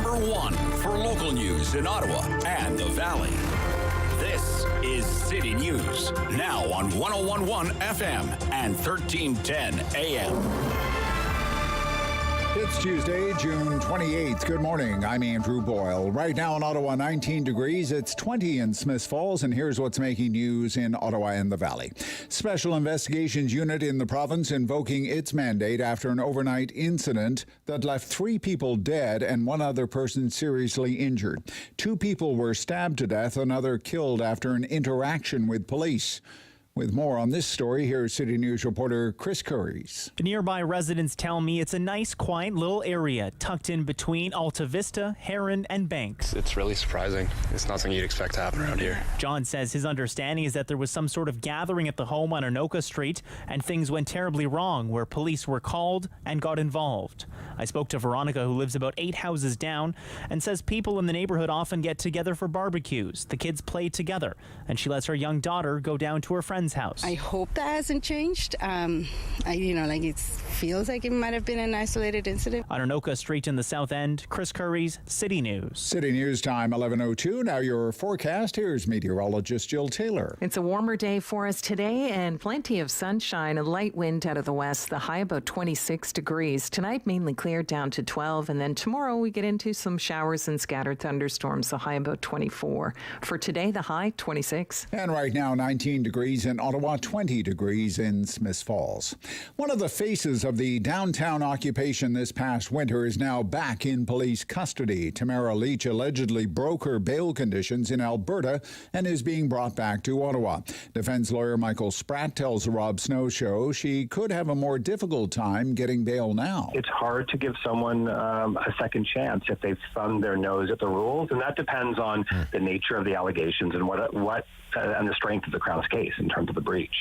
number one for local news in Ottawa and the Valley. This is City News, now on 101.1 FM and 1310 AM. It's Tuesday, June 28th. Good morning. I'm Andrew Boyle. Right now in Ottawa, 19 degrees. It's 20 in Smiths Falls, and here's what's making news in Ottawa and the Valley. Special Investigations Unit in the province invoking its mandate after an overnight incident that left 3 people dead and 1 other person seriously injured. 2 people were stabbed to death, another killed after an interaction with police. With more on this story, here's City News reporter Chris Curries. Nearby residents tell me it's a nice, quiet little area tucked in between Alta Vista, Heron, and Banks. It's really surprising. It's not something you'd expect to happen around here. John says his understanding is that there was some sort of gathering at the home on Anoka Street, and things went terribly wrong where police were called and got involved. I spoke to Veronica, who lives about 8 houses down, and says people in the neighborhood often get together for barbecues. The kids play together, and she lets her young daughter go down to her friend's house. I hope that hasn't changed. It feels like it might have been an isolated incident. On Anoka Street in the South End, Chris Curries, City News. City News time, 11:02. Now your forecast. Here's meteorologist Jill Taylor. It's a warmer day for us today and plenty of sunshine, a light wind out of the west, the high about 26 degrees. Tonight, mainly clear down to 12, and then tomorrow we get into some showers and scattered thunderstorms, the high about 24. For today, the high 26. And right now, 19 degrees in Ottawa, 20 degrees in Smiths Falls. One of the faces of the downtown occupation this past winter is now back in police custody. Tamara Leach allegedly broke her bail conditions in Alberta and is being brought back to Ottawa. Defense lawyer Michael Spratt tells the Rob Snow Show she could have a more difficult time getting bail now. It's hard to give someone a second chance if they've thumbed their nose at the rules, and that depends on the nature of the allegations and and the strength of the Crown's case in terms of the breach.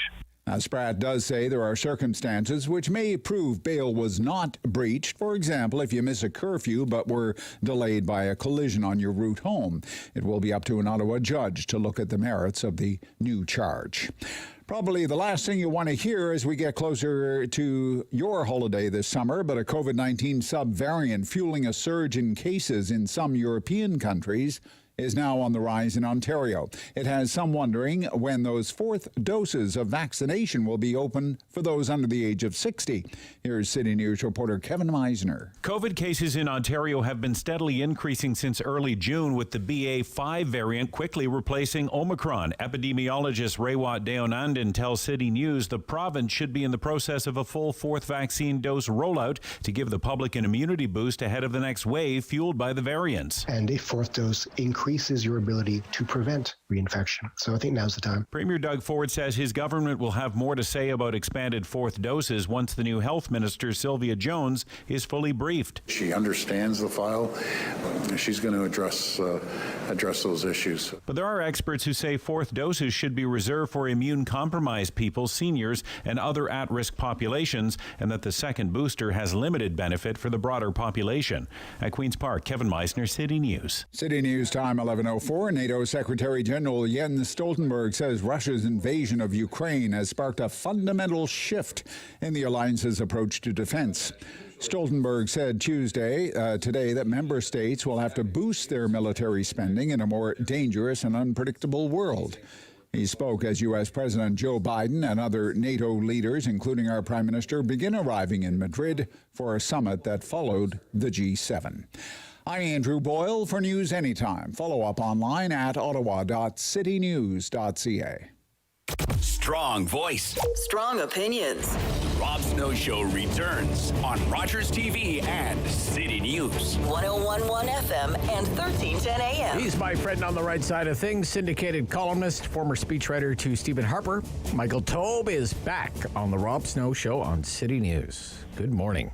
Spratt does say there are circumstances which may prove bail was not breached. For example, if you miss a curfew but were delayed by a collision on your route home. It will be up to an Ottawa judge to look at the merits of the new charge. Probably the last thing you want to hear as we get closer to your holiday this summer, but a COVID-19 subvariant fueling a surge in cases in some European countries is now on the rise in Ontario. It has some wondering when those 4th doses of vaccination will be open for those under the age of 60. Here's City News reporter Kevin Meisner. COVID cases in Ontario have been steadily increasing since early June, with the BA.5 variant quickly replacing Omicron. Epidemiologist Rewat Deonandan tells City News the province should be in the process of a full 4th vaccine dose rollout to give the public an immunity boost ahead of the next wave fueled by the variants. And a 4th dose increases your ability to prevent reinfection. So I think now's the time. Premier Doug Ford says his government will have more to say about expanded 4th doses once the new health minister, Sylvia Jones, is fully briefed. She understands the file. She's going to address those issues. But there are experts who say 4th doses should be reserved for immune-compromised people, seniors, and other at-risk populations, and that the second booster has limited benefit for the broader population. At Queen's Park, Kevin Meisner, City News. City News time, 11:04. NATO Secretary General Jens Stoltenberg says Russia's invasion of Ukraine has sparked a fundamental shift in the alliance's approach to defense. Stoltenberg said today that member states will have to boost their military spending in a more dangerous and unpredictable world. He spoke as U.S. President Joe Biden and other NATO leaders, including our Prime Minister, begin arriving in Madrid for a summit that followed the G7. I'm Andrew Boyle for News Anytime. Follow up online at ottawa.citynews.ca. Strong voice. Strong opinions. Rob Snow Show returns on Rogers TV and City News. 101.1 FM and 1310 AM. He's my friend on the right side of things, syndicated columnist, former speechwriter to Stephen Harper. Michael Taube is back on the Rob Snow Show on City News. Good morning.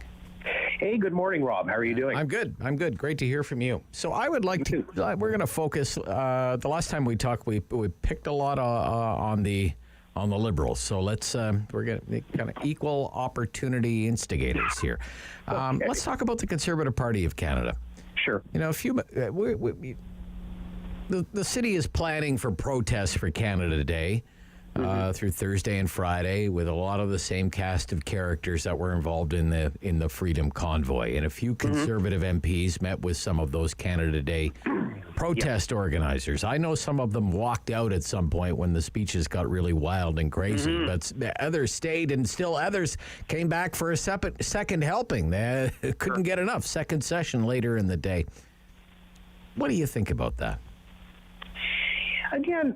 Hey, good morning, Rob. How are you doing? I'm good. Great to hear from you. So I would like to, we're going to focus, the last time we talked, we picked a lot on the Liberals. So let's, we're going to kind of equal opportunity instigators here. Okay. Let's talk about the Conservative Party of Canada. Sure. You know, the city is planning for protests for Canada Day. through Thursday and Friday with a lot of the same cast of characters that were involved in the Freedom Convoy. And a few Conservative MPs met with some of those Canada Day protest organizers. I know some of them walked out at some point when the speeches got really wild and crazy, but others stayed, and still others came back for a second helping. They couldn't get enough. Second session later in the day. What do you think about that? Again,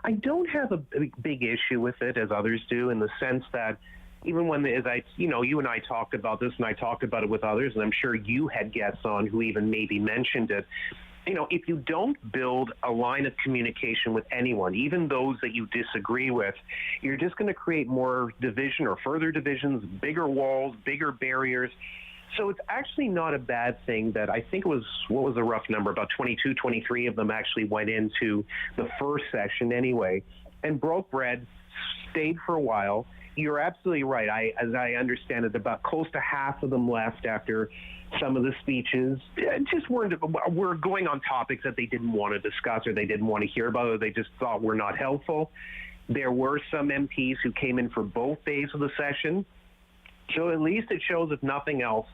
I don't have a big issue with it as others do, in the sense that even when, you and I talked about this, and I talked about it with others, and I'm sure you had guests on who even maybe mentioned it. If you don't build a line of communication with anyone, even those that you disagree with, you're just going to create more division or further divisions, bigger walls, bigger barriers. So it's actually not a bad thing that I think it was, what was the rough number? About 22, 23 of them actually went into the first session anyway and broke bread, stayed for a while. You're absolutely right. As I understand it, about close to half of them left after some of the speeches were going on topics that they didn't want to discuss, or they didn't want to hear about, or they just thought were not helpful. There were some MPs who came in for both days of the session. So at least it shows, if nothing else,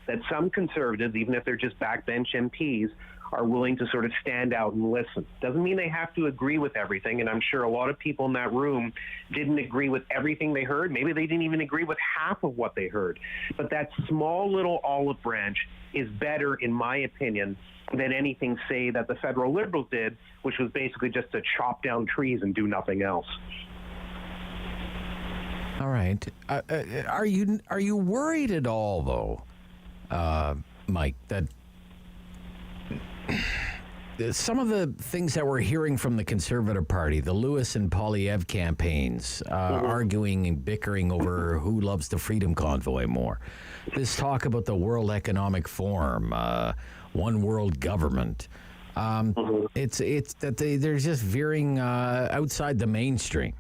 that some Conservatives, even if they're just backbench MPs, are willing to sort of stand out and listen. Doesn't mean they have to agree with everything, and I'm sure a lot of people in that room didn't agree with everything they heard. Maybe they didn't even agree with half of what they heard. But that small little olive branch is better, in my opinion, than anything, say, that the federal Liberals did, which was basically just to chop down trees and do nothing else. All right. Are you worried at all, though, Mike, that some of the things that we're hearing from the Conservative Party, the Lewis and Poilievre campaigns, arguing and bickering over who loves the Freedom Convoy more, this talk about the World Economic Forum, one world government, it's that they're just veering outside the mainstream.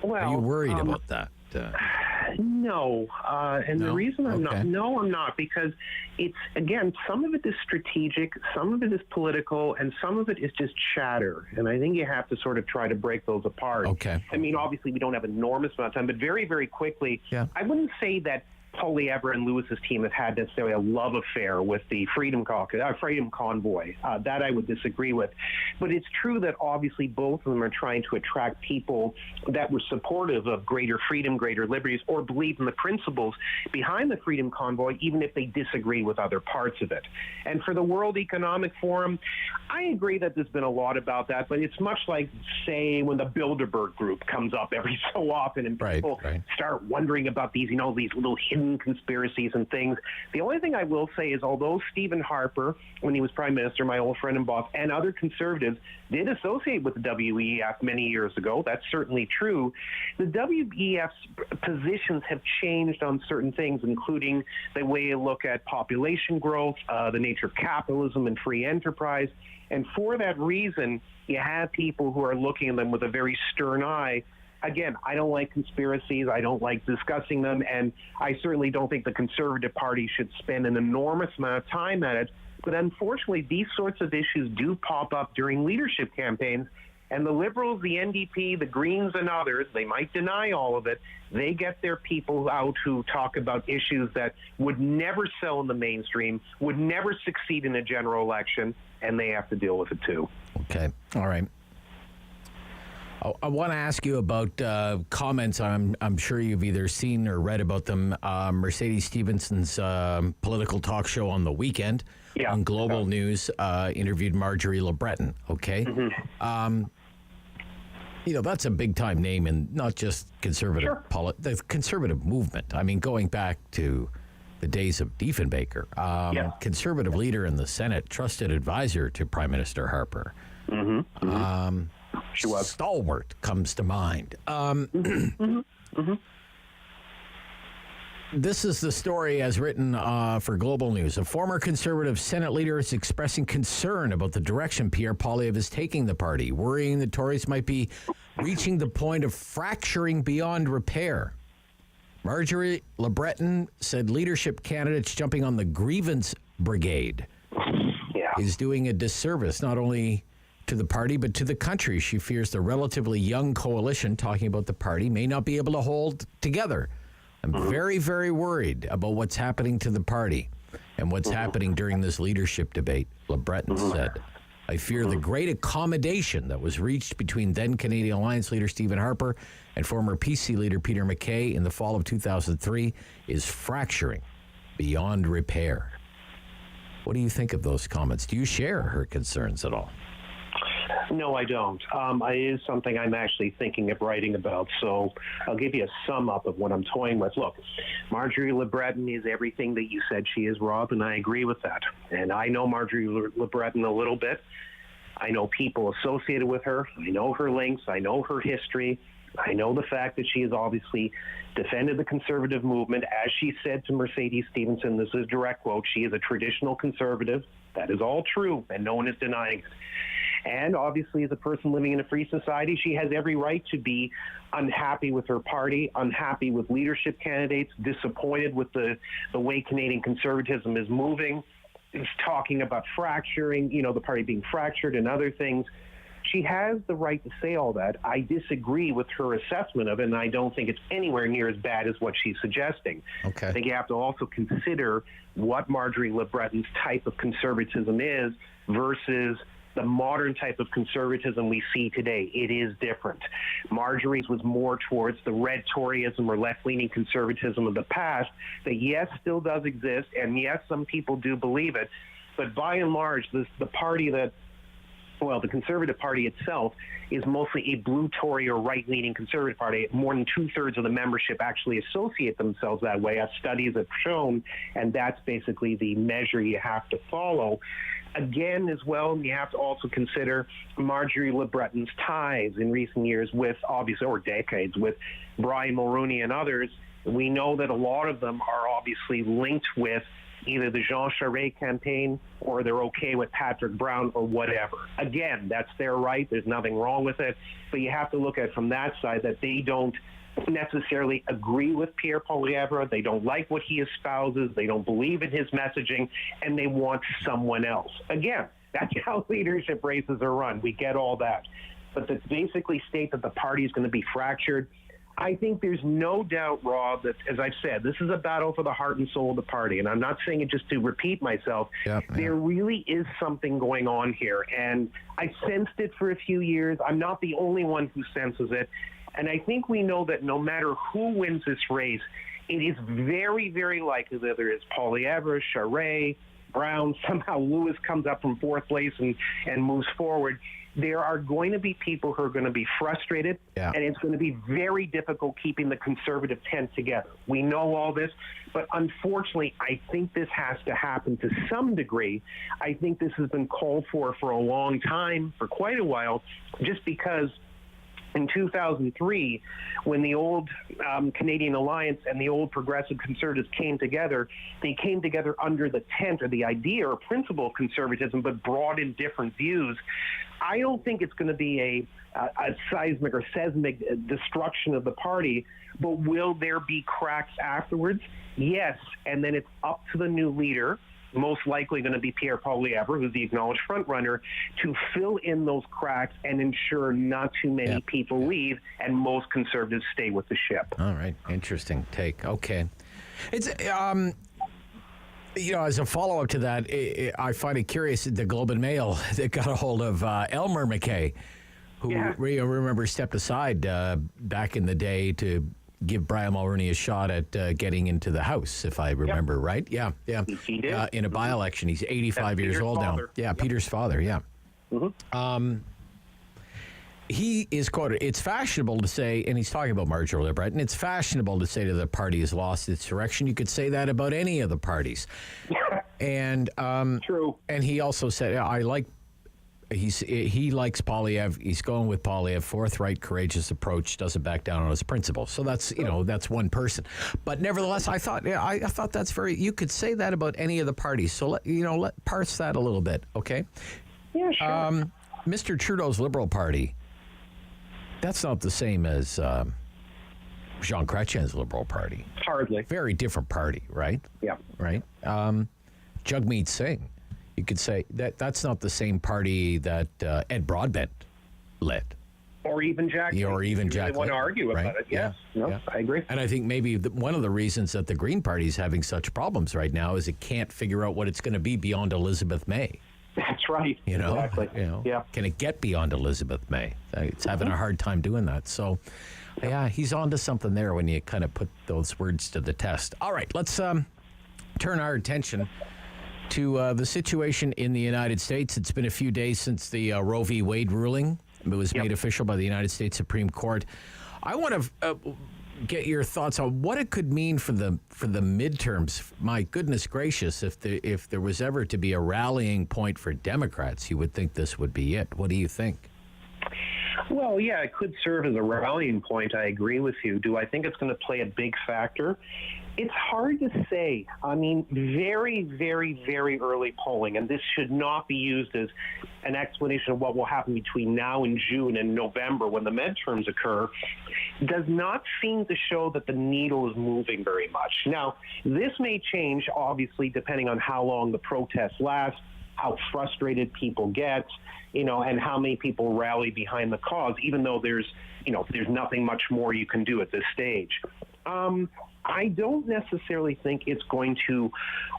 Well, are you worried about that? No, and No? the reason I'm Okay. not, no, I'm not, because it's, again, some of it is strategic, some of it is political, and some of it is just chatter, and I think you have to sort of try to break those apart. Okay. I mean, obviously, we don't have an enormous amount of time, but very, very quickly, I wouldn't say that Poilievre and Lewis's team have had necessarily a love affair with the Freedom Convoy. That I would disagree with. But it's true that obviously both of them are trying to attract people that were supportive of greater freedom, greater liberties, or believe in the principles behind the Freedom Convoy, even if they disagree with other parts of it. And for the World Economic Forum, I agree that there's been a lot about that, but it's much like, say, when the Bilderberg Group comes up every so often and people start wondering about these, these little hidden conspiracies and things. The only thing I will say is, although Stephen Harper, when he was Prime Minister, my old friend and boss, and other Conservatives did associate with the WEF many years ago, that's certainly true, the WEF's positions have changed on certain things, including the way you look at population growth, the nature of capitalism and free enterprise. And for that reason, you have people who are looking at them with a very stern eye. Again, I don't like conspiracies. I don't like discussing them. And I certainly don't think the Conservative Party should spend an enormous amount of time at it. But unfortunately, these sorts of issues do pop up during leadership campaigns. And the Liberals, the NDP, the Greens, and others, they might deny all of it. They get their people out who talk about issues that would never sell in the mainstream, would never succeed in a general election, and they have to deal with it too. Okay. All right. I want to ask you about comments. I'm sure you've either seen or read about them. Mercedes Stevenson's political talk show on the weekend on Global News interviewed Marjorie Le Breton. Okay. That's a big time name in not just conservative the conservative movement. I mean, going back to the days of Diefenbaker, conservative leader in the Senate, trusted advisor to Prime Minister Harper. She was. Stalwart comes to mind. This is the story as written for Global News. A former Conservative Senate leader is expressing concern about the direction Pierre Poilievre is taking the party, worrying the Tories might be reaching the point of fracturing beyond repair. Marjorie Le Breton said leadership candidates jumping on the grievance brigade is doing a disservice not only to the party, but to the country. She fears the relatively young coalition, talking about the party, may not be able to hold together. I'm very, very worried about what's happening to the party and what's happening during this leadership debate, LeBreton said. I fear the great accommodation that was reached between then Canadian Alliance leader Stephen Harper and former PC leader Peter MacKay in the fall of 2003 is fracturing beyond repair. What do you think of those comments? Do you share her concerns at all? No, I don't. It is something I'm actually thinking of writing about, so I'll give you a sum up of what I'm toying with. Look, Marjorie LeBreton is everything that you said she is, Rob, and I agree with that. And I know Marjorie LeBreton a little bit. I know people associated with her. I know her links. I know her history. I know the fact that she has obviously defended the conservative movement. As she said to Mercedes Stephenson, this is a direct quote, she is a traditional conservative. That is all true, and no one is denying it. And obviously, as a person living in a free society, she has every right to be unhappy with her party, unhappy with leadership candidates, disappointed with the way Canadian conservatism is moving. It's talking about fracturing, the party being fractured and other things. She has the right to say all that. I disagree with her assessment of it, and I don't think it's anywhere near as bad as what she's suggesting. Okay. I think you have to also consider what Marjorie LeBreton's type of conservatism is versus the modern type of conservatism we see today. It is different. Marjorie's was more towards the red Toryism or left-leaning conservatism of the past that, yes, still does exist, and yes, some people do believe it, but by and large, the party that the Conservative Party itself is mostly a blue Tory or right-leaning Conservative Party. More than two-thirds of the membership actually associate themselves that way, as studies have shown, and that's basically the measure you have to follow. Again, as well, you have to also consider Marjorie LeBreton's ties in recent years with, obviously, or decades, with Brian Mulroney and others. We know that a lot of them are obviously linked with either the Jean Charest campaign or they're okay with Patrick Brown or whatever. Again, that's their right. There's nothing wrong with it. But you have to look at it from that side that they don't necessarily agree with Pierre Poilievre. They don't like what he espouses. They don't believe in his messaging, and they want someone else. Again, that's how leadership races are run. We get all that. But to basically state that the party is going to be fractured, I think there's no doubt, Rob, that, as I've said, this is a battle for the heart and soul of the party. And I'm not saying it just to repeat myself. There really is something going on here. And I sensed it for a few years. I'm not the only one who senses it. And I think we know that no matter who wins this race, it is very, very likely that there is Poilievre, Charest, Brown, somehow Lewis comes up from fourth place and moves forward. There are going to be people who are going to be frustrated, and it's going to be very difficult keeping the conservative tent together. We know all this, but unfortunately, I think this has to happen to some degree. I think this has been called for a long time, for quite a while, just because in 2003, when the old Canadian Alliance and the old Progressive Conservatives came together, they came together under the tent or the idea or principle of conservatism, but brought in different views. I don't think it's going to be a seismic destruction of the party, but will there be cracks afterwards? Yes, and then it's up to the new leader, most likely going to be Pierre Poilievre, who's the acknowledged frontrunner, to fill in those cracks and ensure not too many people leave and most conservatives stay with the ship. All right. Interesting take. Okay. It's, as a follow-up to that, I find it curious that the Globe and Mail that got a hold of Elmer MacKay, who remember stepped aside back in the day to give Brian Mulroney a shot at getting into the House, if I remember right. Yeah. He did. In a by-election. He's 85 years old now. Yeah, Peter's father, He is quoted, it's fashionable to say, and he's talking about Marjorie LeBreton, it's fashionable to say that the party has lost its direction. You could say that about any of the parties. And true. And he also said, he likes Poilievre. He's going with Poilievre. Forthright, courageous approach. Doesn't back down on his principles. So that's that's one person. But nevertheless, I thought that's very. You could say that about any of the parties. So let parse that a little bit, okay? Yeah, sure. Mr. Trudeau's Liberal Party. That's not the same as Jean Chrétien's Liberal Party. Hardly. Very different party, right? Yeah. Right. Jagmeet Singh You could say that's not the same party that Ed Broadbent led. Or even Jack Layton. Or even Jack Layton. Want to argue right? about it? Yes. No, I agree. And I think maybe one of the reasons that the Green Party is having such problems right now is it can't figure out what it's going to be beyond Elizabeth May. That's right. Exactly. Yeah. Can it get beyond Elizabeth May? It's having a hard time doing that. So, yeah, he's on to something there when you kind of put those words to the test. All right, let's turn our attention to the situation in the United States. It's been a few days since the Roe v. Wade ruling. It was made official by the United States Supreme Court. I want to get your thoughts on what it could mean for the midterms. My goodness gracious, if there was ever to be a rallying point for Democrats, you would think this would be it. What do you think? Well, yeah, it could serve as a rallying point. I agree with you. Do I think it's going to play a big factor? It's hard to say. I mean, very, very, very early polling, and this should not be used as an explanation of what will happen between now and June and November when the midterms occur, does not seem to show that the needle is moving very much. Now, this may change, obviously, depending on how long the protests last, how frustrated people get, and how many people rally behind the cause, even though there's nothing much more you can do at this stage. I don't necessarily think it's going to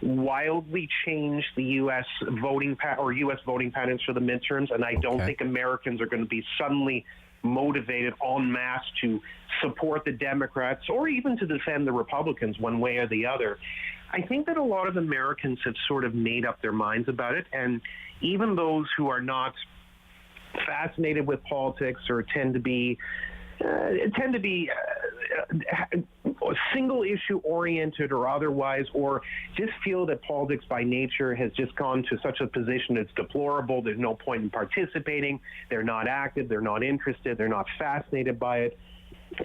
wildly change the U.S. voting patterns for the midterms, and I don't think Americans are going to be suddenly motivated en masse to support the Democrats or even to defend the Republicans one way or the other. I think that a lot of Americans have sort of made up their minds about it, and even those who are not fascinated with politics or tend to be single issue oriented or otherwise, or just feel that politics by nature has just gone to such a position it's deplorable. There's no point in participating. They're not active. They're not interested. They're not fascinated by it.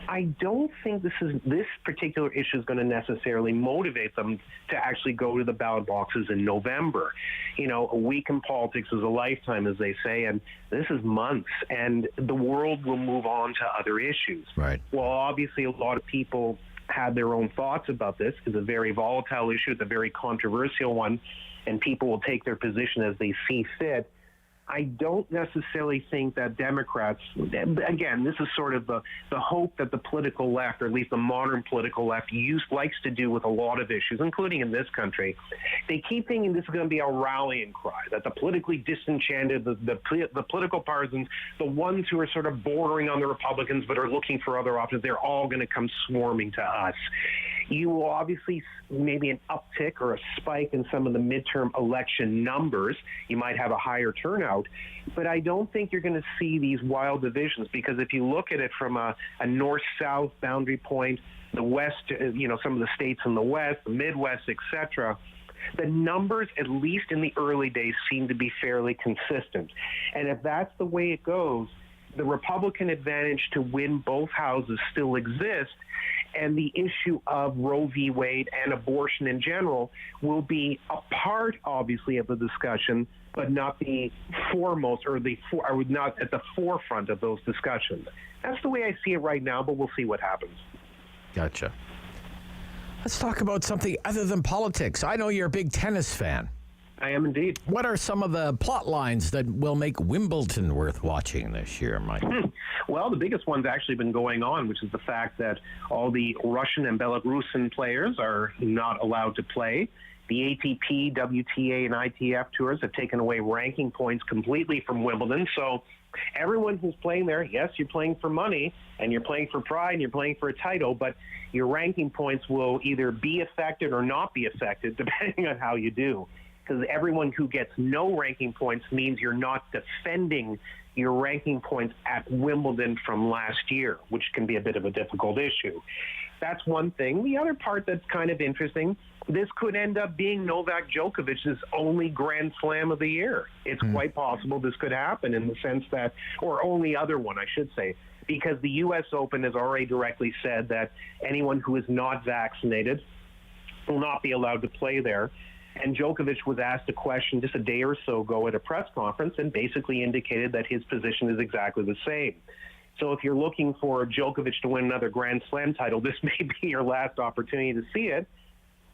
I don't think this particular issue is going to necessarily motivate them to actually go to the ballot boxes in November. A week in politics is a lifetime, as they say, and this is months, and the world will move on to other issues. Right. Well, obviously, a lot of people have their own thoughts about this. It's a very volatile issue. It's a very controversial one, and people will take their position as they see fit. I don't necessarily think that Democrats, again, this is sort of the hope that the political left, or at least the modern political left, likes to do with a lot of issues, including in this country. They keep thinking this is going to be a rallying cry, that the politically disenchanted, the political partisans, the ones who are sort of bordering on the Republicans but are looking for other options, they're all going to come swarming to us. You will obviously maybe an uptick or a spike in some of the midterm election numbers. You might have a higher turnout, but I don't think you're going to see these wild divisions, because if you look at it from a north-south boundary point, the West, some of the states in the West, the Midwest, etc., the numbers, at least in the early days, seem to be fairly consistent. And if that's the way it goes, the Republican advantage to win both houses still exists, and the issue of Roe v. Wade and abortion in general will be a part, obviously, of the discussion, but not the foremost or not at the forefront of those discussions. That's the way I see it right now, but we'll see what happens. Gotcha. Let's talk about something other than politics. I know you're a big tennis fan. I am indeed. What are some of the plot lines that will make Wimbledon worth watching this year, Mike? Well, the biggest one's actually been going on, which is the fact that all the Russian and Belarusian players are not allowed to play. The ATP, WTA, and ITF tours have taken away ranking points completely from Wimbledon. So everyone who's playing there, yes, you're playing for money, and you're playing for pride, and you're playing for a title, but your ranking points will either be affected or not be affected, depending on how you do. Because everyone who gets no ranking points means you're not defending your ranking points at Wimbledon from last year, which can be a bit of a difficult issue. That's one thing. The other part that's kind of interesting, this could end up being Novak Djokovic's only Grand Slam of the year. It's quite possible this could happen in the sense that, or only other one, I should say, because the U.S. Open has already directly said that anyone who is not vaccinated will not be allowed to play there. And Djokovic was asked a question just a day or so ago at a press conference and basically indicated that his position is exactly the same. So if you're looking for Djokovic to win another Grand Slam title, this may be your last opportunity to see it.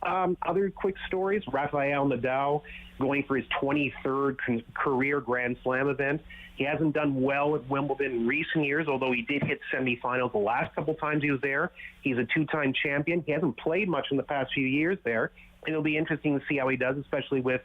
Other quick stories, Rafael Nadal going for his 23rd career Grand Slam event. He hasn't done well at Wimbledon in recent years, although he did hit semifinals the last couple times he was there. He's a two-time champion. He hasn't played much in the past few years there. It'll be interesting to see how he does, especially with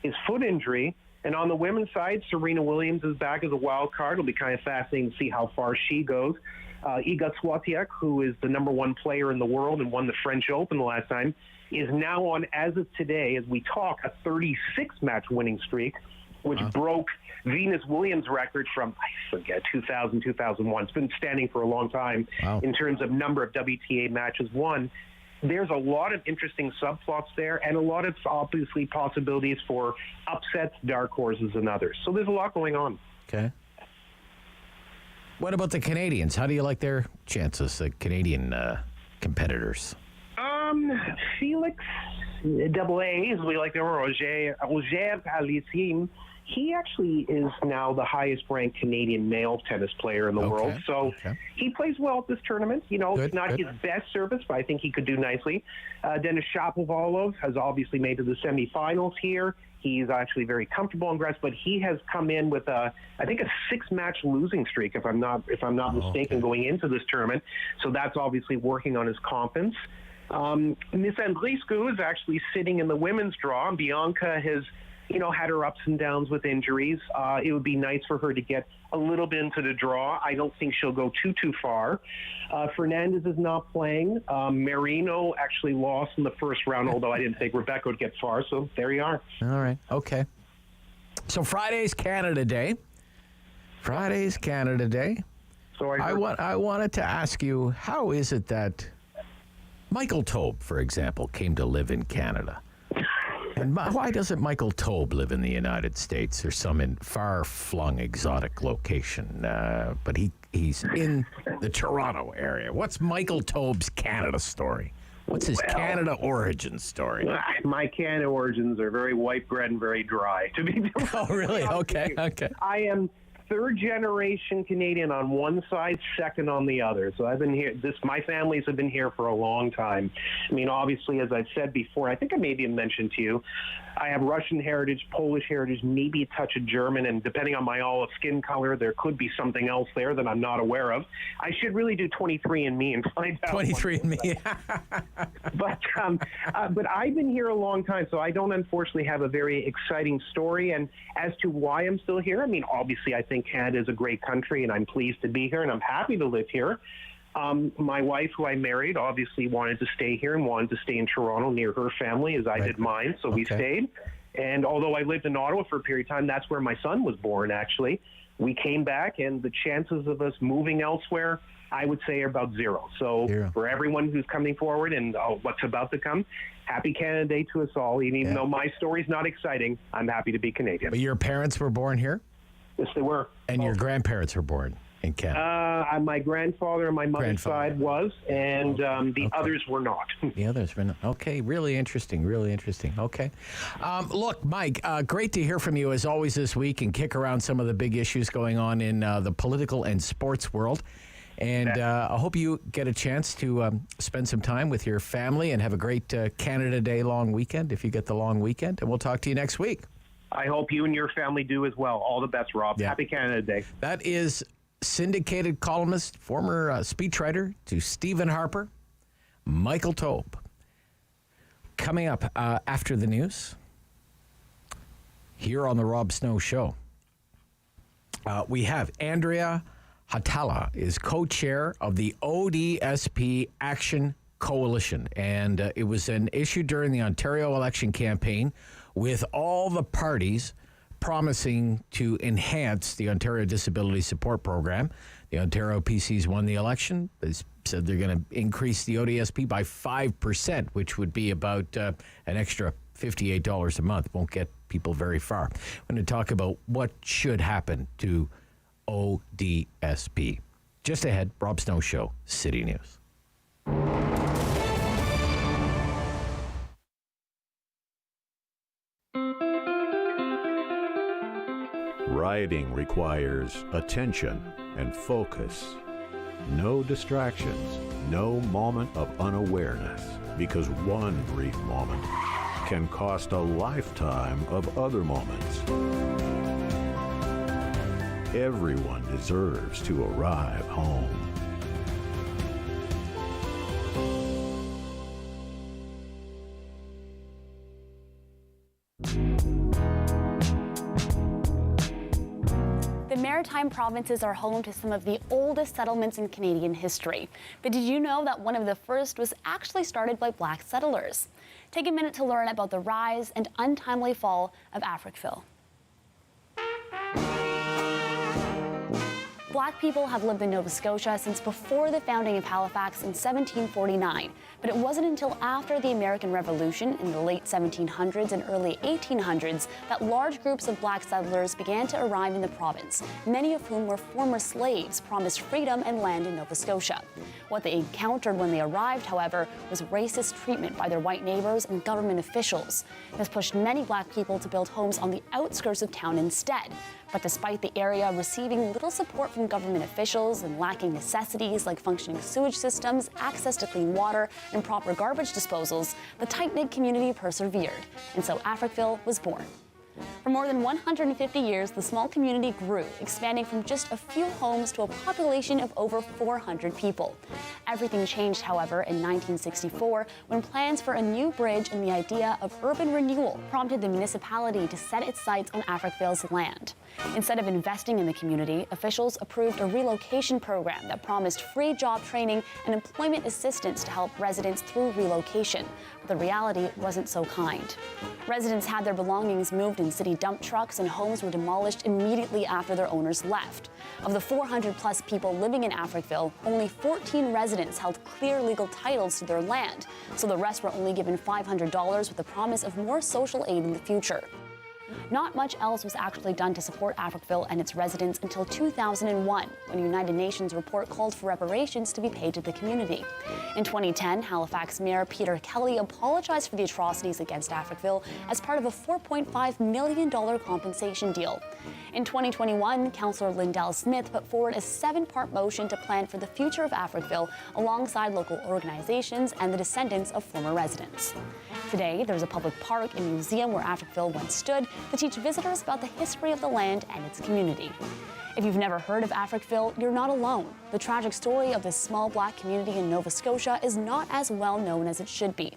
his foot injury. And on the women's side, Serena Williams is back as a wild card. It'll be kind of fascinating to see how far she goes. Iga Swiatek, who is the number one player in the world and won the French Open the last time, is now on, as of today, as we talk, a 36-match winning streak, which broke Venus Williams' record from, I forget, 2000, 2001. It's been standing for a long time in terms of number of WTA matches won. There's a lot of interesting subplots there and a lot of, obviously, possibilities for upsets, dark horses, and others. So there's a lot going on. Okay. What about the Canadians? How do you like their chances, the Canadian competitors? Felix, double A, as we like to Roger Aliassime, he actually is now the highest-ranked Canadian male tennis player in the world. So he plays well at this tournament. You know, it's not his best service, but I think he could do nicely. Denis Shapovalov has obviously made it to the semifinals here. He's actually very comfortable in grass, but he has come in with I think a 6-match losing streak, if I'm not mistaken, going into this tournament. So that's obviously working on his confidence. Miss Andreescu is actually sitting in the women's draw. Bianca has, had her ups and downs with injuries. It would be nice for her to get a little bit into the draw. I don't think she'll go too far. Fernandez is not playing. Marino actually lost in the first round, although I didn't think Rebecca would get far. So there you are. All right. Okay. So Friday's Canada Day. So I wanted to ask you, how is it that Michael Taube, for example, came to live in Canada? And why doesn't Michael Taube live in the United States or some far-flung exotic location? But he's in the Toronto area. What's Michael Taube's Canada story? What's his Canada origin story? My Canada origins are very white bread and very dry. To be oh, really? Okay. I am third-generation Canadian on one side, second on the other. So I've been here. My families have been here for a long time. I mean, obviously, as I've said before, I think I maybe mentioned to you, I have Russian heritage, Polish heritage, maybe a touch of German, and depending on my olive skin color, there could be something else there that I'm not aware of. I should really do 23andMe and find out. 23andMe. But I've been here a long time, so I don't unfortunately have a very exciting story. And as to why I'm still here, I mean, obviously, I think Canada is a great country, and I'm pleased to be here, and I'm happy to live here. My wife, who I married, obviously wanted to stay here and wanted to stay in Toronto near her family, as I did mine, so we stayed. And although I lived in Ottawa for a period of time, that's where my son was born, actually. We came back, and the chances of us moving elsewhere, I would say, are about zero. So for everyone who's coming forward and what's about to come, happy Canada Day to us all. Even though my story's not exciting, I'm happy to be Canadian. But your parents were born here? Yes, they were. And your grandparents were born in Canada? My grandfather on my mother's side was, and the others were not. The others were not. Okay, really interesting. Okay. Look, Mike, great to hear from you as always this week and kick around some of the big issues going on in the political and sports world. And I hope you get a chance to spend some time with your family and have a great Canada Day long weekend, if you get the long weekend. And we'll talk to you next week. I hope you and your family do as well. All the best, Rob. Happy Canada Day. That is syndicated columnist, former speechwriter to Stephen Harper, Michael Taube. Coming up after the news, here on the Rob Snow Show, we have Andrea Hatala is co-chair of the ODSP Action Coalition, and it was an issue during the Ontario election campaign with all the parties promising to enhance the Ontario Disability Support Program. The Ontario PCs won the election. They said they're going to increase the ODSP by 5%, which would be about an extra $58 a month. Won't get people very far. I'm going to talk about what should happen to ODSP. Just ahead, Rob Snow Show, City News. Rioting requires attention and focus. 9:30 Rioting requires attention and focus. No distractions, no moment of unawareness, because one brief moment can cost a lifetime of other moments. Everyone deserves to arrive home. The Maritime provinces are home to some of the oldest settlements in Canadian history. But did you know that one of the first was actually started by black settlers? Take a minute to learn about the rise and untimely fall of Africville. Black people have lived in Nova Scotia since before the founding of Halifax in 1749, but it wasn't until after the American Revolution in the late 1700s and early 1800s that large groups of black settlers began to arrive in the province, many of whom were former slaves promised freedom and land in Nova Scotia. What they encountered when they arrived, however, was racist treatment by their white neighbors and government officials. This pushed many black people to build homes on the outskirts of town instead. But despite the area receiving little support from government officials and lacking necessities like functioning sewage systems, access to clean water, and proper garbage disposals, the tight-knit community persevered, and so Africville was born. For more than 150 years, the small community grew, expanding from just a few homes to a population of over 400 people. Everything changed, however, in 1964 when plans for a new bridge and the idea of urban renewal prompted the municipality to set its sights on Africville's land. Instead of investing in the community, officials approved a relocation program that promised free job training and employment assistance to help residents through relocation. But the reality wasn't so kind. Residents had their belongings moved in city dump trucks and homes were demolished immediately after their owners left. Of the 400-plus people living in Africville, only 14 residents held clear legal titles to their land, so the rest were only given $500 with the promise of more social aid in the future. Not much else was actually done to support Africville and its residents until 2001, when a United Nations report called for reparations to be paid to the community. In 2010, Halifax Mayor Peter Kelly apologized for the atrocities against Africville as part of a $4.5 million compensation deal. In 2021, Councillor Lindell Smith put forward a 7-part motion to plan for the future of Africville alongside local organizations and the descendants of former residents. Today, there's a public park and museum where Africville once stood to teach visitors about the history of the land and its community. If you've never heard of Africville, you're not alone. The tragic story of this small black community in Nova Scotia is not as well known as it should be.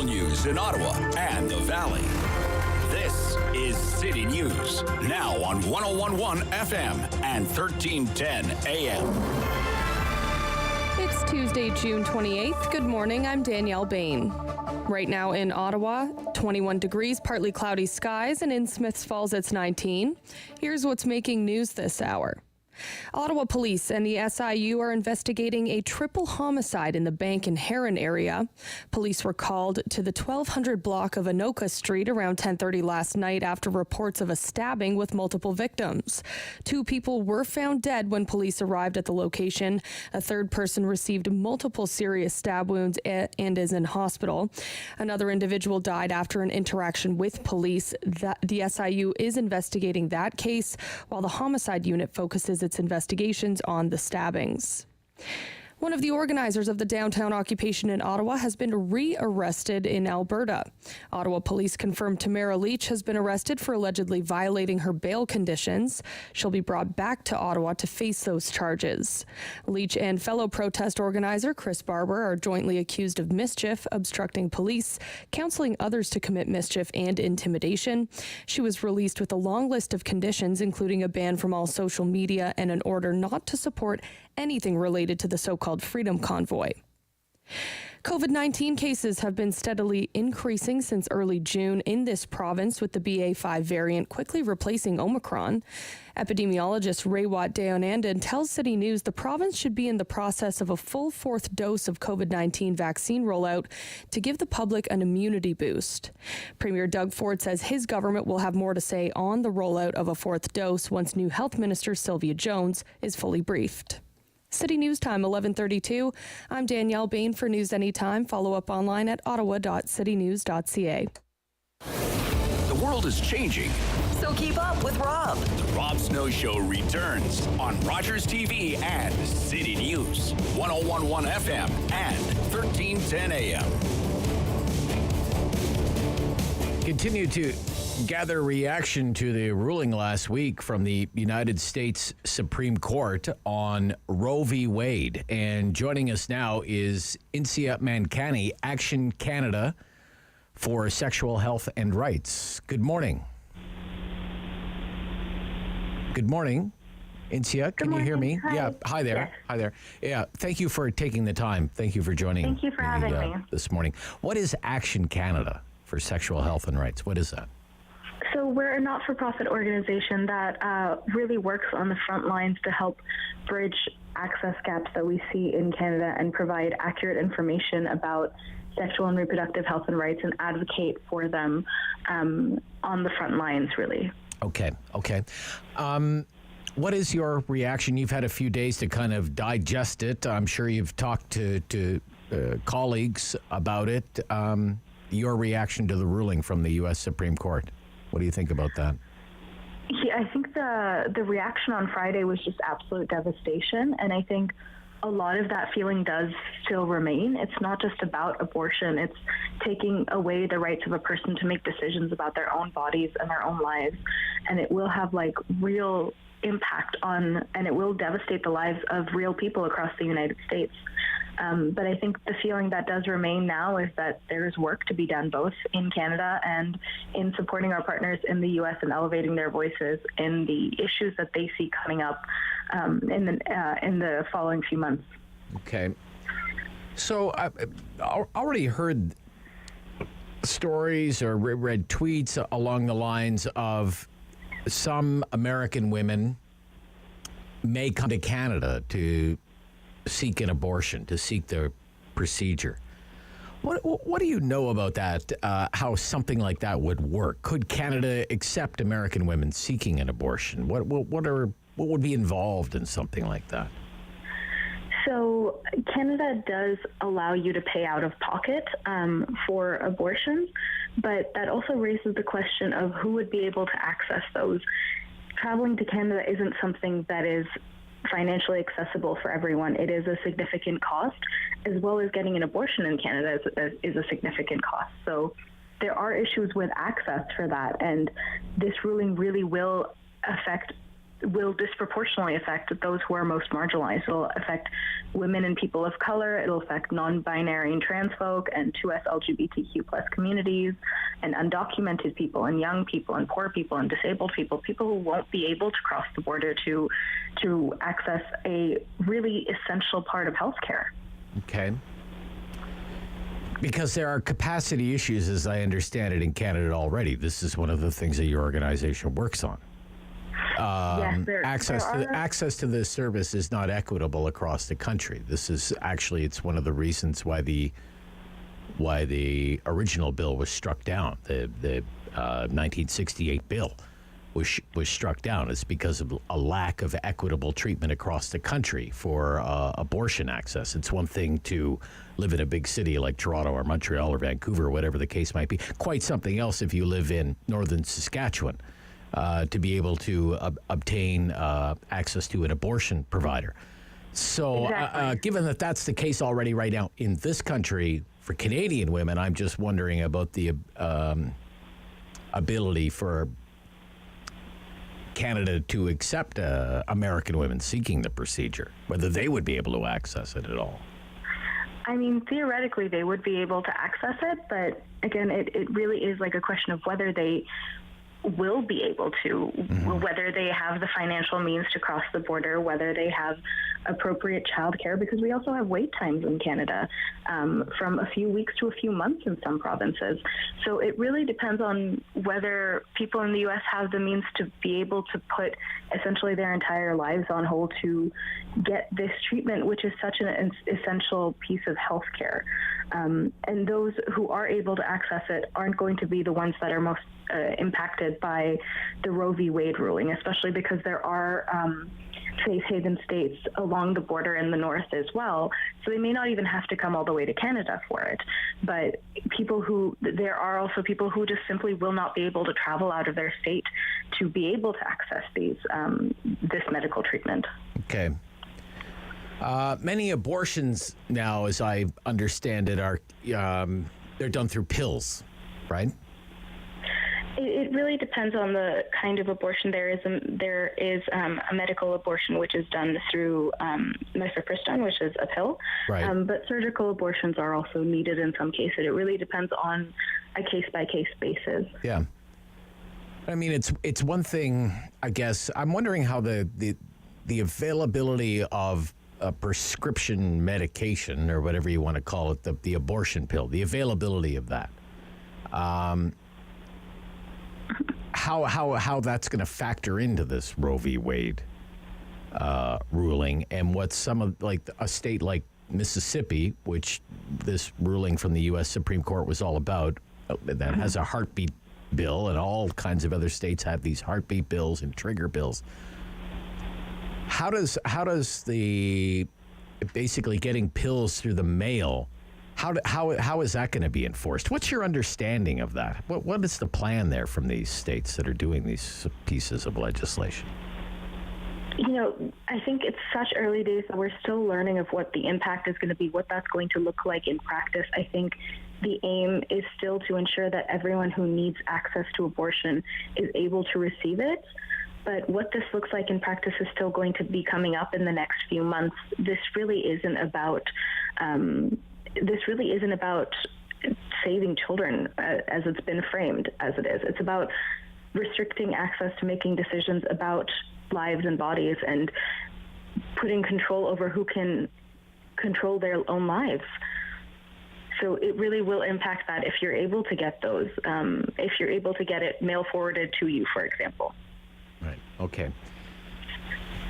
News in Ottawa and the Valley. This is City News, now on 101.1 FM and 1310 AM. It's Tuesday, June 28th. Good morning, I'm Danielle Bain. Right now in Ottawa, 21 degrees, partly cloudy skies, and in Smiths Falls it's 19. Here's what's making news this hour. Ottawa Police and the SIU are investigating a triple homicide in the Bank and Heron area. Police were called to the 1200 block of Anoka Street around 10:30 last night after reports of a stabbing with multiple victims. 2 people were found dead when police arrived at the location. A third person received multiple serious stab wounds and is in hospital. Another individual died after an interaction with police. The SIU is investigating that case, while the homicide unit focuses its investigations on the stabbings. One of the organizers of the downtown occupation in Ottawa has been re-arrested in Alberta. Ottawa police confirmed Tamara Leach has been arrested for allegedly violating her bail conditions. She'll be brought back to Ottawa to face those charges. Leach and fellow protest organizer Chris Barber are jointly accused of mischief, obstructing police, counseling others to commit mischief, and intimidation. She was released with a long list of conditions, including a ban from all social media and an order not to support anything related to the so-called Freedom Convoy. COVID-19 cases have been steadily increasing since early June in this province, with the BA.5 variant quickly replacing Omicron. Epidemiologist Raywat Deonandan tells City News the province should be in the process of a full 4th dose of COVID-19 vaccine rollout to give the public an immunity boost. Premier Doug Ford says his government will have more to say on the rollout of a 4th dose once new Health Minister Sylvia Jones is fully briefed. City News Time, 11:32. I'm Danielle Bain for News Anytime. Follow up online at ottawa.citynews.ca. The world is changing. So keep up with Rob. The Rob Snow Show returns on Rogers TV and City News, 101.1 FM and 1310 AM. Continue to gather reaction to the ruling last week from the United States Supreme Court on Roe v. Wade. And joining us now is Insia Mankani, Action Canada for Sexual Health and Rights. Good morning. Good morning. Insia, can you hear me? Hi. Yeah. Hi there. Yes. Hi there. Yeah. Thank you for taking the time. Thank you for joining Thank you for having me this morning. What is Action Canada for Sexual Health and Rights? What is that? So we're a not-for-profit organization that really works on the front lines to help bridge access gaps that we see in Canada and provide accurate information about sexual and reproductive health and rights and advocate for them on the front lines, really. Okay. What is your reaction? You've had a few days to kind of digest it. I'm sure you've talked to colleagues about it. Your reaction to the ruling from the U.S. Supreme Court. What do you think about that? Yeah, I think the reaction on Friday was just absolute devastation, and I think a lot of that feeling does still remain. It's not just about abortion. It's taking away the rights of a person to make decisions about their own bodies and their own lives, and it will have real impact on, and it will devastate the lives of real people across the United States. But I think the feeling that does remain now is that there's work to be done both in Canada and in supporting our partners in the U.S. and elevating their voices in the issues that they see coming up in the following few months. Okay. So I already heard stories or read tweets along the lines of some American women may come to Canada to seek an abortion, to seek the procedure. What do you know about that, how something like that would work? Could Canada accept American women seeking an abortion? What would be involved in something like that? So Canada does allow you to pay out of pocket for abortions, but that also raises the question of who would be able to access those. Traveling to Canada isn't something that is financially accessible for everyone. It is a significant cost, as well as getting an abortion in Canada is a significant cost. So there are issues with access for that, and this ruling really will affect will disproportionately affect those who are most marginalized. It'll affect women and people of color. It'll affect non-binary and trans folk and 2S LGBTQ plus communities and undocumented people and young people and poor people and disabled people who won't be able to cross the border to access a really essential part of healthcare. Okay. Because there are capacity issues, as I understand it, in Canada already. This is one of the things that your organization works on. Access to this service is not equitable across the country. This is actually, it's one of the reasons why the original bill was struck down. The 1968 bill was struck down. It's because of a lack of equitable treatment across the country for abortion access. It's one thing to live in a big city like Toronto or Montreal or Vancouver, whatever the case might be. Quite something else if you live in northern Saskatchewan. To be able to obtain access to an abortion provider. So given that that's the case already right now in this country for Canadian women, I'm just wondering about the ability for Canada to accept American women seeking the procedure, whether they would be able to access it at all. I mean, theoretically, they would be able to access it, but again, it really is like a question of whether they will be able to, whether they have the financial means to cross the border, whether they have appropriate childcare, because we also have wait times in Canada from a few weeks to a few months in some provinces. So it really depends on whether people in the U.S. have the means to be able to put essentially their entire lives on hold to get this treatment, which is such an essential piece of healthcare. And those who are able to access it aren't going to be the ones that are most impacted by the Roe v. Wade ruling, especially because there are safe haven states along the border in the north as well. So they may not even have to come all the way to Canada for it. But there are also people who just simply will not be able to travel out of their state to be able to access this medical treatment. Okay. Many abortions now, as I understand it, are they're done through pills, right? It really depends on the kind of abortion. There is a medical abortion which is done through mifepristone, which is a pill. Right. But surgical abortions are also needed in some cases. It really depends on a case-by-case basis. Yeah. I mean, it's one thing, I guess. I'm wondering how the availability of a prescription medication, or whatever you want to call it, the abortion pill, the availability of that. How that's going to factor into this Roe v. Wade ruling, and what some of, like a state like Mississippi, which this ruling from the U.S. Supreme Court was all about, that has a heartbeat bill, and all kinds of other states have these heartbeat bills and trigger bills. How does the basically getting pills through the mail, how is that going to be enforced? What's your understanding of that? What is the plan there from these states that are doing these pieces of legislation? You know, I think it's such early days that we're still learning of what the impact is going to be, what that's going to look like in practice. I think the aim is still to ensure that everyone who needs access to abortion is able to receive it. But what this looks like in practice is still going to be coming up in the next few months. This really isn't about saving children as it's been framed as it is. It's about restricting access to making decisions about lives and bodies and putting control over who can control their own lives. So it really will impact that if you're able to get those, if you're able to get it mail forwarded to you, for example. Right. Okay.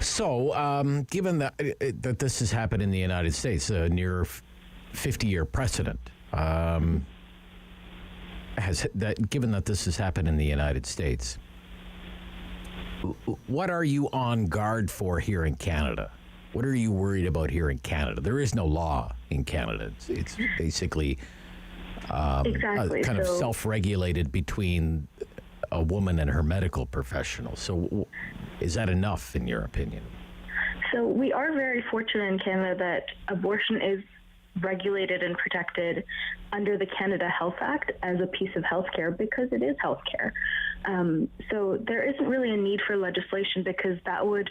So, given that this has happened in the United States, a near 50-year precedent, given that this has happened in the United States, what are you on guard for here in Canada? What are you worried about here in Canada? There is no law in Canada. It's basically kind of self-regulated between a woman and her medical professional. So is that enough, in your opinion? So we are very fortunate in Canada that abortion is regulated and protected under the Canada Health Act as a piece of healthcare because it is healthcare. So there isn't really a need for legislation because that would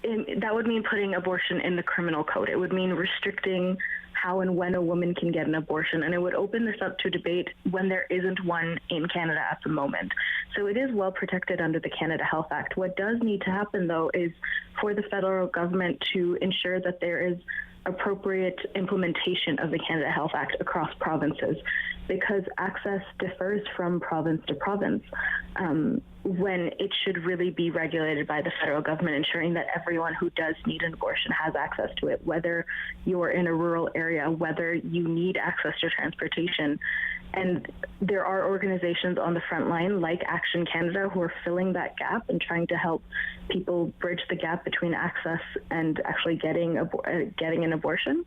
mean putting abortion in the criminal code. It would mean restricting how and when a woman can get an abortion, and it would open this up to debate when there isn't one in Canada at the moment. So it is well protected under the Canada Health Act. What does need to happen, though, is for the federal government to ensure that there is appropriate implementation of the Canada Health Act across provinces, because access differs from province to province, when it should really be regulated by the federal government, ensuring that everyone who does need an abortion has access to it, whether you're in a rural area, whether you need access to transportation. And there are organizations on the front line like Action Canada who are filling that gap and trying to help people bridge the gap between access and actually getting an abortion.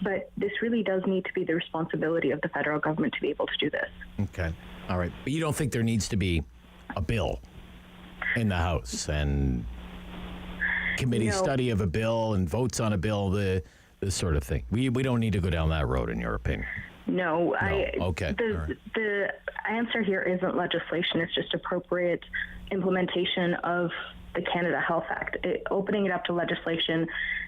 But this really does need to be the responsibility of the federal government to be able to do this. Okay. All right. But you don't think there needs to be a bill in the House and committee study of a bill and votes on a bill, this sort of thing? We don't need to go down that road, in your opinion? No. Okay. The answer here isn't legislation. It's just appropriate implementation of the Canada Health Act. Opening it up to legislation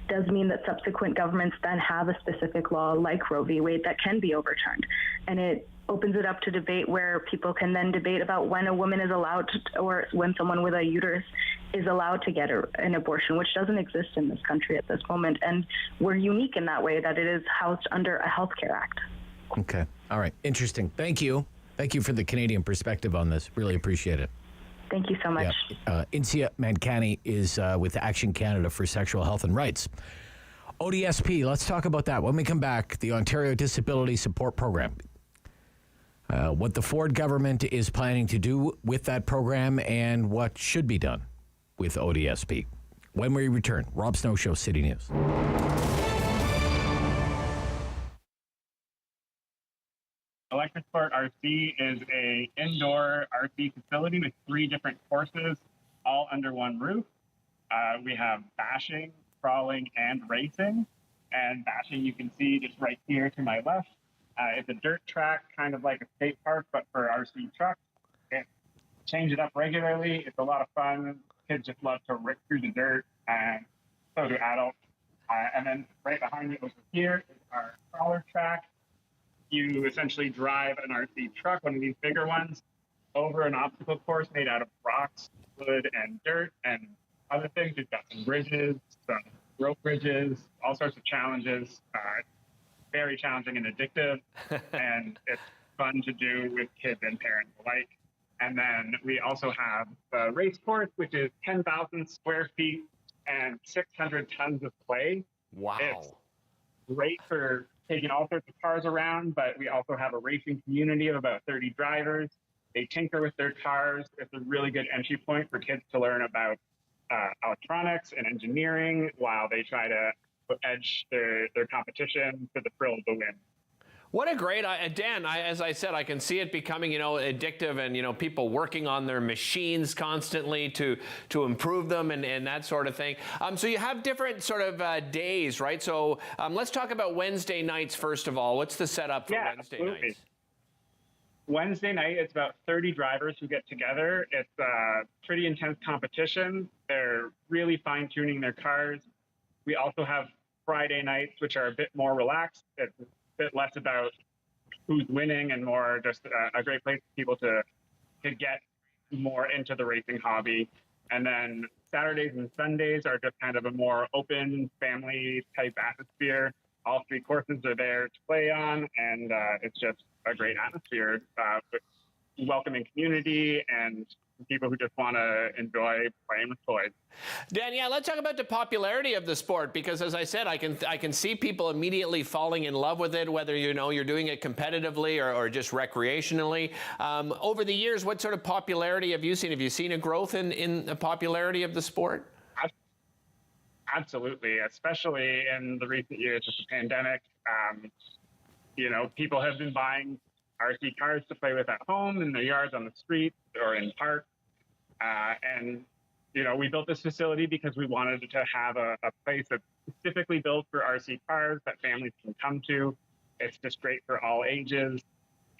does mean that subsequent governments then have a specific law like Roe v. Wade that can be overturned. And it opens it up to debate where people can then debate about when a woman is allowed to, or when someone with a uterus is allowed to get an abortion, which doesn't exist in this country at this moment. And we're unique in that way that it is housed under a healthcare act. Okay. All right. Interesting. Thank you. Thank you for the Canadian perspective on this. Really appreciate it. Thank you so much. Yeah. Insia Mankani is with Action Canada for Sexual Health and Rights. ODSP, let's talk about that when we come back. The Ontario Disability Support Program. What the Ford government is planning to do with that program and what should be done with ODSP. When we return, Rob Snow Show, City News. Electric Sport RC is a indoor RC facility with 3 different courses, all under one roof. We have bashing, crawling, and racing. And bashing you can see just right here to my left. It's a dirt track, kind of like a skate park, but for RC trucks. Change it up regularly. It's a lot of fun. Kids just love to rip through the dirt, and so do adults. And then right behind me over here is our crawler track. You essentially drive an RC truck, one of these bigger ones, over an obstacle course made out of rocks, wood, and dirt, and other things. We've got some bridges, some rope bridges, all sorts of challenges. Very challenging and addictive, and it's fun to do with kids and parents alike. And then we also have the race course, which is 10,000 square feet and 600 tons of clay. Wow. It's great for taking all sorts of cars around, but we also have a racing community of about 30 drivers. They tinker with their cars. It's a really good entry point for kids to learn about electronics and engineering while they try to edge their competition for the thrill of the win. What a great, Dan, as I said, I can see it becoming, addictive and, people working on their machines constantly to improve them and that sort of thing. So you have different sort of days, right? So let's talk about Wednesday nights, first of all. What's the setup for Wednesday absolutely. nights? Wednesday night, it's about 30 drivers who get together. It's a pretty intense competition. They're really fine-tuning their cars. We also have Friday nights, which are a bit more relaxed. It's a bit less about who's winning and more just a great place for people to get more into the racing hobby. And then Saturdays and Sundays are just kind of a more open family type atmosphere. All 3 courses are there to play on, and it's just a great atmosphere with welcoming community and people who just want to enjoy playing with toys. Dan, let's talk about the popularity of the sport, because as I said, I can see people immediately falling in love with it, whether you're doing it competitively or just recreationally. Over the years, what sort of popularity have you seen? Have you seen a growth in the popularity of the sport? Absolutely, especially in the recent years with the pandemic. People have been buying RC cars to play with at home, in their yards, on the street, or in parks. And we built this facility because we wanted to have a place that's specifically built for RC cars that families can come to. It's just great for all ages.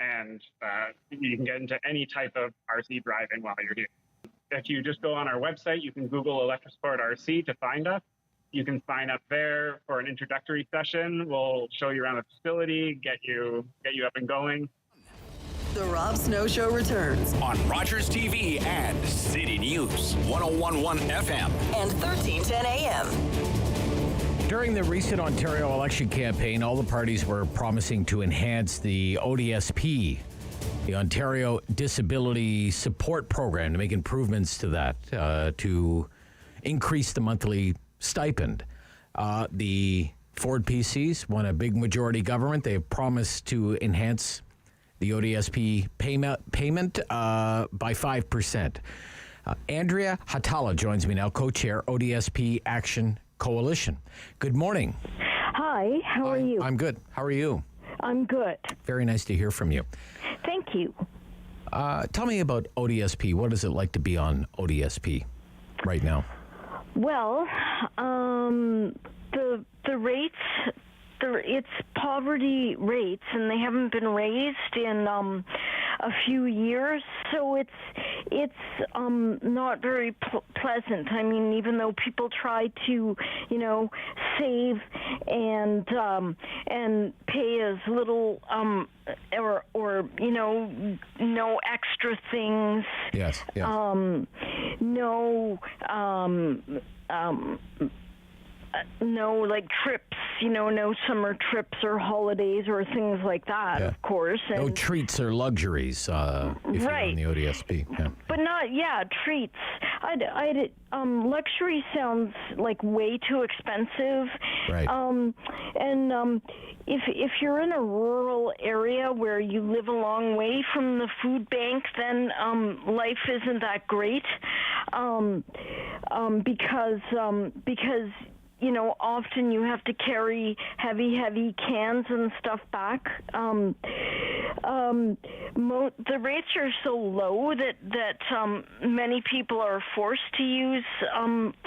And and you can get into any type of RC driving while you're here. If you just go on our website, you can Google Electrosport RC to find us. You can sign up there for an introductory session. We'll show you around the facility, get you up and going. The Rob Snow Show returns on Rogers TV and City News 101.1 FM and 1310 AM. During the recent Ontario election campaign, all the parties were promising to enhance the ODSP, the Ontario Disability Support Program, to make improvements to that, to increase the monthly stipend. The Ford PCs won a big majority government. They have promised to enhance the ODSP payment by 5%. Andrea Hatala joins me now, co-chair, ODSP Action Coalition. Good morning. Hi, how are you? I'm good. How are you? I'm good. Very nice to hear from you. Thank you. Tell me about ODSP. What is it like to be on ODSP right now? Well, the rates, it's poverty rates, and they haven't been raised in a few years, so it's not very pleasant. I mean, even though people try to, save and pay as little or no extra things. Yes. No, like trips, no summer trips or holidays or things like that, of course. And no treats or luxuries if you're on the ODSP. Yeah. But treats. Luxury sounds like way too expensive. Right. If you're in a rural area where you live a long way from the food bank, then life isn't that great because often you have to carry heavy cans and stuff back. The rates are so low that many people are forced to use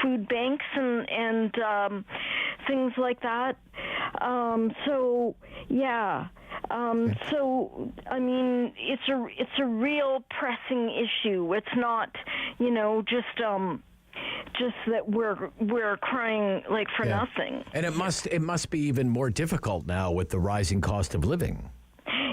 food banks and things like that. So I mean, it's a real pressing issue. It's not, just that we're crying like for nothing. And it must be even more difficult now with the rising cost of living.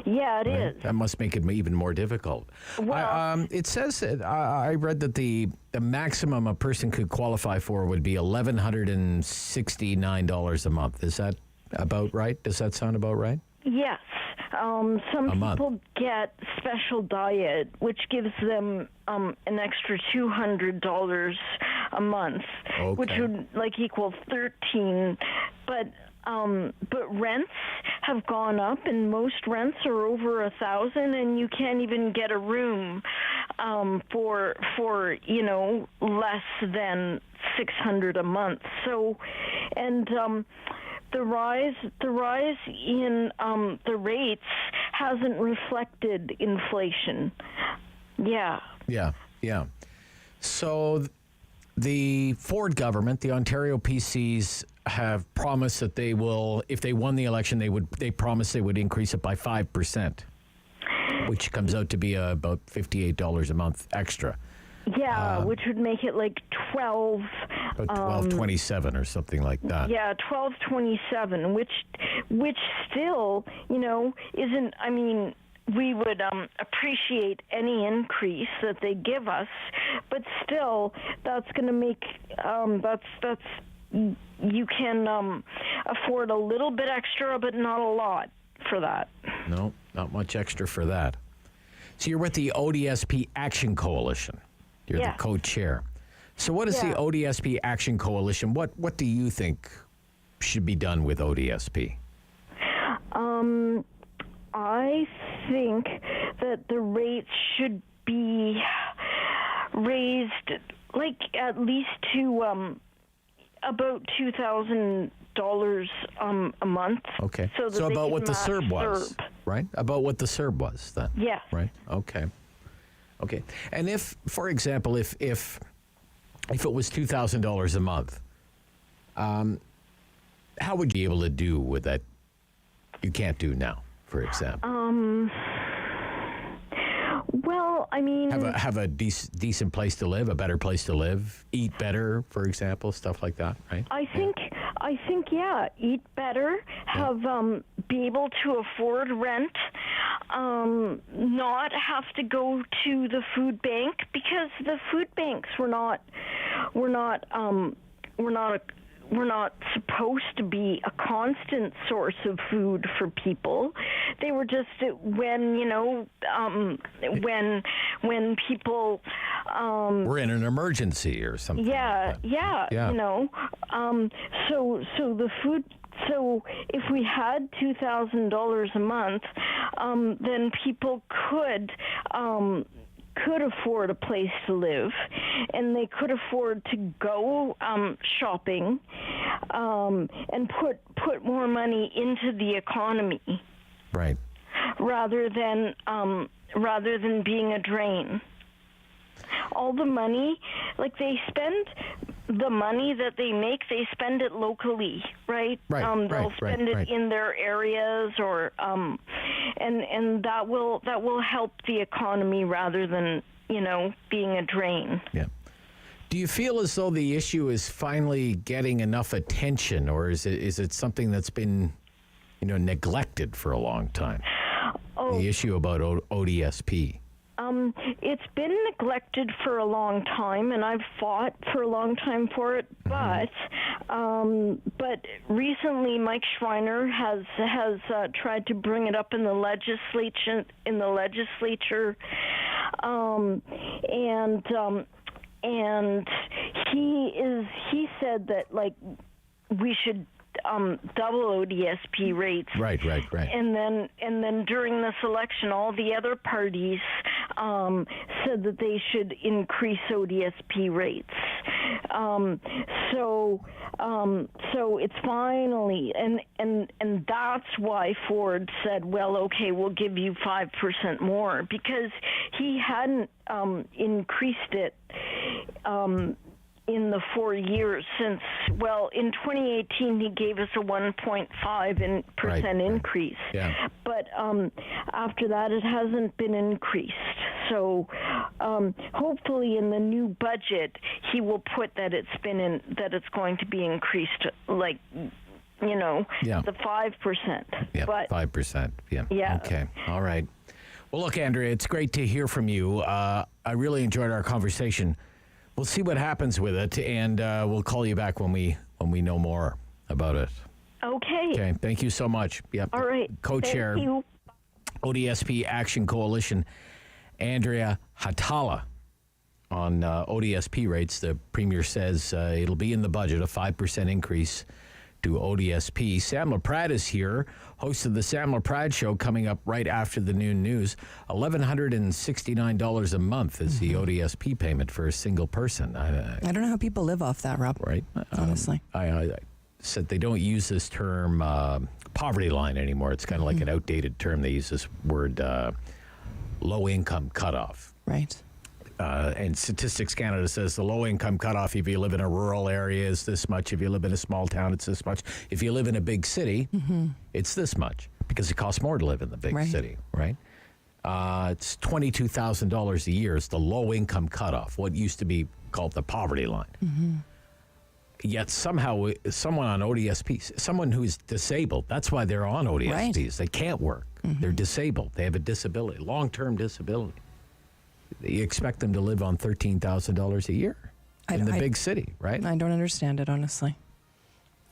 Yeah, it is. That must make it even more difficult. Well, it says that I read that the maximum a person could qualify for would be $1,169 a month. Is that about right? Does that sound about right? Yes. Some people get special diet, which gives them an extra $200 a month, which would equal 13. But rents have gone up, and most rents are over 1,000, and you can't even get a room for less than $600 a month. So, and the rise in the rates hasn't reflected inflation. Yeah. So the Ford government, the Ontario PCs, have promised that they will, if they won the election, they promised they would increase it by 5%, which comes out to be about $58 a month extra. Yeah, which would make it like 12. About $12.27 or something like that. Yeah, $12.27, which still, isn't. I mean, we would appreciate any increase that they give us, but still, that's going to make that's you can afford a little bit extra, but not a lot for that. No, not much extra for that. So you're with the ODSP Action Coalition. You're the co-chair. So what is the ODSP Action Coalition? What do you think should be done with ODSP? I think that the rates should be raised at least to about $2,000 a month. Okay. So about what the CERB was, CERB. right? About what the CERB was then. Yes. Right. Okay. And if, for example, if it was $2,000 a month, how would you be able to do with that? You can't do now, for example. I mean, have a decent place to live, a better place to live, eat better, for example, stuff like that, right? I think, yeah, eat better, have be able to afford rent, not have to go to the food bank, because the food banks were not supposed to be a constant source of food for people. They were just when people we're in an emergency or something. Yeah. So the food. So if we had $2,000 a month, then people could afford a place to live, and they could afford to go shopping, and put more money into the economy, right? Rather than being a drain. All the money, like they spend the money that they make, they spend it locally, right? They'll spend it in their areas, or and that will help the economy rather than being a drain. Yeah. Do you feel as though the issue is finally getting enough attention, or is it something that's been neglected for a long time? The issue about ODSP. It's been neglected for a long time, and I've fought for a long time for it. But recently, Mike Schreiner has tried to bring it up in the legislature. And he said that we should double ODSP rates. Right. And then during this election, all the other parties said that they should increase ODSP rates. So it's finally, and that's why Ford said, well, okay, we'll give you 5% more, because he hadn't increased it in the 4 years since, in 2018 he gave us a 1.5% increase. Yeah. But after that it hasn't been increased. So hopefully in the new budget he will put that it's going to be increased, the 5%. Yeah, but 5%. Yeah. Yeah. Okay. All right. Well, look, Andrea, it's great to hear from you. I really enjoyed our conversation. We'll see what happens with it, and we'll call you back when we know more about it. Okay. Thank you so much. Yep. All right. Co-chair, Thank you. ODSP Action Coalition, Andrea Hatala, on ODSP rates. The Premier says it'll be in the budget, a 5% increase to ODSP. Sam LaPrade is here, host of the Sam LaPrade Show, coming up right after the noon news. $1,169 a month is the ODSP payment for a single person. I don't know how people live off that, Rob. Right. Honestly. I said they don't use this term poverty line anymore. It's kind of like an outdated term. They use this word low-income cutoff. Right. And Statistics Canada says the low-income cutoff, if you live in a rural area, is this much. If you live in a small town, it's this much. If you live in a big city, it's this much, because it costs more to live in the big city, right? It's $22,000 a year is the low-income cutoff, what used to be called the poverty line. Yet somehow someone on ODSP, someone who's disabled, that's why they're on ODSPs. Right. They can't work. They're disabled. They have a disability, long-term disability. You expect them to live on $13,000 a year in the big city, right? I don't understand it, honestly.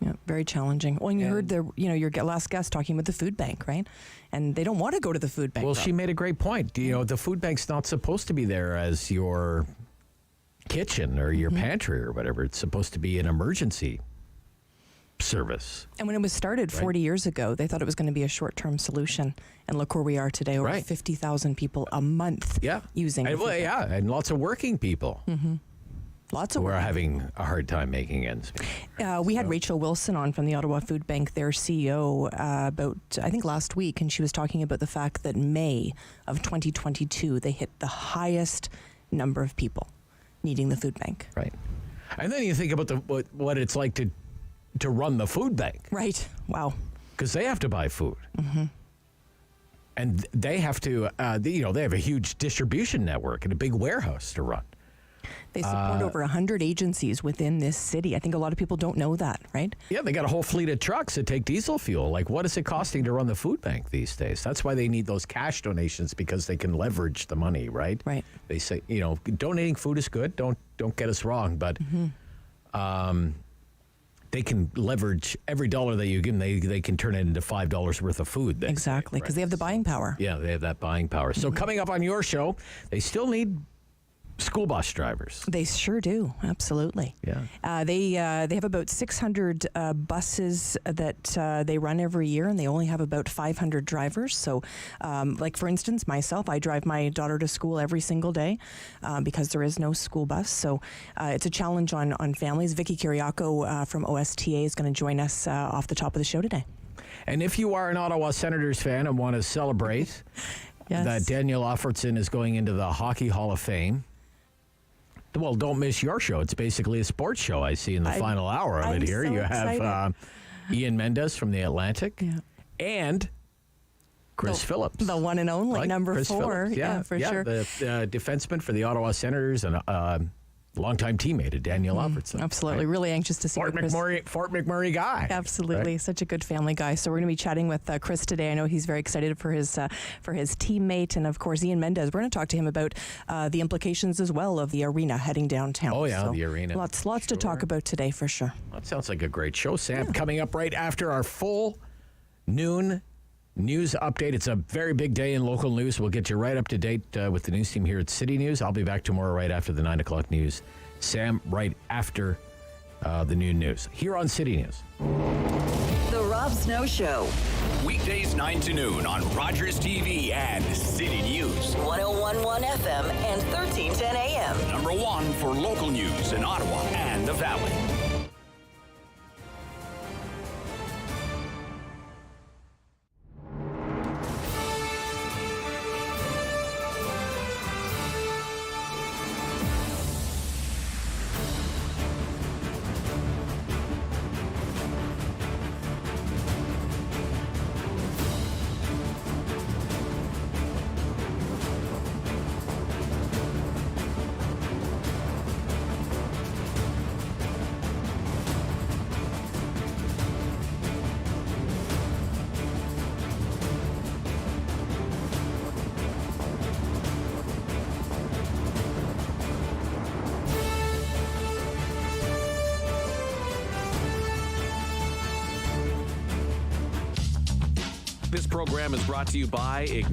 Yeah, very challenging. Well, and you heard your last guest talking about the food bank, right? And they don't want to go to the food bank. Well, she made a great point. The food bank's not supposed to be there as your kitchen or your pantry or whatever. It's supposed to be an emergency service. And when it was started 40 years ago, they thought it was going to be a short-term solution. And look where we are today, over 50,000 people a month using it. And lots of working people. Lots of We're having a hard time making ends meet. We had Rachel Wilson on from the Ottawa Food Bank, their CEO, about, I think, last week, and she was talking about the fact that May of 2022, they hit the highest number of people needing the food bank. Right. And then you think about what it's like to run the food bank. Right. Wow. Because they have to buy food. And they have to, they have a huge distribution network and a big warehouse to run. They support over 100 agencies within this city. I think a lot of people don't know that, right? Yeah, they got a whole fleet of trucks that take diesel fuel. Like, what is it costing to run the food bank these days? That's why they need those cash donations, because they can leverage the money, right? Right. They say, donating food is good. Don't get us wrong, but they can leverage every dollar that you give them. They can turn it into $5 worth of food. Exactly, because they have the buying power. Yeah, they have that buying power. So coming up on your show, they still need school bus drivers. They sure do. Absolutely. Yeah. They have about 600 buses that they run every year, and they only have about 500 drivers. So, like for instance, myself, I drive my daughter to school every single day because there is no school bus. So it's a challenge on families. Vicky Kiriako from OSTA is going to join us off the top of the show today. And if you are an Ottawa Senators fan and want to celebrate that Daniel Offertson is going into the Hockey Hall of Fame, well, don't miss your show. It's basically a sports show. I see in the final hour of it here. So you have Ian Mendes from The Atlantic and Chris Phillips. The one and only, number Chris 4. Phillips. Yeah, for sure. The defenseman for the Ottawa Senators and longtime teammate of Daniel Offertson. Absolutely. Right? Really anxious to see Fort McMurray guy. Absolutely. Right? Such a good family guy. So we're going to be chatting with Chris today. I know he's very excited for his teammate. And, of course, Ian Mendes. We're going to talk to him about the implications as well of the arena heading downtown. Oh, yeah, the arena. Lots to talk about today for sure. That sounds like a great show, Sam. Yeah. Coming up right after our full noon news update. It's a very big day in local news. We'll get you right up to date with the news team here at City News. I'll be back tomorrow right after the 9 o'clock news. Sam, right after the noon news here on City News. The Rob Snow Show. Weekdays 9 to noon on Rogers TV and City News. 101.1 FM and 1310 AM. Number 1 for local news in Ottawa and the Valley. This program is brought to you by